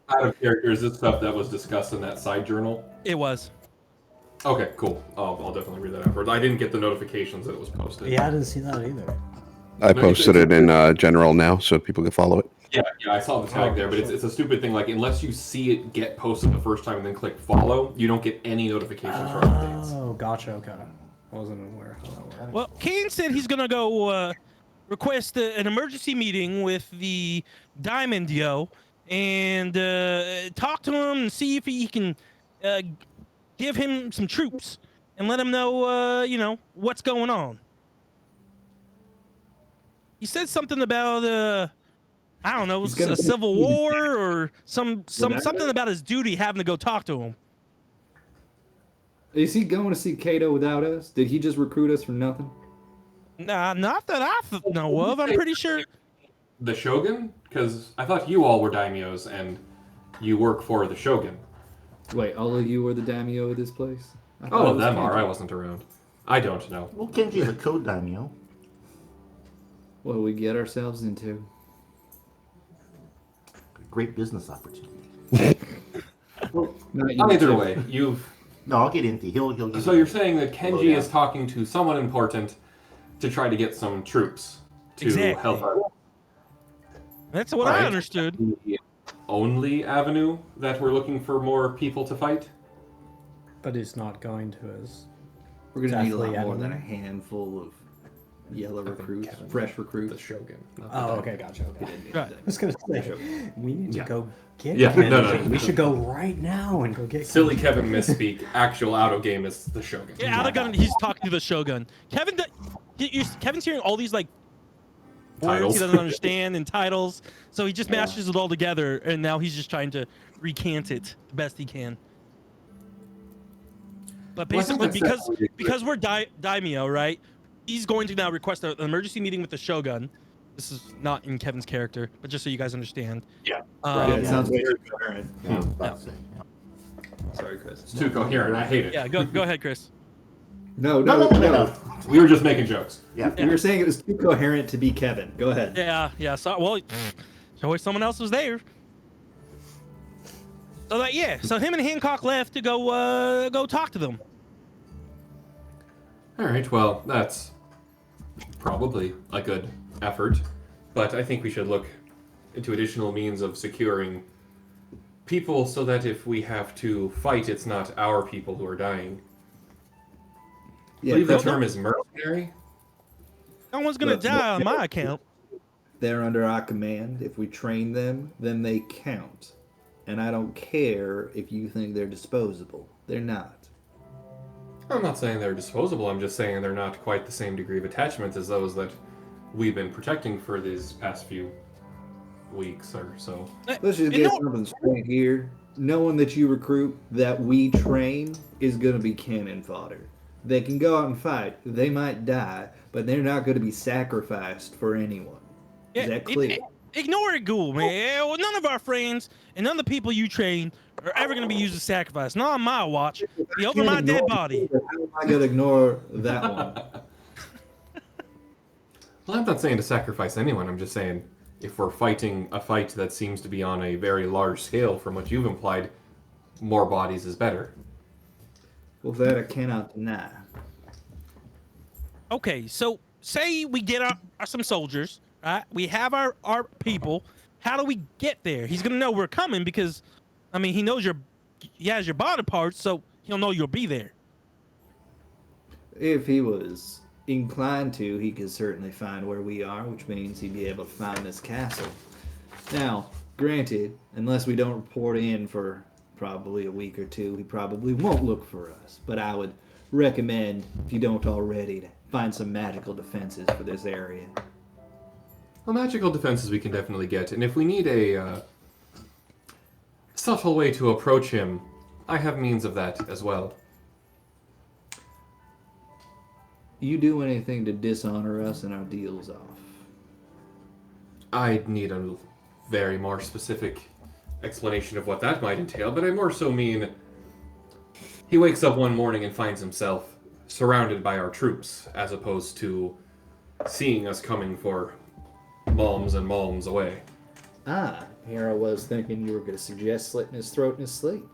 Out of character, is this stuff that was discussed in that side journal? It was. Okay, cool. I'll definitely read that afterwards. I didn't get the notifications that it was posted. Yeah, I didn't see that either. I posted it in general now, so people can follow it. Yeah, I saw the tag there, but it's a stupid thing. Like, unless you see it get posted the first time and then click follow, you don't get any notifications for updates. Oh, gotcha. Okay, I wasn't aware of how that worked. Well, Ken said he's gonna go request an emergency meeting with the Diamond Yo and talk to him and see if he can give him some troops. and let him know, what's going on. He said something about, I don't know, He's gonna a civil war or something Whatever. about his duty having to go talk to him. Is he going to see Kato without us? Did he just recruit us for nothing? Nah, not that I know of. I'm pretty sure. The Shogun? Because I thought you all were daimyos and you work for the Shogun. Wait, all of you are the daimyo of this place? I thought All it of was them Kenji. are. I wasn't around. I don't know. Well, Kenji's a code daimyo. What do we get ourselves into? Great business opportunity. Not you, Either Chip. way, you've. No, I'll get into. He'll get. So you're saying that Kenji yeah. is talking to someone important to try to get some troops to Exactly. help out. That's what All I right. understood. The only avenue that we're looking for more people to fight? But he's not going to as We're going to need a lot Definitely more than a enemy. handful of yellow think recruits, Kevin- fresh The recruits. Shogun. not the Oh, Daimyo. okay, gotcha. Okay. Right. I was gonna say we need to Yeah. go get Yeah, Kenji. no. We should go right now and go get Silly Kenji. Kevin misspeak. Actual auto game is the Shogun. Yeah, out of gun, he's talking to the Shogun. Kevin's hearing all these like words Titles. he doesn't understand and titles, so he just mashes it all together, and now he's just trying to recant it the best he can. But Well, I think basically, that's because we're daimyo, right? He's going to now request an emergency meeting with the Shogun. This is not in Kevin's character, but just so you guys understand. Yeah. Yeah, Um, it sounds very coherent. Yeah, I was about to say, yeah. Sorry, Chris. It's too coherent. I hate it. yeah, go ahead, Chris. No. No. We were just making jokes. Yeah. We were saying it was too coherent to be Kevin. Go ahead. Yeah. So, well, so wish someone else was there. So him and Hancock left to go talk to them. All right. Well, that's probably a good effort, but I think we should look into additional means of securing people so that if we have to fight, it's not our people who are dying. I Yeah, believe the Chris, term is mercenary. No one's gonna Look, die on my account. they're under our command. If we train them, then they count. And I don't care if you think they're disposable. They're not. I'm not saying they're disposable. I'm just saying they're not quite the same degree of attachment as those that we've been protecting for these past few weeks or so. Let's just You get know- something straight here. No one that you recruit that we train is going to be cannon fodder. They can go out and fight. They might die, but they're not going to be sacrificed for anyone. Is that clear? Ignore it, Ghoul, man. Well, none of our friends and none of the people you train are ever gonna be used as sacrifice. Not on my watch. Be over my dead body. How am I going to ignore that one? Well, I'm not saying to sacrifice anyone. I'm just saying if we're fighting a fight that seems to be on a very large scale from what you've implied, more bodies is better. Well, that I cannot deny. Okay, so say we get some soldiers, right? We have our people. How do we get there? He's gonna know we're coming because, I mean, he has your body parts, so he'll know you'll be there. If he was inclined to, he could certainly find where we are, which means he'd be able to find this castle. Now, granted, unless we don't report in for probably a week or two, he probably won't look for us. But I would recommend, if you don't already, to find some magical defenses for this area. Well, magical defenses we can definitely get, and if we need a subtle way to approach him, I have means of that as well. You do anything to dishonor us and our deal's off. I'd need a very more specific explanation of what that might entail, but I more so mean he wakes up one morning and finds himself surrounded by our troops, as opposed to seeing us coming for malms and malms away. Ah, here I was thinking you were going to suggest slitting his throat in his sleep.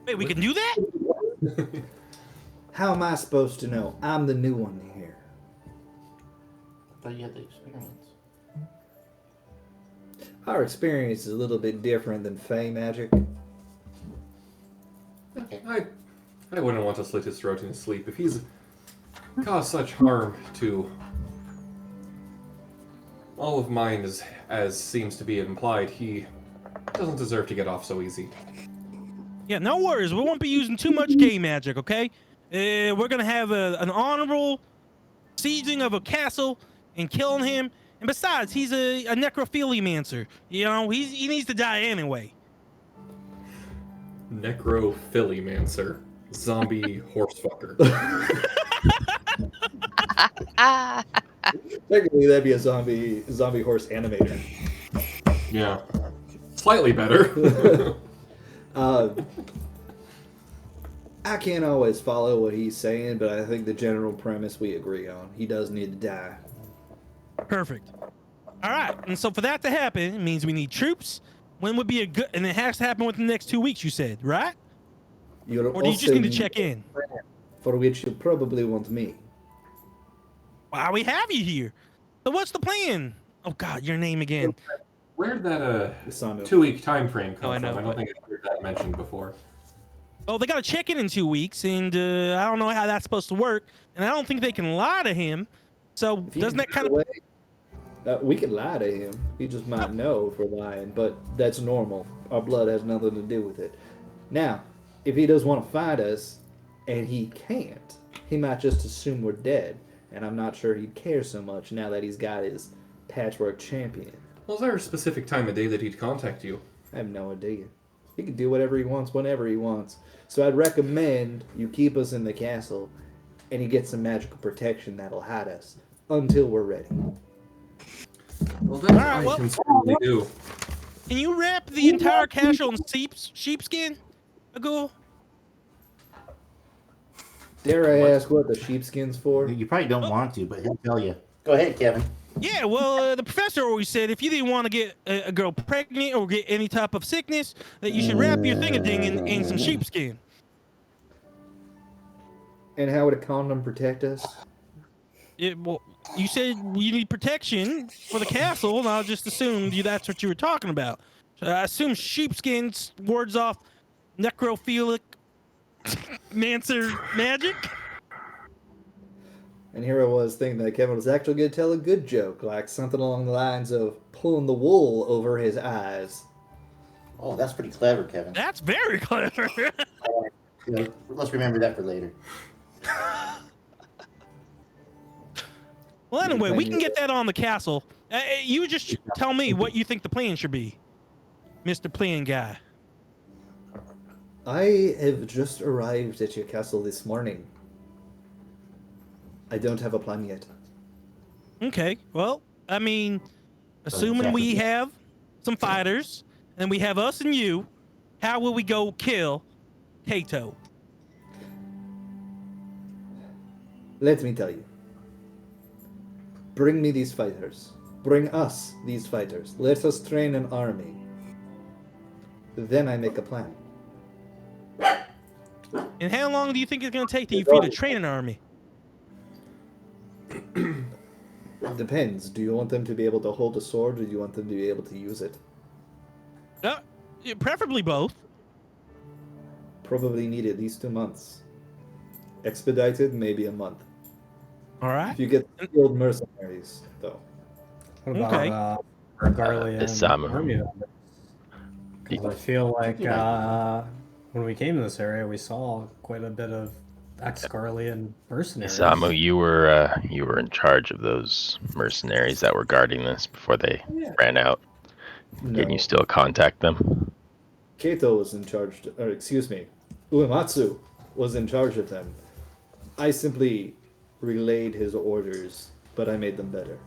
Wait, we can do that? How am I supposed to know? I'm the new one here. I thought you had the experience. Our experience is a little bit different than Fey magic. I wouldn't want to slit his throat in his sleep. If he's caused such harm to all of mine as seems to be implied, he doesn't deserve to get off so easy. Yeah, no worries. We won't be using too much gay magic, okay? We're gonna have an honorable sieging of a castle and killing him. And besides, he's a necrophiliomancer. You know, he needs to die anyway. Necrophiliomancer. Zombie horsefucker. Technically, that'd be a zombie horse animator. Yeah. Slightly better. I can't always follow what he's saying, but I think the general premise we agree on. He does need to die. Perfect. All right, and so for that to happen, it means we need troops. When would be a good? And it has to happen within the next 2 weeks, you said, right? Or do you just need to check in? For which you probably want me. Why we have you here? So what's the plan? Oh God, your name again. Where'd that Isamu. 2-week time frame come Oh, I from? know, I don't think I've heard that mentioned before. Oh, they got to check in 2 weeks, and I don't know how that's supposed to work, and I don't think they can lie to him. So If he doesn't that can kind get of? away, we could lie to him. He just might know if we're lying, but that's normal. Our blood has nothing to do with it. Now, if he does want to fight us, and he can't, he might just assume we're dead, and I'm not sure he'd care so much now that he's got his patchwork champion. Well, is there a specific time of day that he'd contact you? I have no idea. He can do whatever he wants whenever he wants. So I'd recommend you keep us in the castle, and you get some magical protection that'll hide us until we're ready. Well, that Alright, I well- can certainly do. Can you wrap the entire castle in sheepskin? Agul? Dare I ask what the sheepskin's for? You probably don't want to, but he'll tell you. Go ahead, Kevin. Yeah, well, the professor always said if you didn't want to get a girl pregnant or get any type of sickness, that you should wrap your thing-a-ding in some sheepskin. And how would a condom protect us? Well, you said you need protection for the castle, and I just assumed that's what you were talking about. So I assume sheepskin wards off necrophilic mancer magic. And here I was thinking that Kevin was actually going to tell a good joke, like something along the lines of pulling the wool over his eyes. Oh, that's pretty clever, Kevin. That's very clever. Let's remember that for later. Well, anyway, we can get that on the castle. You just tell me what you think the plan should be, Mr. Plan Guy. I have just arrived at your castle this morning. I don't have a plan yet. Okay, well, I mean, assuming we have some fighters, and we have us and you, how will we go kill Kato? Let me tell you. Bring me these fighters. Bring us these fighters. Let us train an army. Then I make a plan. And how long do you think it's going to take for you to train an army? Depends. Do you want them to be able to hold a sword, or do you want them to be able to use it? Preferably both. Probably need at least 2 months. Expedited, maybe a month. All right. If you get skilled mercenaries, though. What about Okay. Garlian Isamu. army members? 'Cause I feel like when we came to this area, we saw quite a bit of ex-Garlian mercenaries. Isamu, you were in charge of those mercenaries that were guarding this before they ran out. No. Can you still contact them? Kato was in charge, Uematsu was in charge of them. I simply relayed his orders, but I made them better.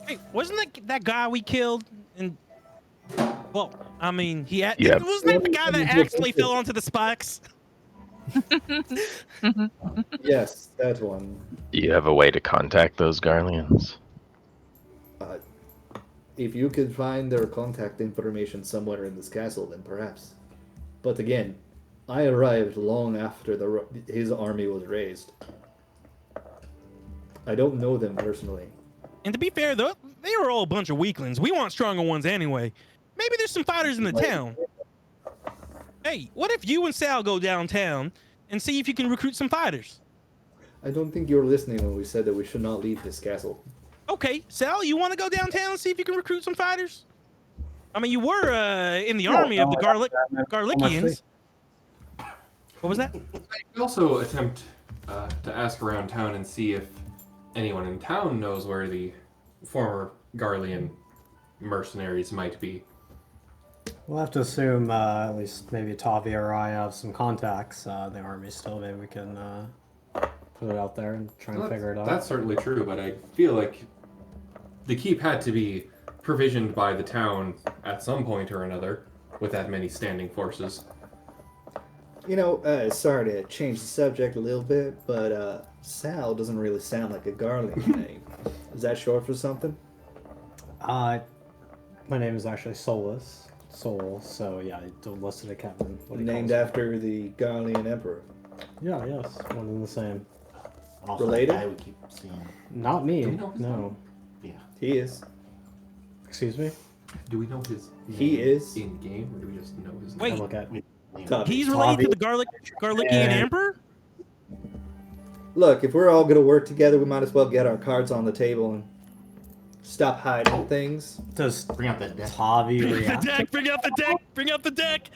Hey, wasn't that guy we killed? And well, I mean, Yeah. wasn't that the guy that actually fell onto the spikes? Yes, that one. Do you have a way to contact those Garleans? If you could find their contact information somewhere in this castle, then perhaps. But again, I arrived long after his army was raised. I don't know them personally. And to be fair, though, they were all a bunch of weaklings. We want stronger ones anyway. Maybe there's some fighters in the town. Hey, what if you and Sal go downtown and see if you can recruit some fighters? I don't think you were listening when we said that we should not leave this castle. Okay, Sal, you want to go downtown and see if you can recruit some fighters? I mean, you were in the army of the Garlicians. What was that? I could also attempt to ask around town and see if anyone in town knows where the former Garlean mercenaries might be. We'll have to assume at least maybe Tavi or I have some contacts in the army still. Maybe we can put it out there and try and figure it out. That's certainly true, but I feel like the keep had to be provisioned by the town at some point or another with that many standing forces. Sorry to change the subject a little bit, but Sal doesn't really sound like a Garlic name. Is that short for something? My name is actually Solus. Soul, so yeah, don't listen to Kevin. Named after the Garlean Emperor. Yeah, yes, one and the same. Also, Related? I would keep seeing. Not me, Do we know his no. Yeah. He is. Excuse me? Do we know his He name is. in game, or do we just know his name? Wait. I look at Tavi. He's related to the Garlician And- Emperor? Look, if we're all gonna work together, we might as well get our cards on the table and stop hiding things. Does Bring out that deck. Tavi Bring react? out the deck! Bring out the deck!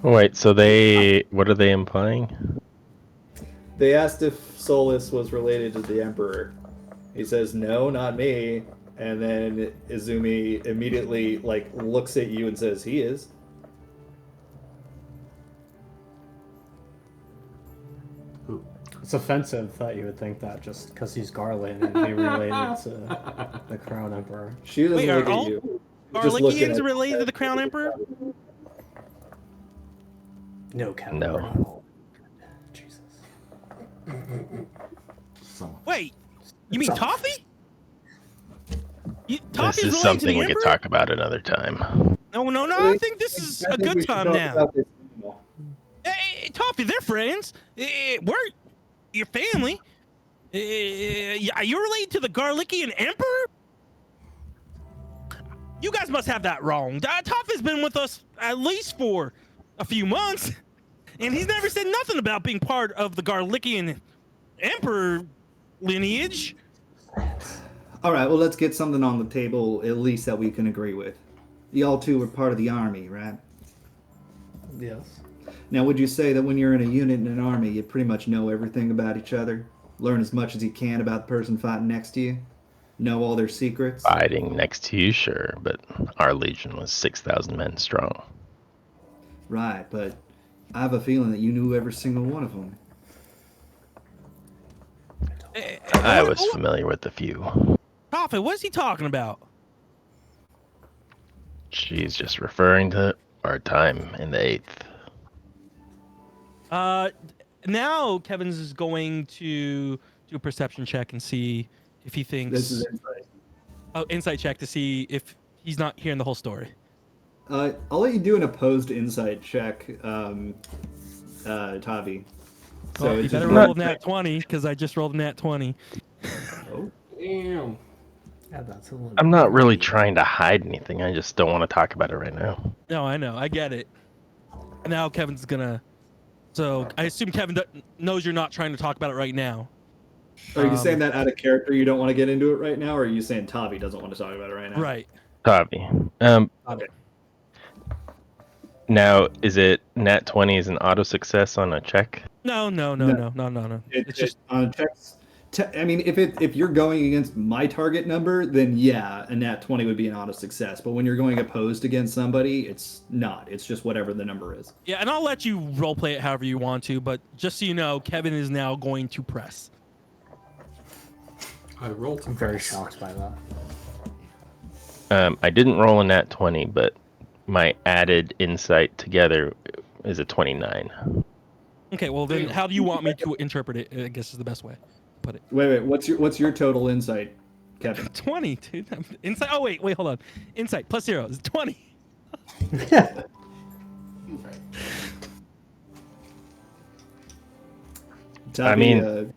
Wait, so what are they implying? They asked if Solus was related to the Emperor. He says, no, not me. And then Izumi immediately looks at you and says, he is. It's offensive that you would think that just because he's Garland and be related to the Crown Emperor. She doesn't Wait, are look at all you. Just looking Garlicians at- related to the Crown Emperor? No, Kevin. No. we're not all- Jesus. Someone. Wait, you mean Toffee? This Toffee's is related to something the we could Emperor? talk about another time. No, I think this is I a think we good should time talk now. about this now. Hey, Toffee, they're friends. We're your family. Are you related to the Garlician Emperor? You guys must have that wrong. Toffee's been with us at least for a few months, and he's never said nothing about being part of the Garlician Emperor lineage. All right, well, let's get something on the table, at least that we can agree with. Y'all two were part of the army, right? Yes. Now, would you say that when you're in a unit in an army, you pretty much know everything about each other? Learn as much as you can about the person fighting next to you? Know all their secrets? Fighting next to you, sure, but our legion was 6,000 men strong. Right, but I have a feeling that you knew every single one of them. I was familiar with a few. Toffee, what is he talking about? She's just referring to our time in the 8th. Now Kevin's is going to do a perception check and see if he thinks. This is insight. Oh, insight check to see if he's not hearing the whole story. I'll let you do an opposed insight check, Tavi. So you it's better just- roll a nat 20 because I just rolled a nat 20. Oh, Damn. Yeah, that's a little. I'm not really trying to hide anything. I just don't want to talk about it right now. No, I know, I get it. And now Kevin's gonna. So I assume Kevin knows you're not trying to talk about it right now. Are you saying that out of character? You don't want to get into it right now, or are you saying Tavi doesn't want to talk about it right now? Right. Tavi. Okay. Now, is it nat 20 is an auto success on a check? No. It's just on checks. I mean, if you're going against my target number, then yeah, a nat 20 would be an auto success. But when you're going opposed against somebody, it's not. It's just whatever the number is. yeah, and I'll let you roleplay it however you want to, but just so you know, Kevin is now going to press. I rolled some I'm very dice. shocked by that. I didn't roll a nat 20, but my added insight together is a 29. Okay, well then, how do you want me to interpret it? I guess is the best way to put it. Wait. What's your total insight, Kevin? 20, dude. Insight. Oh wait, hold on. Insight plus 0 is 20. Tavi, I mean,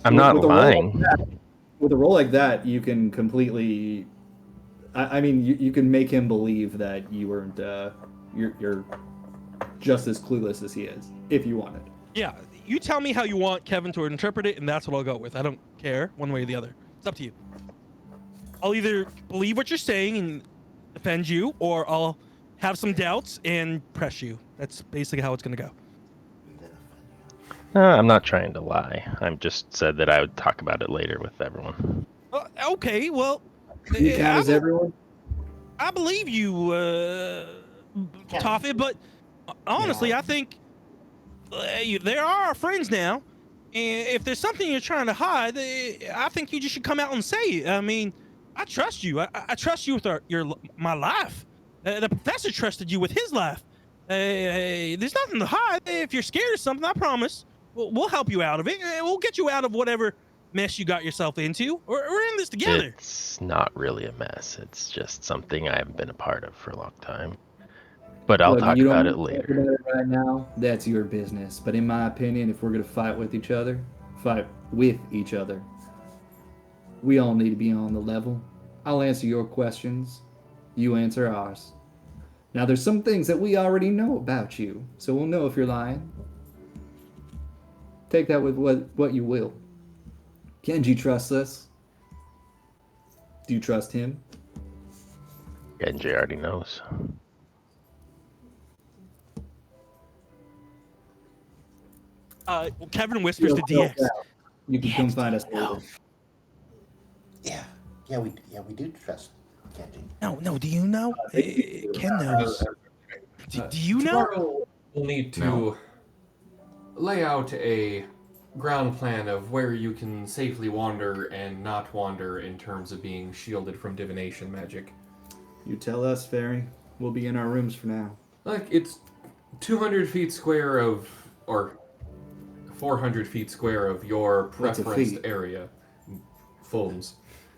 I'm not with a roll lying. like that- with a roll like that, you can completely. I mean, you can make him believe that you weren't. You're just as clueless as he is, if you wanted. Yeah, you tell me how you want Kevin to interpret it, and that's what I'll go with. I don't care one way or the other. It's up to you. I'll either believe what you're saying and defend you, or I'll have some doubts and press you. That's basically how it's going to go. I'm not trying to lie. I just said that I would talk about it later with everyone. Okay, well, You count as everyone? I believe you, Toffee, but honestly, Yeah. I think there are our friends now, and if there's something you're trying to hide, I think you just should come out and say it. I mean, I trust you. I trust you with my life. The professor trusted you with his life. There's nothing to hide. If you're scared of something, I promise we'll help you out of it. We'll get you out of whatever mess you got yourself into. We're in this together. It's not really a mess. It's just something I haven't been a part of for a long time. But I'll Look, talk you don't about it want to talk later. about it right now. That's your business. But in my opinion, if we're gonna fight with each other, we all need to be on the level. I'll answer your questions. You answer ours. Now, there's some things that we already know about you, so we'll know if you're lying. Take that with what you will. Kenji trusts us. Do you trust him? Genji already knows. Kevin whispers to You'll DX. help out. You can come find us later. Yeah, we do trust Kenji. No. Do you know? Ken knows. Do you know? Tomorrow we'll need to lay out a ground plan of where you can safely wander and not wander in terms of being shielded from divination magic. You tell us, Fairy. We'll be in our rooms for now. Like, it's 200 feet square of, or 400 feet square of your What's a preferenced feet? area. Fulms.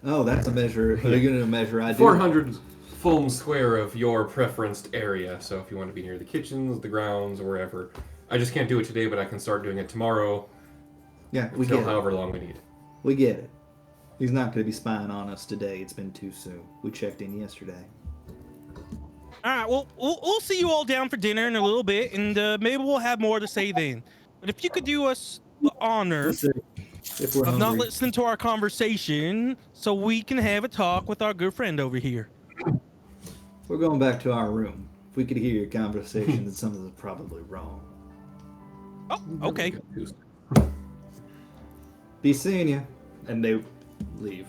Oh, that's a measure. Are you going to measure I do? 400 fulm square of your preferenced area. So if you want to be near the kitchens, the grounds, or wherever. I just can't do it today, but I can start doing it tomorrow. Yeah, we Till get it. however long we need. We get it. He's not going to be spying on us today. It's been too soon. We checked in yesterday. All right, well, we'll see you all down for dinner in a little bit, and maybe we'll have more to say then. But if you could do us the honor If we're of not hungry. listening to our conversation so we can have a talk with our good friend over here. We're going back to our room. If we could hear your conversation, then something's probably wrong. Oh, okay. Be seeing you. And they leave.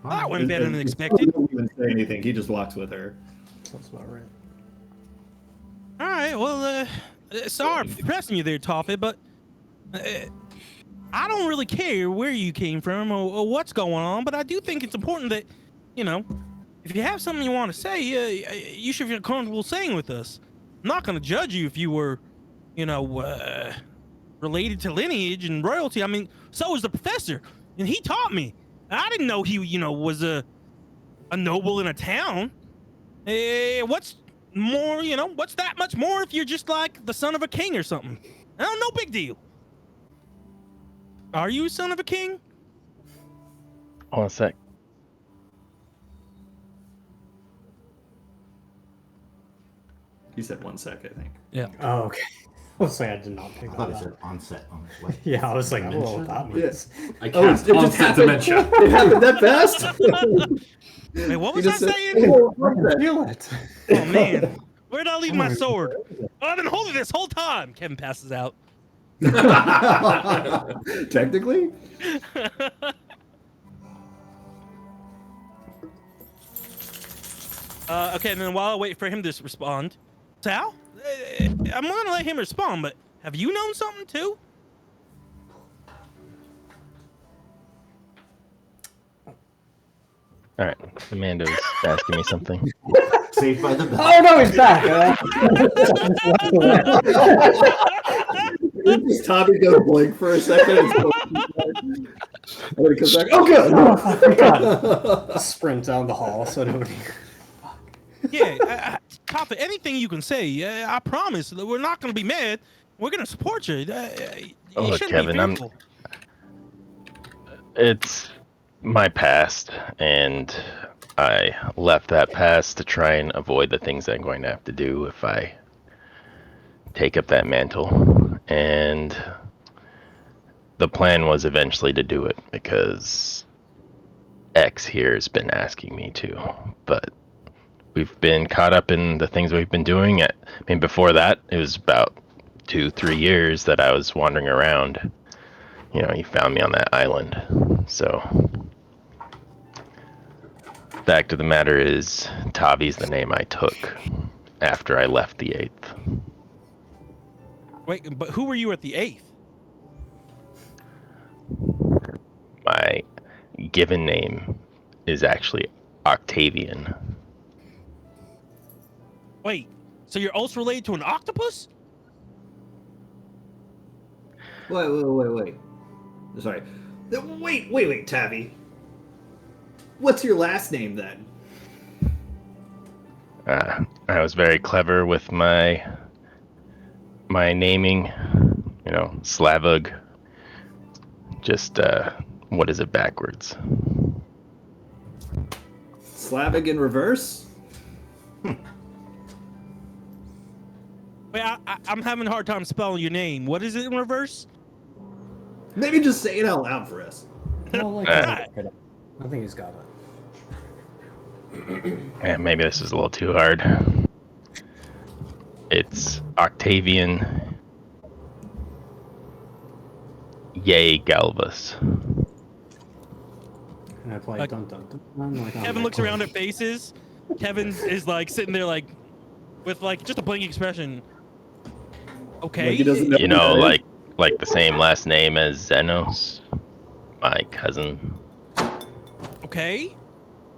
That went better than expected. He doesn't even say anything. He just walks with her. That's about right. All right, well, sorry for pressing you there, Toffee, but I don't really care where you came from or what's going on, but I do think it's important that, you know, if you have something you want to say, you should feel comfortable saying with us. I'm not going to judge you if you were, you know, related to lineage and royalty. I mean, so is the professor, and he taught me. I didn't know he, you know, was a noble in a town. What's more, you know, what's that much more if you're just like the son of a king or something? Oh, no big deal. Are you a son of a king? Hold on a sec. You said 1 sec, I think. Yeah. Oh, okay. I was like, I did not pick I that thought it up. said onset on his way. Yeah, I was like, I don't know what that means. I Oh, cast it just onset happened. dementia. It happened that fast? Wait, what You was I just said- saying? Oh, Feel it. Oh, man. Where'd I leave my sword? Oh, I've been holding it this whole time. Kevin passes out. Technically? Okay, and then while I wait for him to respond, Sal, I'm gonna let him respond, but have you known something too? All right, Amanda's asking me something. Saved by the bell. Oh no, he's back. Just Tommy goes blink for a second. And then he comes back. Oh, good. Oh, I forgot. Sprint down the hall so nobody. Yeah, Kafka, anything you can say, I promise that we're not gonna be mad. We're gonna support you. You Look, shouldn't Kevin, be fearful. It's my past, and I left that past to try and avoid the things I'm going to have to do if I take up that mantle. And the plan was eventually to do it because X here has been asking me to, but we've been caught up in the things we've been doing. I mean, before that, it was about 2-3 years that I was wandering around, he found me on that island. So, fact of the matter is, Tavi's the name I took after I left the 8th. Wait, but who were you at the 8th? My given name is actually Octavian. Wait, so you're also related to an octopus? Wait. Sorry. Wait, Tavi. What's your last name then? I was very clever with my naming, Slavug. Just, what is it backwards? Slavic in reverse? Wait, I'm having a hard time spelling your name. What is it in reverse? Maybe just say it out loud for us. I think he's got it. Yeah, maybe this is a little too hard. It's Octavian Yay Galvus. And I play dun dun dun. Kevin looks around at faces. Kevin is like sitting there like with like just a blank expression. Okay. Like he doesn't know like the same last name as Xenos, my cousin. Okay.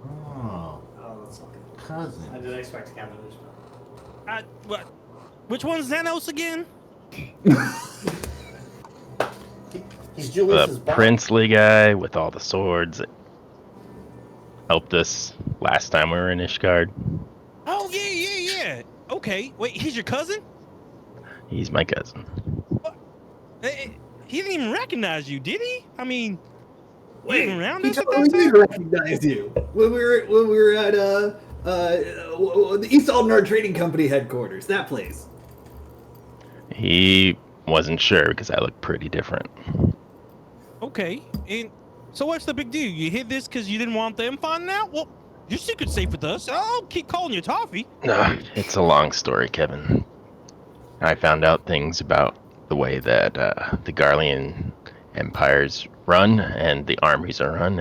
Oh, that's not good. cousin. I didn't expect Kevin to spell. What? Which one's Xenos again? He's Julius's The boss. princely guy with all the swords that helped us last time we were in Ishgard. Oh yeah. Okay. Wait, he's your cousin? He's my cousin. He didn't even recognize you, did he? I mean, Wait, even around he us at totally that did time? recognize you when we were at the East Aldenard Trading Company headquarters. That place. He wasn't sure because I look pretty different. Okay. And so what's the big deal? You hid this because you didn't want them finding out? Well, your secret's safe with us. I'll keep calling you Toffee. It's a long story, Kevin. I found out things about the way that the Garlean empires run and the armies are run,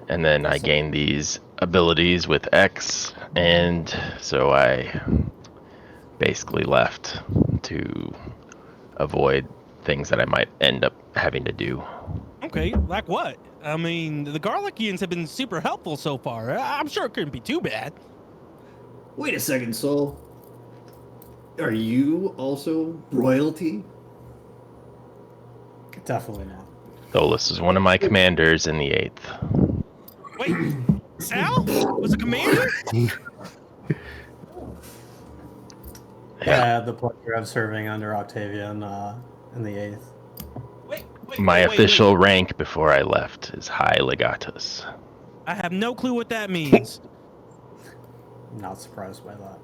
and then I gained these abilities with X, and so I basically left to avoid things that I might end up having to do. Okay, like what? I mean, the Garlikians have been super helpful so far. I'm sure it couldn't be too bad. Wait a second, Soul. Are you also royalty? Definitely not. Solus is one of my commanders in the 8th. Wait, Sal was a commander? I had the pleasure of serving under Octavian in the 8th. My official rank before I left is High Legatus. I have no clue what that means. I'm not surprised by that.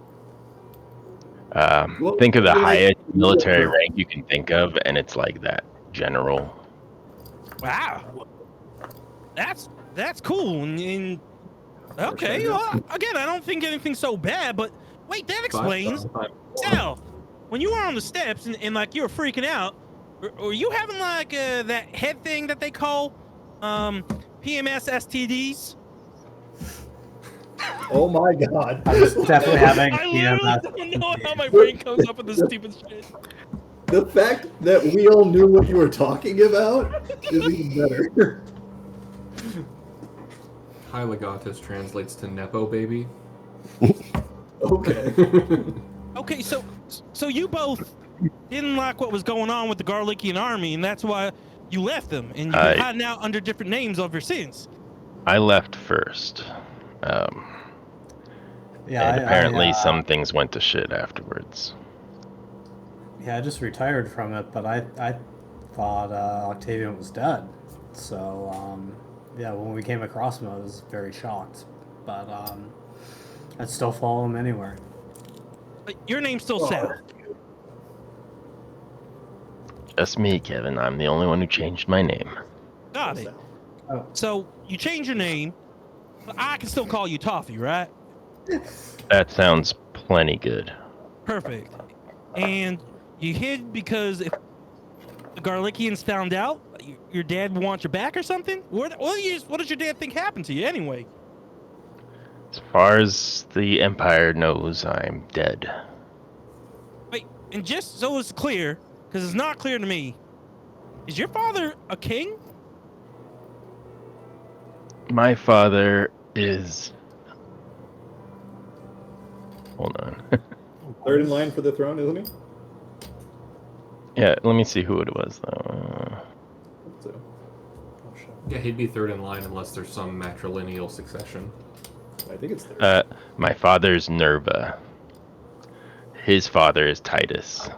Think of the highest military rank you can think of, and it's like that. General. Wow. That's cool. And okay, well, again, I don't think anything's so bad, but wait, that explains. Sal, when you were on the steps and like you were freaking out, were you having like that head thing that they call PMS STDs? Oh my God! I was definitely having I literally PMS. don't know how my brain comes up with this stupid shit. The fact that we all knew what you were talking about is even better. High Legatus translates to Nepo baby. Okay. Okay, so you both didn't like what was going on with the Garlikian army, and that's why you left them, and you've been hiding out under different names ever since. I left first. Yeah, and apparently some things went to shit afterwards. Yeah, I just retired from it, but I thought Octavian was dead. So, yeah, when we came across him, I was very shocked. But I'd still follow him anywhere. But your name's still Sal. Just me, Kevin. I'm the only one who changed my name. Got it. Oh. So you change your name, but I can still call you Toffee, right? That sounds plenty good. Perfect. and you hid because if the Garlickians found out, your dad would want you back or something? What does your dad think happened to you anyway? As far as the Empire knows, I'm dead. Wait, and just so it's clear, because it's not clear to me, is your father a king? My father is... Hold on. Third in line for the throne, isn't he? Yeah, let me see who it was, though. So, Yeah, he'd be third in line unless there's some matrilineal succession. I think it's third. My father's Nerva. His father is Titus,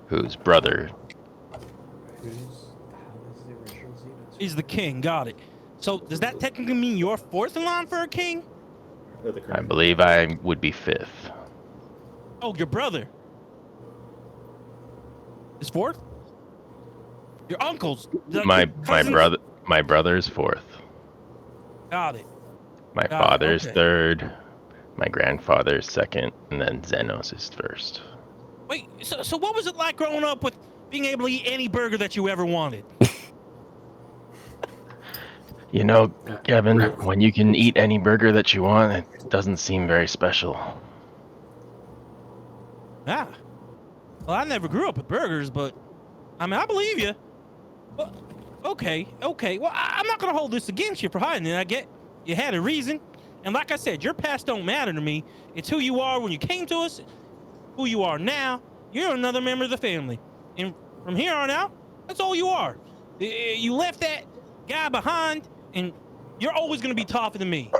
whose brother... Is the king, got it. So does that technically mean you're fourth in line for a king? I believe I would be fifth. Oh, your brother is fourth? Your uncle's... My cousins? brother is fourth. Got it. My Got it, father's okay. third. My grandfather's second, and then Zenos is first. Wait, so what was it like growing up with being able to eat any burger that you ever wanted? You know, Kevin, when you can eat any burger that you want, it doesn't seem very special. Ah. Well, I never grew up with burgers, but I mean, I believe you. Well, okay. Well, I'm not gonna hold this against you for hiding it. I get you had a reason, and like I said, your past don't matter to me. It's who you are when you came to us, who you are now. You're another member of the family, and from here on out, that's all you are. You left that guy behind, and you're always gonna be tougher than me.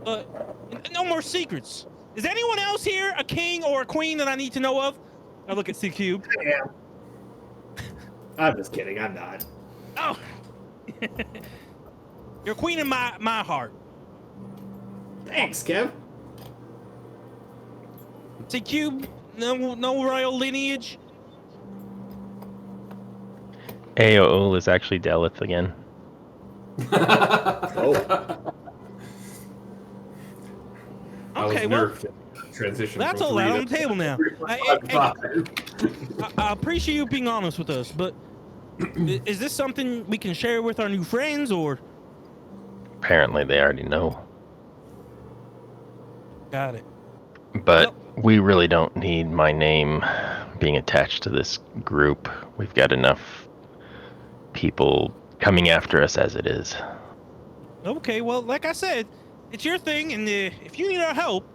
No more secrets. Is anyone else here a king or a queen that I need to know of? I look at C-Cube. Yeah. I'm just kidding. I'm not. Oh. You're a queen in my heart. Thanks, Kev. C-Cube, no royal lineage? Aol is actually Delith again. Oh. Okay, well, transition. that's from all 3 that to on the table now. 3.5. I appreciate you being honest with us, but is this something we can share with our new friends, or? Apparently they already know. Got it. But we really don't need my name being attached to this group. We've got enough people coming after us as it is. Okay, well, like I said, it's your thing, and if you need our help,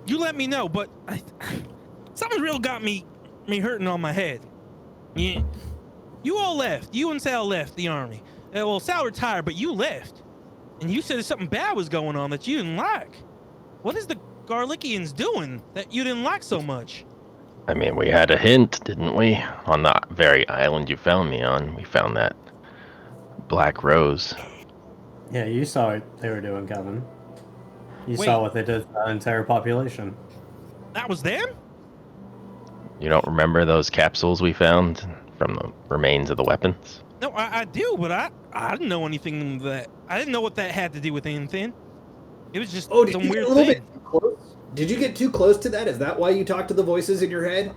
you let me know. But something real got me hurting on my head. Yeah, you all left. You and Sal left the army. Well, Sal retired, but you left, and you said something bad was going on that you didn't like. What is the Garlickians doing that you didn't like so much? I mean, we had a hint, didn't we? On the very island you found me on, we found that black rose. Yeah, you saw what they were doing, Kevin. You Wait. saw what they did to the entire population. That was them? You don't remember those capsules we found from the remains of the weapons? No, I do, but I didn't know anything that... I didn't know what that had to do with anything. It was just Oh, did some you get weird a little thing. bit too close? Did you get too close to that? Is that why you talk to the voices in your head?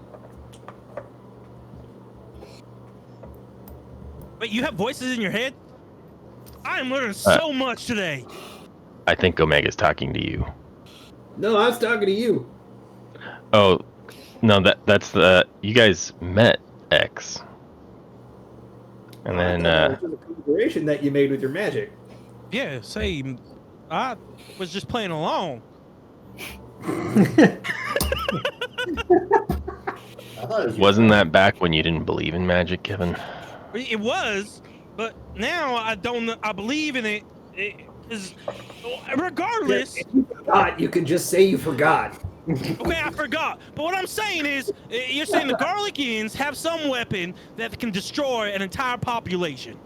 Wait, you have voices in your head? I am learning so much today. I think Omega's talking to you. No, I was talking to you. Oh, no, that's the... You guys met X. And then, That was a collaboration that you made with your magic. Yeah, same. I was just playing along. wasn't that back when you didn't believe in magic, Kevin? It was, but now I don't. I believe in it. It is, regardless. If you forgot, you can just say you forgot. Okay, I forgot. But what I'm saying is, you're saying the Garlickians have some weapon that can destroy an entire population.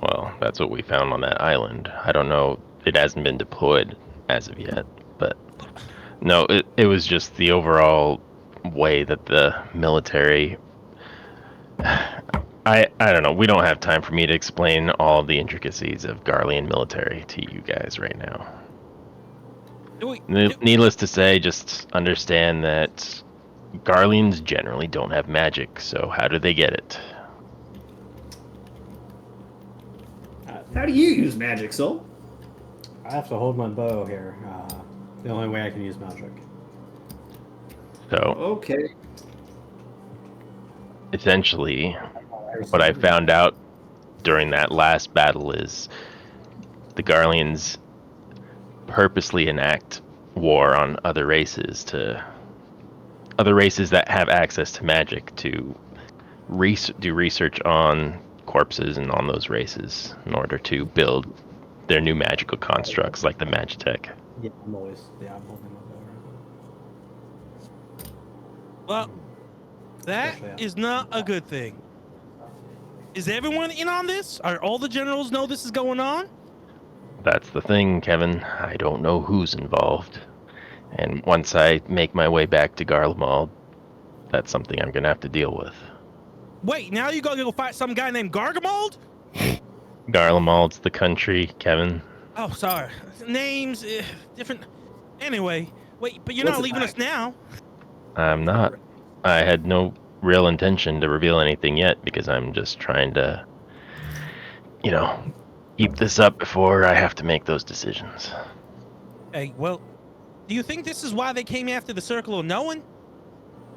Well, that's what we found on that island. I don't know. It hasn't been deployed as of yet, but no, it was just the overall way that the military... I don't know. We don't have time for me to explain all the intricacies of Garlean military to you guys right now. Needless to say, just understand that Garleans generally don't have magic, so how do they get it? How do you use magic, Soul? I have to hold my bow here. The only way I can use magic. So, Okay. essentially, what I found out during that last battle is the Garleans purposely enact war on other races that have access to magic to do research on corpses and on those races in order to build their new magical constructs like the Magitech. Yeah, I'm holding my bow. Well, that is not a good thing. Is everyone in on this? Are all the generals know this is going on? That's the thing, Kevin. I don't know who's involved. And once I make my way back to Garlemald, that's something I'm gonna have to deal with. Wait, now you gotta go fight some guy named Gargamald? Garlemald's the country, Kevin. Oh, sorry. Names, different. Anyway, wait, but you're not leaving us now. I'm not. I had no real intention to reveal anything yet because I'm just trying to, keep this up before I have to make those decisions. Hey, well, do you think this is why they came after the Circle of Knowing?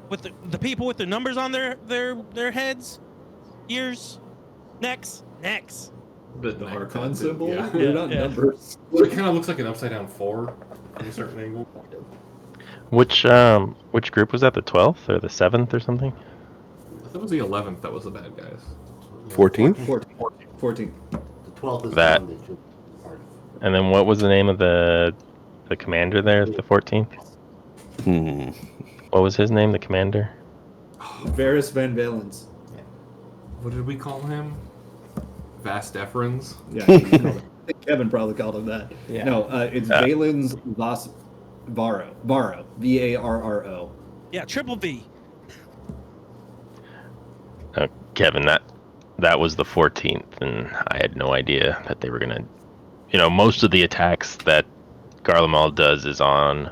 With the people with their numbers on their heads, ears, necks? The Archon symbol? Yeah. They're not numbers. Well, it kind of looks like an upside down 4 from a certain angle. Which group was that? The 12th or the 7th or something? I thought it was the 11th that was the bad guys. 14th? 14. The 12th is That. the one that you are. And then what was the name of the commander there at the 14th? What was his name, the commander? Varys Van Valens. What did we call him? Vast Deferens? Yeah, Kevin probably called him that. Yeah. No, it's Valens Varro. Varro. Varro. Yeah, triple V. Kevin, that was the 14th, and I had no idea that they were gonna. Most of the attacks that Garlemald does is on,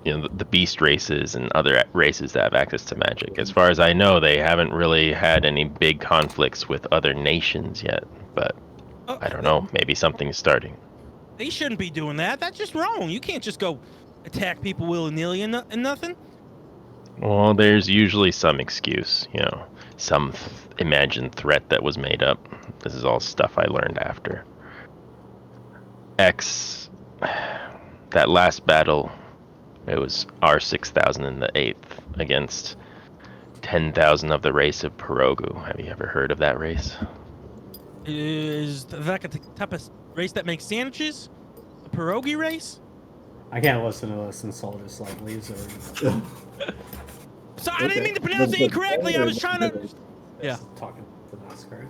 the beast races and other races that have access to magic. As far as I know, they haven't really had any big conflicts with other nations yet, but I don't know. Maybe something's starting. They shouldn't be doing that. That's just wrong. You can't just go attack people willy-nilly and nothing. Well, there's usually some excuse, some imagined threat that was made up. This is all stuff I learned after. That last battle, it was our 6,000 in the 8th against 10,000 of the race of Pirogu. Have you ever heard of that race? Is that the type of race that makes sandwiches? A pierogi race? I can't listen to this and Soul just leaves it. So I didn't mean to pronounce it incorrectly. I was trying to. Yeah. Talking to NASCAR.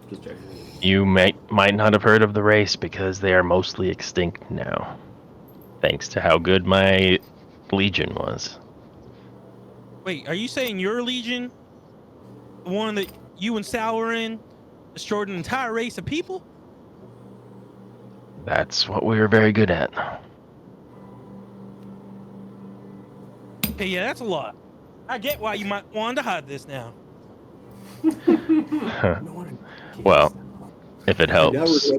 Just checking. You might not have heard of the race because they are mostly extinct now, thanks to how good my legion was. Wait, are you saying your legion, the one that you and Sal were in, destroyed an entire race of people? That's what we were very good at. Okay, yeah, that's a lot. I get why you might want to hide this now. Well, if it helps.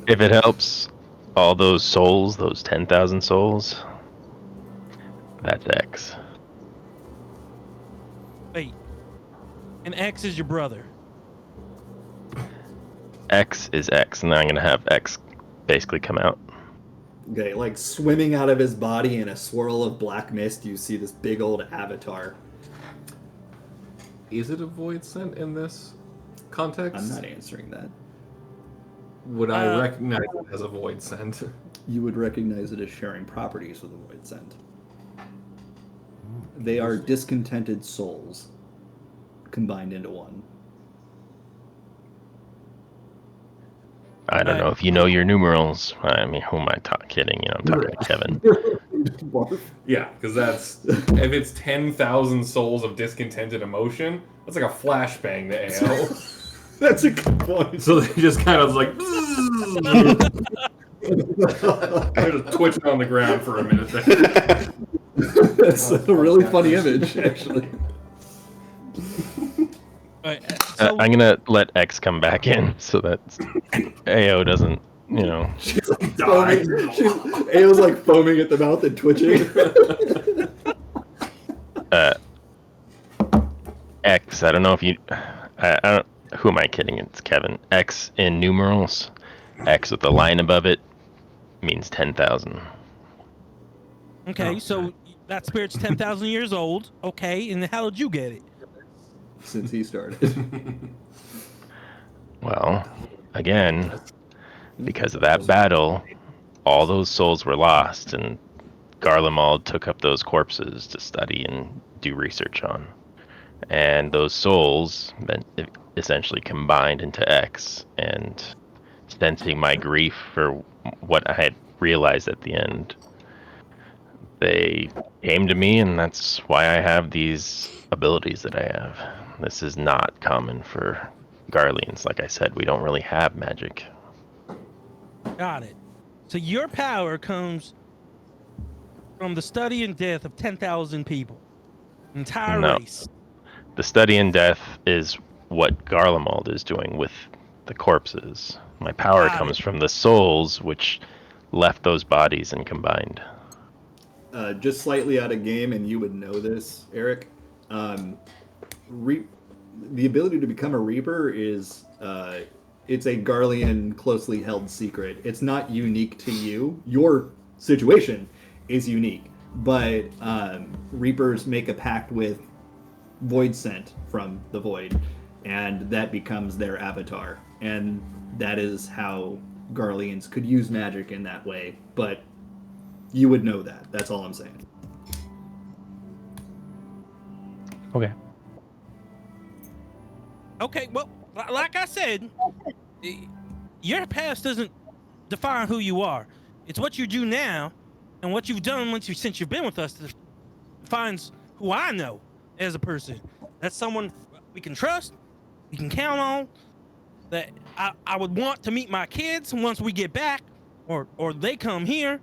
If it helps, all those souls, those 10,000 souls, that's X. Wait, and X is your brother. X is X, and then I'm going to have X basically come out. Okay, like swimming out of his body in a swirl of black mist, you see this big old avatar. Is it a void scent in this context? I'm not answering that. Would I recognize it as a void scent? You would recognize it as sharing properties with a void scent. They are discontented souls combined into one. I don't know if you know your numerals. I mean, who am I kidding? I'm talking to Kevin. Yeah, because that's if it's 10,000 souls of discontented emotion, that's like a flashbang to AO. That's a good point. So they just kind of like. I just twitched on the ground for a minute there. That's a really funny image, actually. So, I'm gonna let X come back in so that AO doesn't, She's like foaming. Ao's like foaming at the mouth and twitching. X. I don't know if you. I don't. Who am I kidding? It's Kevin. X in numerals. X with the line above it means 10,000. okay, so that spirit's 10,000 years old. Okay, and how did you get it? Since he started. Well, again, because of that battle, all those souls were lost, and Garlemald took up those corpses to study and do research on. And those souls essentially combined into X, and sensing my grief for what I had realized at the end, they came to me, and that's why I have these abilities that I have. This is not common for Garleans. Like I said, we don't really have magic. Got it. So your power comes from the study and death of 10,000 people. Entire No. race. The study in death is what Garlemald is doing with the corpses. My power comes from the souls which left those bodies and combined. Just slightly out of game, and you would know this, Eric. The ability to become a Reaper is it's a Garlean closely held secret. It's not unique to you. Your situation is unique, but Reapers make a pact with Void Scent from the Void, and that becomes their avatar. And that is how Garleans could use magic in that way, but you would know that. That's all I'm saying. Okay. Okay, well, like I said, your past doesn't define who you are. It's what you do now and what you've done since you've been with us that defines who I know as a person. That's someone we can trust, we can count on, that I would want to meet my kids once we get back or they come here.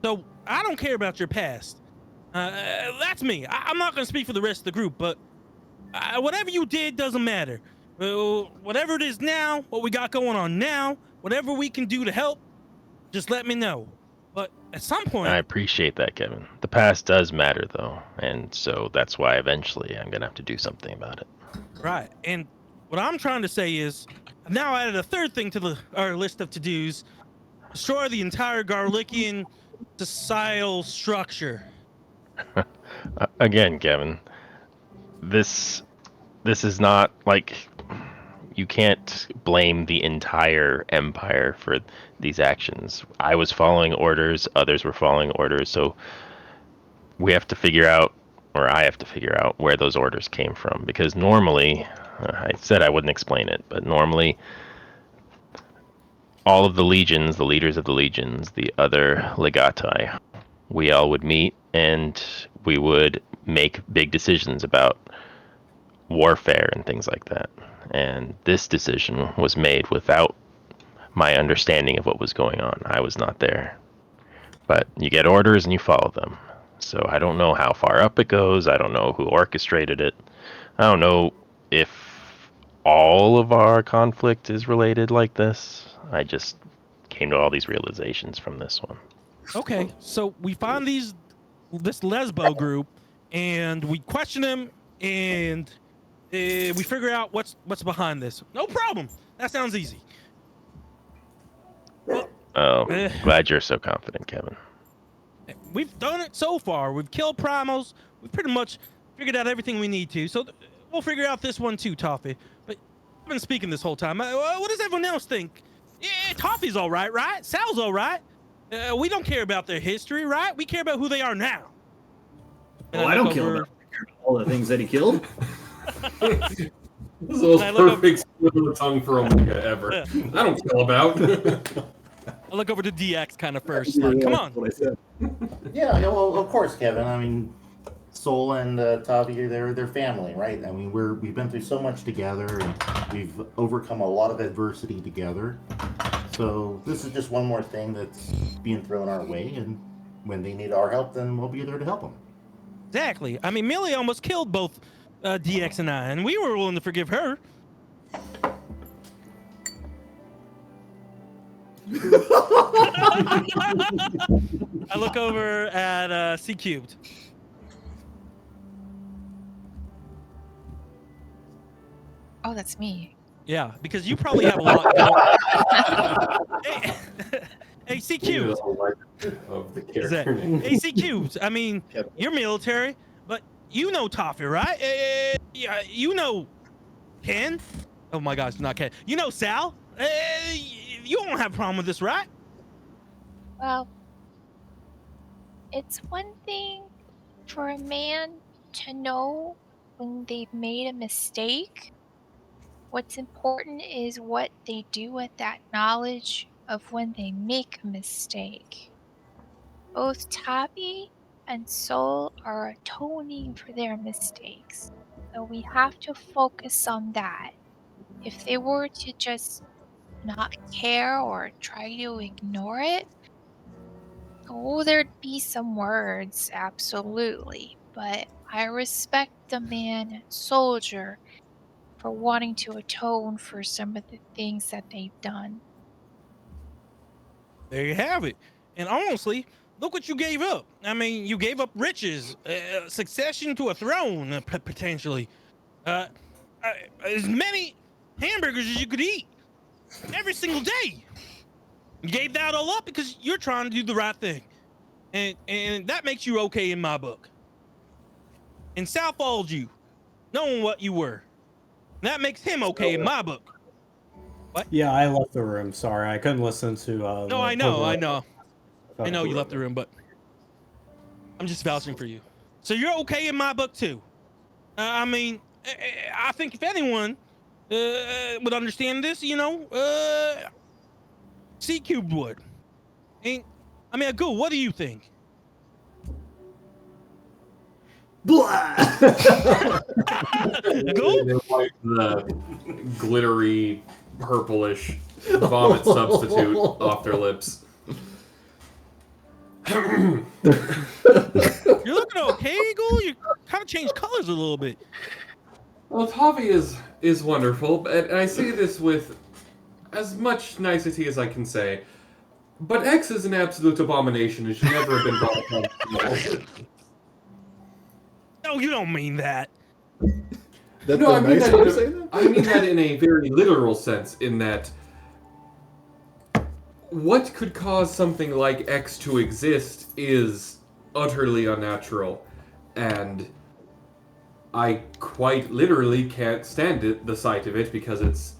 So I don't care about your past. That's me. I'm not going to speak for the rest of the group, but whatever you did doesn't matter. Whatever it is now, what we got going on now, whatever we can do to help, just let me know. But at some point... I appreciate that, Kevin. The past does matter, though, and so that's why eventually I'm going to have to do something about it. Right, and what I'm trying to say is, I've now added a third thing to our list of to-dos. Destroy the entire Garlickian societal structure. Again, Kevin, this is not like... You can't blame the entire empire for these actions. I was following orders, others were following orders, so we have to figure out, or I have to figure out, where those orders came from. Because normally, I said I wouldn't explain it, but normally all of the legions, the leaders of the legions, the other legati, we all would meet and we would make big decisions about warfare and things like that. And this decision was made without my understanding of what was going on. I was not there. But you get orders and you follow them. So I don't know how far up it goes. I don't know who orchestrated it. I don't know if all of our conflict is related like this. I just came to all these realizations from this one. Okay, so we find this lesbo group, and we question them, and we figure out what's behind this. No problem. That sounds easy. Oh, glad you're so confident, Kevin. We've done it so far. We've killed primals. We've pretty much figured out everything we need to. So we'll figure out this one too, Toffee. But I've been speaking this whole time. What does everyone else think? Yeah, Toffee's all right, right? Sal's all right. We don't care about their history, right? We care about who they are now. Well, I don't care about all the things that he killed. This is the most perfect slip of the tongue for Omega ever. I don't care about. I look over to DX kind of first. Like, come on. Yeah, well, of course, Kevin. I mean, Sol and Tavi, they're family, right? I mean, we've been through so much together, and we've overcome a lot of adversity together. So this is just one more thing that's being thrown our way, and when they need our help, then we'll be there to help them. Exactly. I mean, Millie almost killed both DX and I, and we were willing to forgive her. I look over at C Cubed. Oh, that's me. Yeah, because you probably have a lot going. Hey, hey, C Cubed. Of the Is that, character name. hey, C Cubed. I mean, you're military, but you know Toffee, right? Yeah, you know Ken. Oh my gosh, not Ken. You know Sal. You don't have a problem with this, right? Well, it's one thing for a man to know when they've made a mistake. What's important is what they do with that knowledge of when they make a mistake. Both Tabi and Soul are atoning for their mistakes, so we have to focus on that. If they were to just not care or try to ignore it, oh, there'd be some words, absolutely. But I respect the man and soldier for wanting to atone for some of the things that they've done. There you have it. And honestly, look what you gave up. I mean, you gave up riches, succession to a throne, potentially. As many hamburgers as you could eat every single day. You gave that all up because you're trying to do the right thing. And that makes you okay in my book. And Sal followed you, knowing what you were. That makes him okay in my book. What? Yeah, I left the room. Sorry, I couldn't listen to. No, I know you left the room, but I'm just vouching for you. So you're okay in my book too. I mean, I think if anyone would understand this, C Cubed would. And I mean, Agoo, what do you think? Blah! Agoo? Like the glittery, purplish vomit substitute off their lips. You're looking okay, Agoo? You kind of changed colors a little bit. Well, Tavi is wonderful, and I say this with as much nicety as I can say. But X is an absolute abomination and should never have been brought up. No, you don't mean that. No, I mean that in a very literal sense, in that what could cause something like X to exist is utterly unnatural, and I quite literally can't stand the sight of it because it's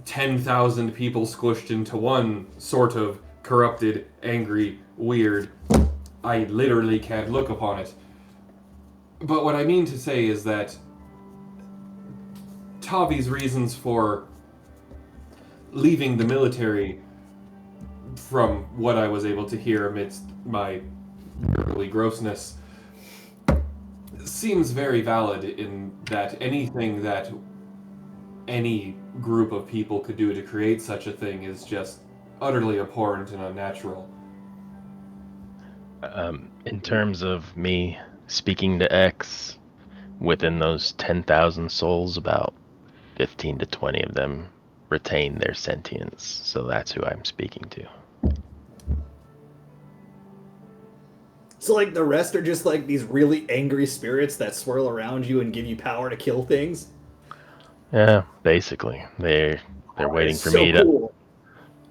10,000 people squished into one sort of corrupted, angry, weird. I literally can't look upon it. But what I mean to say is that Tavi's reasons for leaving the military, from what I was able to hear amidst my early grossness, seems very valid in that anything that any group of people could do to create such a thing is just utterly abhorrent and unnatural. In terms of me speaking to X, within those 10,000 souls, about 15 to 20 of them retain their sentience, so that's who I'm speaking to. So, like, the rest are just, like, these really angry spirits that swirl around you and give you power to kill things? Yeah, basically. They're waiting for me to... Cool.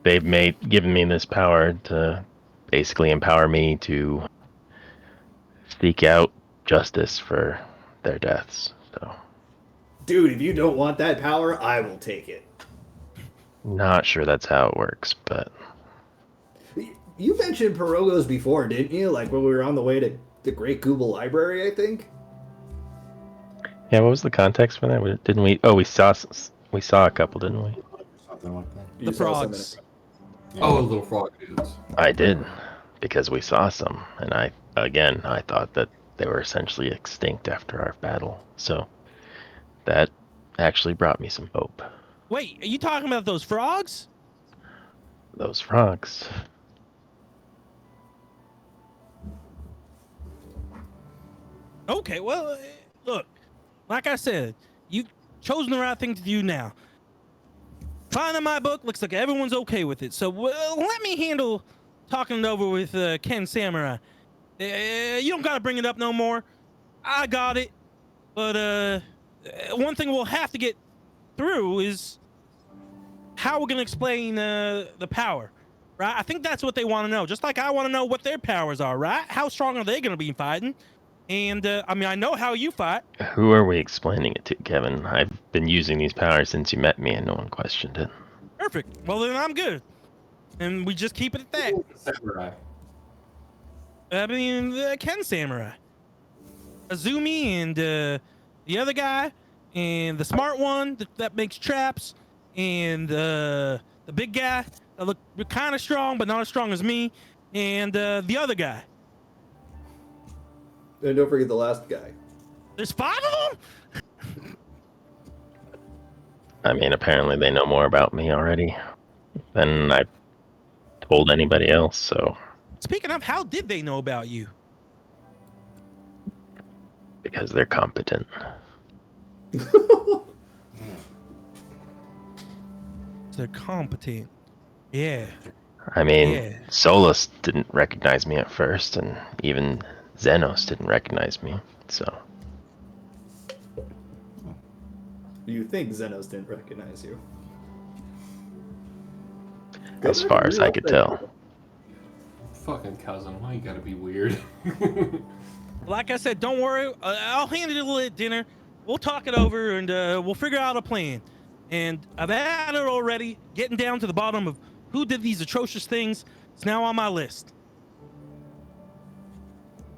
They've given me this power to basically empower me to seek out justice for their deaths. So, Dude, if you don't want that power, I will take it. not sure that's how it works, but You mentioned Pirogos before, didn't you? Like when we were on the way to the Great Google Library, I think? yeah, what was the context for that? Didn't we? Oh, we saw a couple, didn't we? Something like that. You The saw some in frogs. it. Oh, little frog dudes. I did, because we saw some, and I thought that they were essentially extinct after our battle. So that actually brought me some hope. Wait, are you talking about those frogs? those frogs. Okay, well, look, like I said, you've chosen the right thing to do now. Finding my book looks like everyone's okay with it, so let me handle talking it over with Ken Samurai. You don't gotta bring it up no more. I got it, but one thing we'll have to get through is how we're gonna explain the power, right? I think that's what they want to know. Just like I want to know what their powers are, right? How strong are they gonna be fighting? And I mean, I know how you fight. Who are we explaining it to, Kevin? I've been using these powers since you met me and no one questioned it. Perfect. Well, then I'm good. And we just keep it at that. Samurai. I mean, Ken Samurai. Azumi and the other guy, and the smart one that makes traps, and the big guy that look kind of strong, but not as strong as me, and the other guy. And don't forget the last guy. There's 5 of them? I mean, apparently they know more about me already than I've told anybody else, so... Speaking of, how did they know about you? Because they're competent. They're competent. Yeah. I mean, Yeah. Solus didn't recognize me at first, and even Xenos didn't recognize me, so... You think Xenos didn't recognize you? As far as I could tell. Fucking cousin, why you gotta be weird? Like I said, don't worry. I'll handle it at dinner. We'll talk it over, and we'll figure out a plan. And I've had it already. Getting down to the bottom of who did these atrocious things. It's now on my list.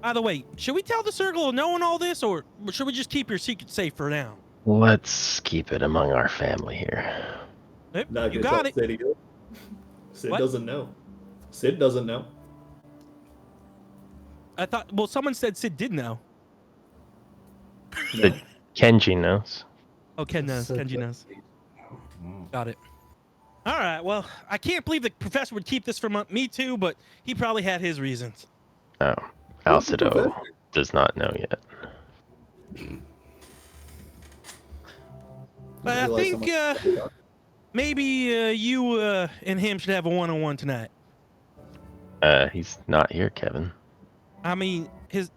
By the way, should we tell the circle of knowing all this, or should we just keep your secret safe for now? Let's keep it among our family here. Yep, Not you gonna got tell it. Sid either. Sid What? doesn't know. Sid doesn't know. I thought, well, someone said Sid did know. No. Kenji knows. Oh, Ken knows. Kenji knows. Got it. All right. Well, I can't believe the professor would keep this from me too, but he probably had his reasons. Oh, Who's the Alcido professor? does not know yet. But I Realize think how much- maybe you and him should have a one-on-one tonight. He's not here, Kevin. I mean, his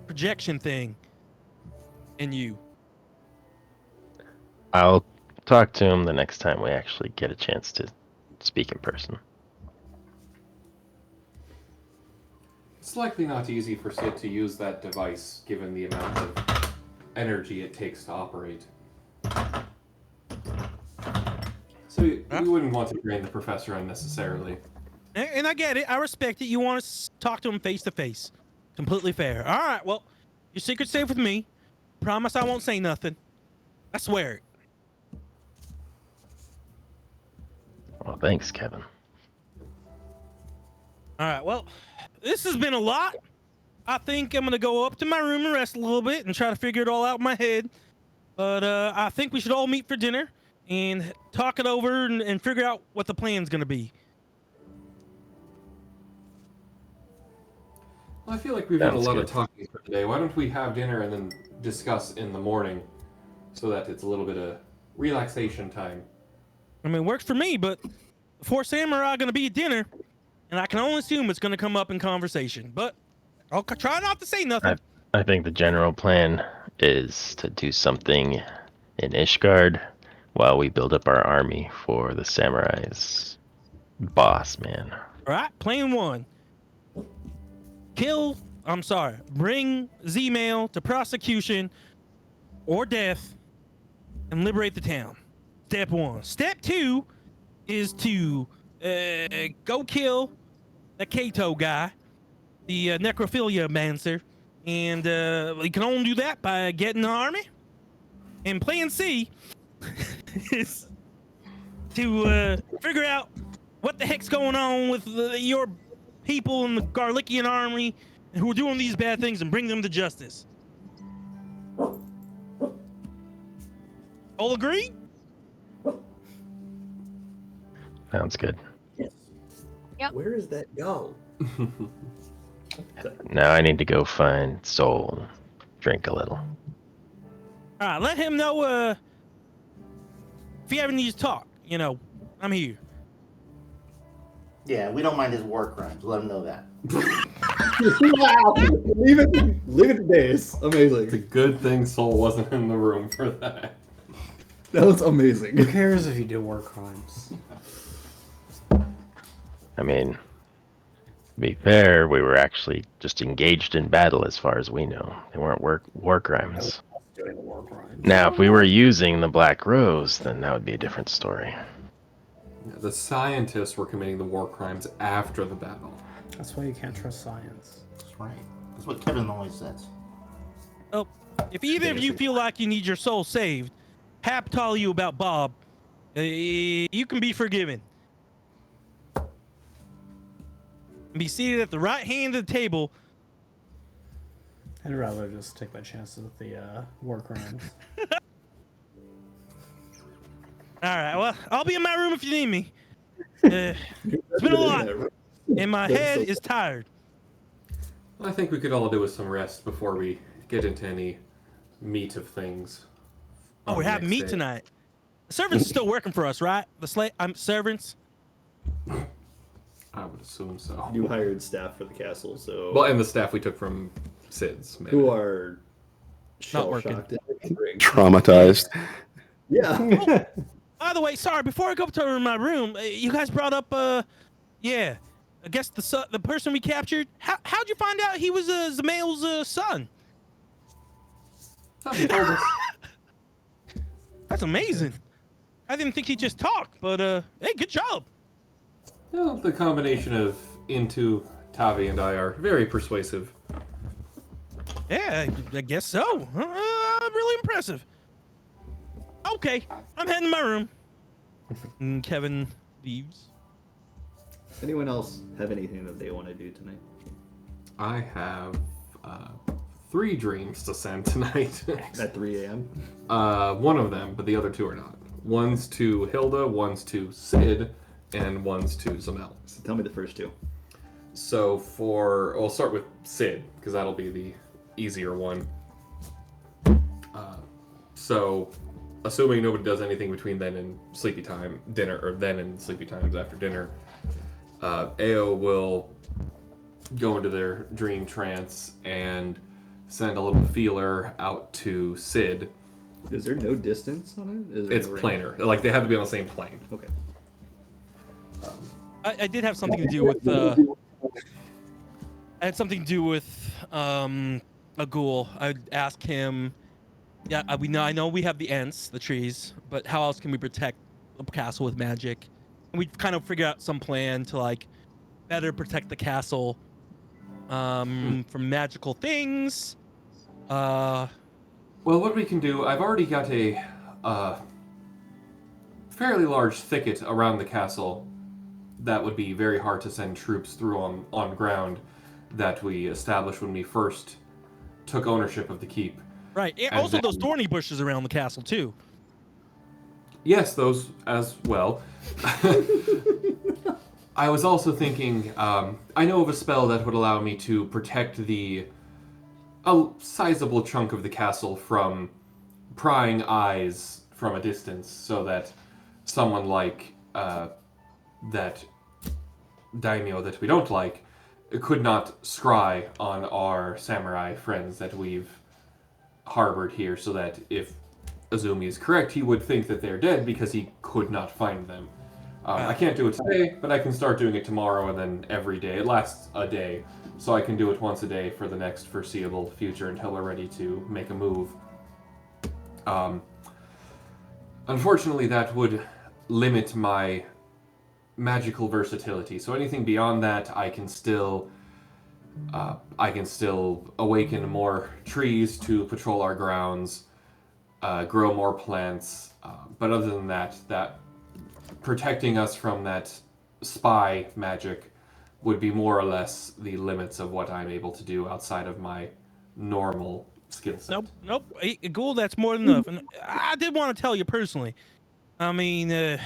projection thing and you. I'll talk to him the next time we actually get a chance to speak in person. It's likely not easy for Sid to use that device, given the amount of energy it takes to operate. So we wouldn't want to drain the professor unnecessarily. And I get it. I respect it. You want to talk to him face to face. Completely fair. All right. Well, your secret's safe with me. Promise I won't say nothing. I swear it. Well, thanks, Kevin. All right. Well, this has been a lot. I think I'm going to go up to my room and rest a little bit and try to figure it all out in my head. But I think we should all meet for dinner and talk it over and figure out what the plan's going to be. Well, I feel like we've done a Sounds lot good. of talking for today. Why don't we have dinner and then discuss in the morning so that it's a little bit of relaxation time? I mean, it works for me, but the 4 samurai are going to be at dinner, and I can only assume it's going to come up in conversation. But I'll try not to say nothing. I think the general plan is to do something in Ishgard while we build up our army for the samurai's boss, man. All right, plan 1. Bring Z-Mail to prosecution or death and liberate the town. Step 1. Step 2 is to go kill the Kato guy, the necrophilia mancer, and we can only do that by getting the army. And plan C is to figure out what the heck's going on with your people in the Garlickian army who are doing these bad things and bring them to justice. All agree? Sounds good. Yes. Yep. Where does that go? Now I need to go find Soul. Drink a little. All right, let him know if you ever need to talk. You know, I'm here. Yeah, we don't mind his war crimes. Let him know that. Wow. Leave it to days. It's a Amazing. good thing Soul wasn't in the room for that. That was amazing. Who cares if you do war crimes? I mean, to be fair, we were actually just engaged in battle as far as we know. They weren't war crimes. Doing war crimes. Now, if we were using the Black Rose, then that would be a different story. Yeah, the scientists were committing the war crimes after the battle. That's why you can't trust science. That's right. That's what Kevin always says. Oh, if either of you feel like you need your soul saved, Hap tell you about Bob. You can be forgiven. Be seated at the right hand of the table. I'd rather just take my chances with the war crimes. All right, well, I'll be in my room if you need me. It's been a lot, and my head is tired. I think we could all do with some rest before we get into any meat of things. Oh, on we're the having next meat day. tonight. The servants are still working for us, right? Servants. I would assume so. You hired staff for the castle, so Well, and the staff we took from Sid's. Maybe. who are Not working. shell-shocked. Traumatized. Yeah. By the way, sorry, before I go to my room, you guys brought up, yeah, I guess the person we captured. How'd you find out he was Zamail's son? Somebody told us. That's amazing. I didn't think he just talked, but hey, good job. Well, the combination of Intu, Tavi, and I are very persuasive. Yeah, I guess so. Really impressive. Okay, I'm heading to my room. And Kevin leaves. Anyone else have anything that they want to do tonight? I have 3 dreams to send tonight. At 3 a.m.? One of them, but the other 2 are not. One's to Hilda, one's to Sid, and one's to Zamel. So tell me the first 2. So we'll start with Sid, because that'll be the easier one. So, assuming nobody does anything between then and sleepy time, dinner, or then and sleepy times after dinner, Ao will go into their dream trance and send a little feeler out to Sid. Is there no distance on it? Is there It's no range? planar. Like, they have to be on the same plane. Okay. I did have something to do with I had something to do with a ghoul. I'd ask him. Yeah, I know we have the Ents, the trees, but how else can we protect the castle with magic? And we kind of figure out some plan to like better protect the castle from magical things. Well, what we can do, I've already got a fairly large thicket around the castle that would be very hard to send troops through on ground that we established when we first took ownership of the keep. Right. And And also those then- thorny bushes around the castle too. Yes, those as well. I was also thinking, I know of a spell that would allow me to protect a sizable chunk of the castle from prying eyes from a distance, so that someone like that daimyo that we don't like could not scry on our samurai friends that we've harbored here, so that if Azumi is correct, he would think that they're dead because he could not find them. I can't do it today, but I can start doing it tomorrow and then every day. It lasts a day, so I can do it once a day for the next foreseeable future until we're ready to make a move. Unfortunately, that would limit my magical versatility. So anything beyond that, I can still awaken more trees to patrol our grounds, grow more plants. But other than that, protecting us from that spy magic would be more or less the limits of what I'm able to do outside of my normal skill set. Nope. A ghoul, that's more than enough. And I did want to tell you personally. I mean, I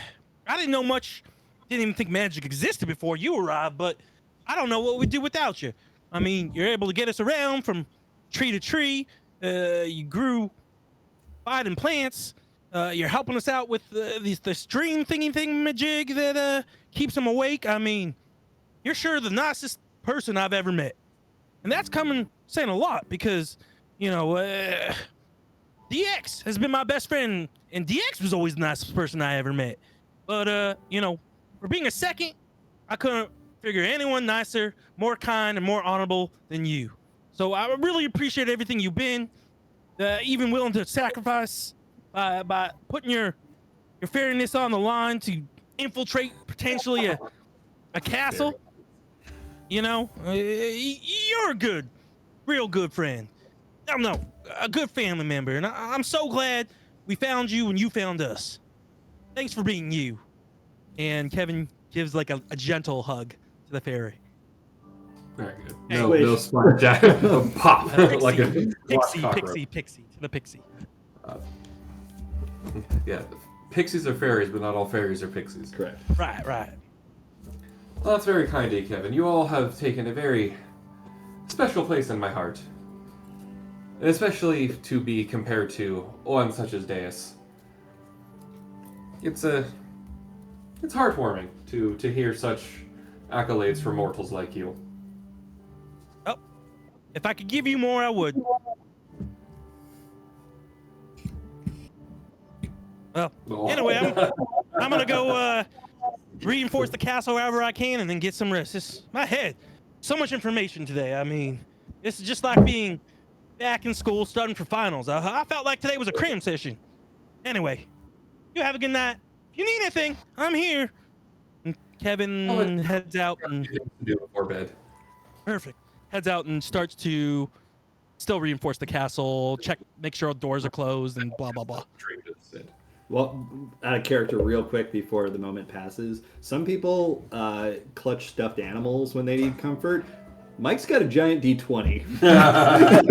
didn't know much didn't even think magic existed before you arrived, but I don't know what we'd do without you. I mean, you're able to get us around from tree to tree. You grew fighting plants. You're helping us out with the stream thingy-majig that keeps them awake. I mean, you're sure the nicest person I've ever met. And that's saying a lot because, you know, DX has been my best friend, and DX was always the nicest person I ever met. But, you know, for being a second, I couldn't figure anyone nicer, more kind, and more honorable than you. So I really appreciate everything you've been, even willing to sacrifice by putting your fairiness on the line to infiltrate potentially a castle. You know, you're a real good friend. No, a good family member, and I'm so glad we found you and you found us. Thanks for being you. And Kevin gives like a gentle hug to the fairy. Very good. Hey, No splash jack. Pop. Like a pixie to the pixie. Yeah, pixies are fairies, but not all fairies are pixies. Correct. Right. Well, that's very kind of you, Kevin. You all have taken a very special place in my heart. And especially to be compared to one such as Deus. It's heartwarming to hear such accolades from mortals like you. Oh, if I could give you more, I would. Well, anyway, I'm gonna go reinforce the castle wherever I can and then get some rest. My head, so much information today. I mean, this is just like being back in school studying for finals. I felt like today was a cram session. Anyway, you have a good night. If you need anything, I'm here. And Kevin heads out and do before bed. Perfect. Heads out and starts to still reinforce the castle, make sure all doors are closed, and blah blah blah. Well, out of character, real quick before the moment passes. Some people clutch stuffed animals when they need comfort. Mike's got a giant D20. I've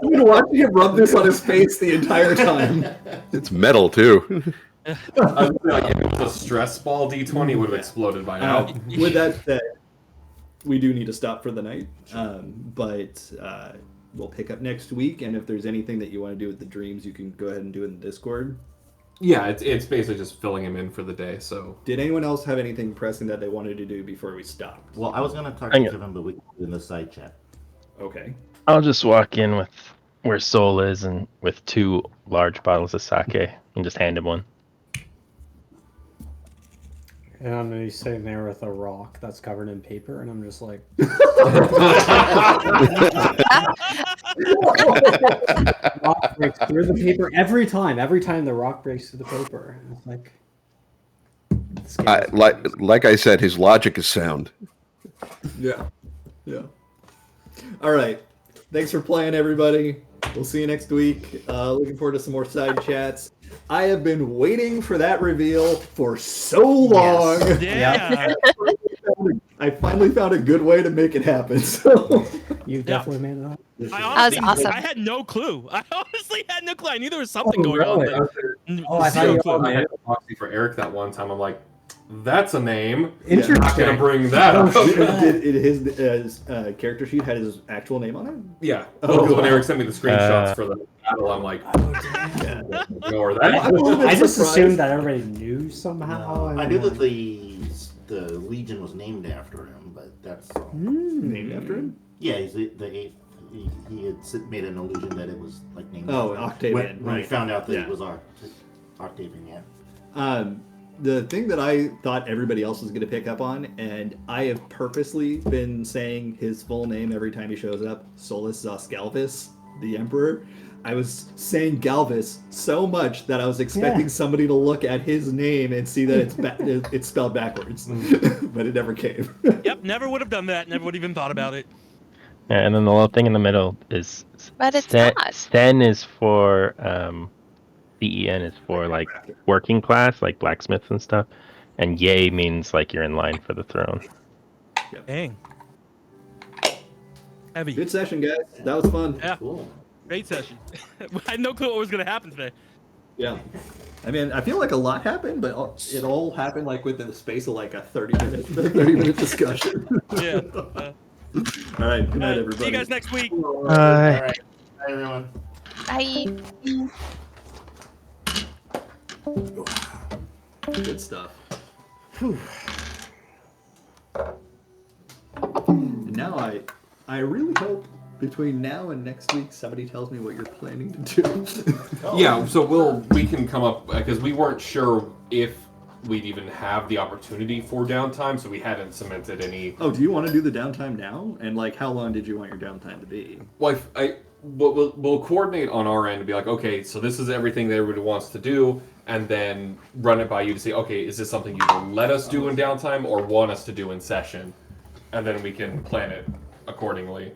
been watching him rub this on his face the entire time. It's metal too. If it was a stress ball D20 would have exploded by now. With that said, we do need to stop for the night. But we'll pick up next week, and if there's anything that you want to do with the dreams, you can go ahead and do it in the Discord. Yeah, it's basically just filling him in for the day. So, did anyone else have anything pressing that they wanted to do before we stopped? Well, I was going to talk to Kevin, but we can do in the side chat. Okay. I'll just walk in with where Soul is and with 2 large bottles of sake and just hand him one. And I'm gonna be sitting there with a rock that's covered in paper, and I'm just like, rock breaks through the paper every time. Every time the rock breaks through the paper, and it's like, like I said, his logic is sound. Yeah. All right. Thanks for playing, everybody. We'll see you next week. Looking forward to some more side chats. I have been waiting for that reveal for so long. Yes. Yeah. I finally found a good way to make it happen. So you definitely made it up. That was awesome. I had no clue. I honestly had no clue. I knew there was something going on. I had a proxy for Eric that one time. I'm like, that's a name. Interesting. I'm not gonna bring that up. His character sheet had his actual name on it? Yeah. When Eric sent me the screenshots for the battle, I'm like, ignore that. I just assumed that everybody knew somehow. I knew that the Legion was named after him, but that's all. Named after him? Yeah, he's the 8th. He had made an illusion that it was like named after him. Octavian. When he found out that it was Octavian, yeah. The thing that I thought everybody else was going to pick up on, and I have purposely been saying his full name every time he shows up, Solus Galvis, the Emperor. I was saying Galvis so much that I was expecting somebody to look at his name and see that it's spelled backwards, but it never came. Yep, never would have done that. Never would have even thought about it. Yeah, and then the little thing in the middle is But it's not. Sten is for CEN is for like working class, like blacksmiths and stuff, and Yay means like you're in line for the throne. Dang. Heavy. Good session, guys. That was fun. Yeah. Cool. Great session. I had no clue what was going to happen today. Yeah. I mean, I feel like a lot happened, but it all happened like within the space of like a 30-minute discussion. Yeah. All right, good night, everybody. See you guys next week. All right. Bye, everyone. Bye. Good stuff. Whew. And now I really hope between now and next week somebody tells me what you're planning to do. Yeah, so we can come up because we weren't sure if we'd even have the opportunity for downtime, so we hadn't cemented any. Oh, do you want to do the downtime now? And like, how long did you want your downtime to be? Well, we'll coordinate on our end and be like, okay, so this is everything that everybody wants to do, and then run it by you to say, okay, is this something you will let us do in downtime or want us to do in session? And then we can plan it accordingly.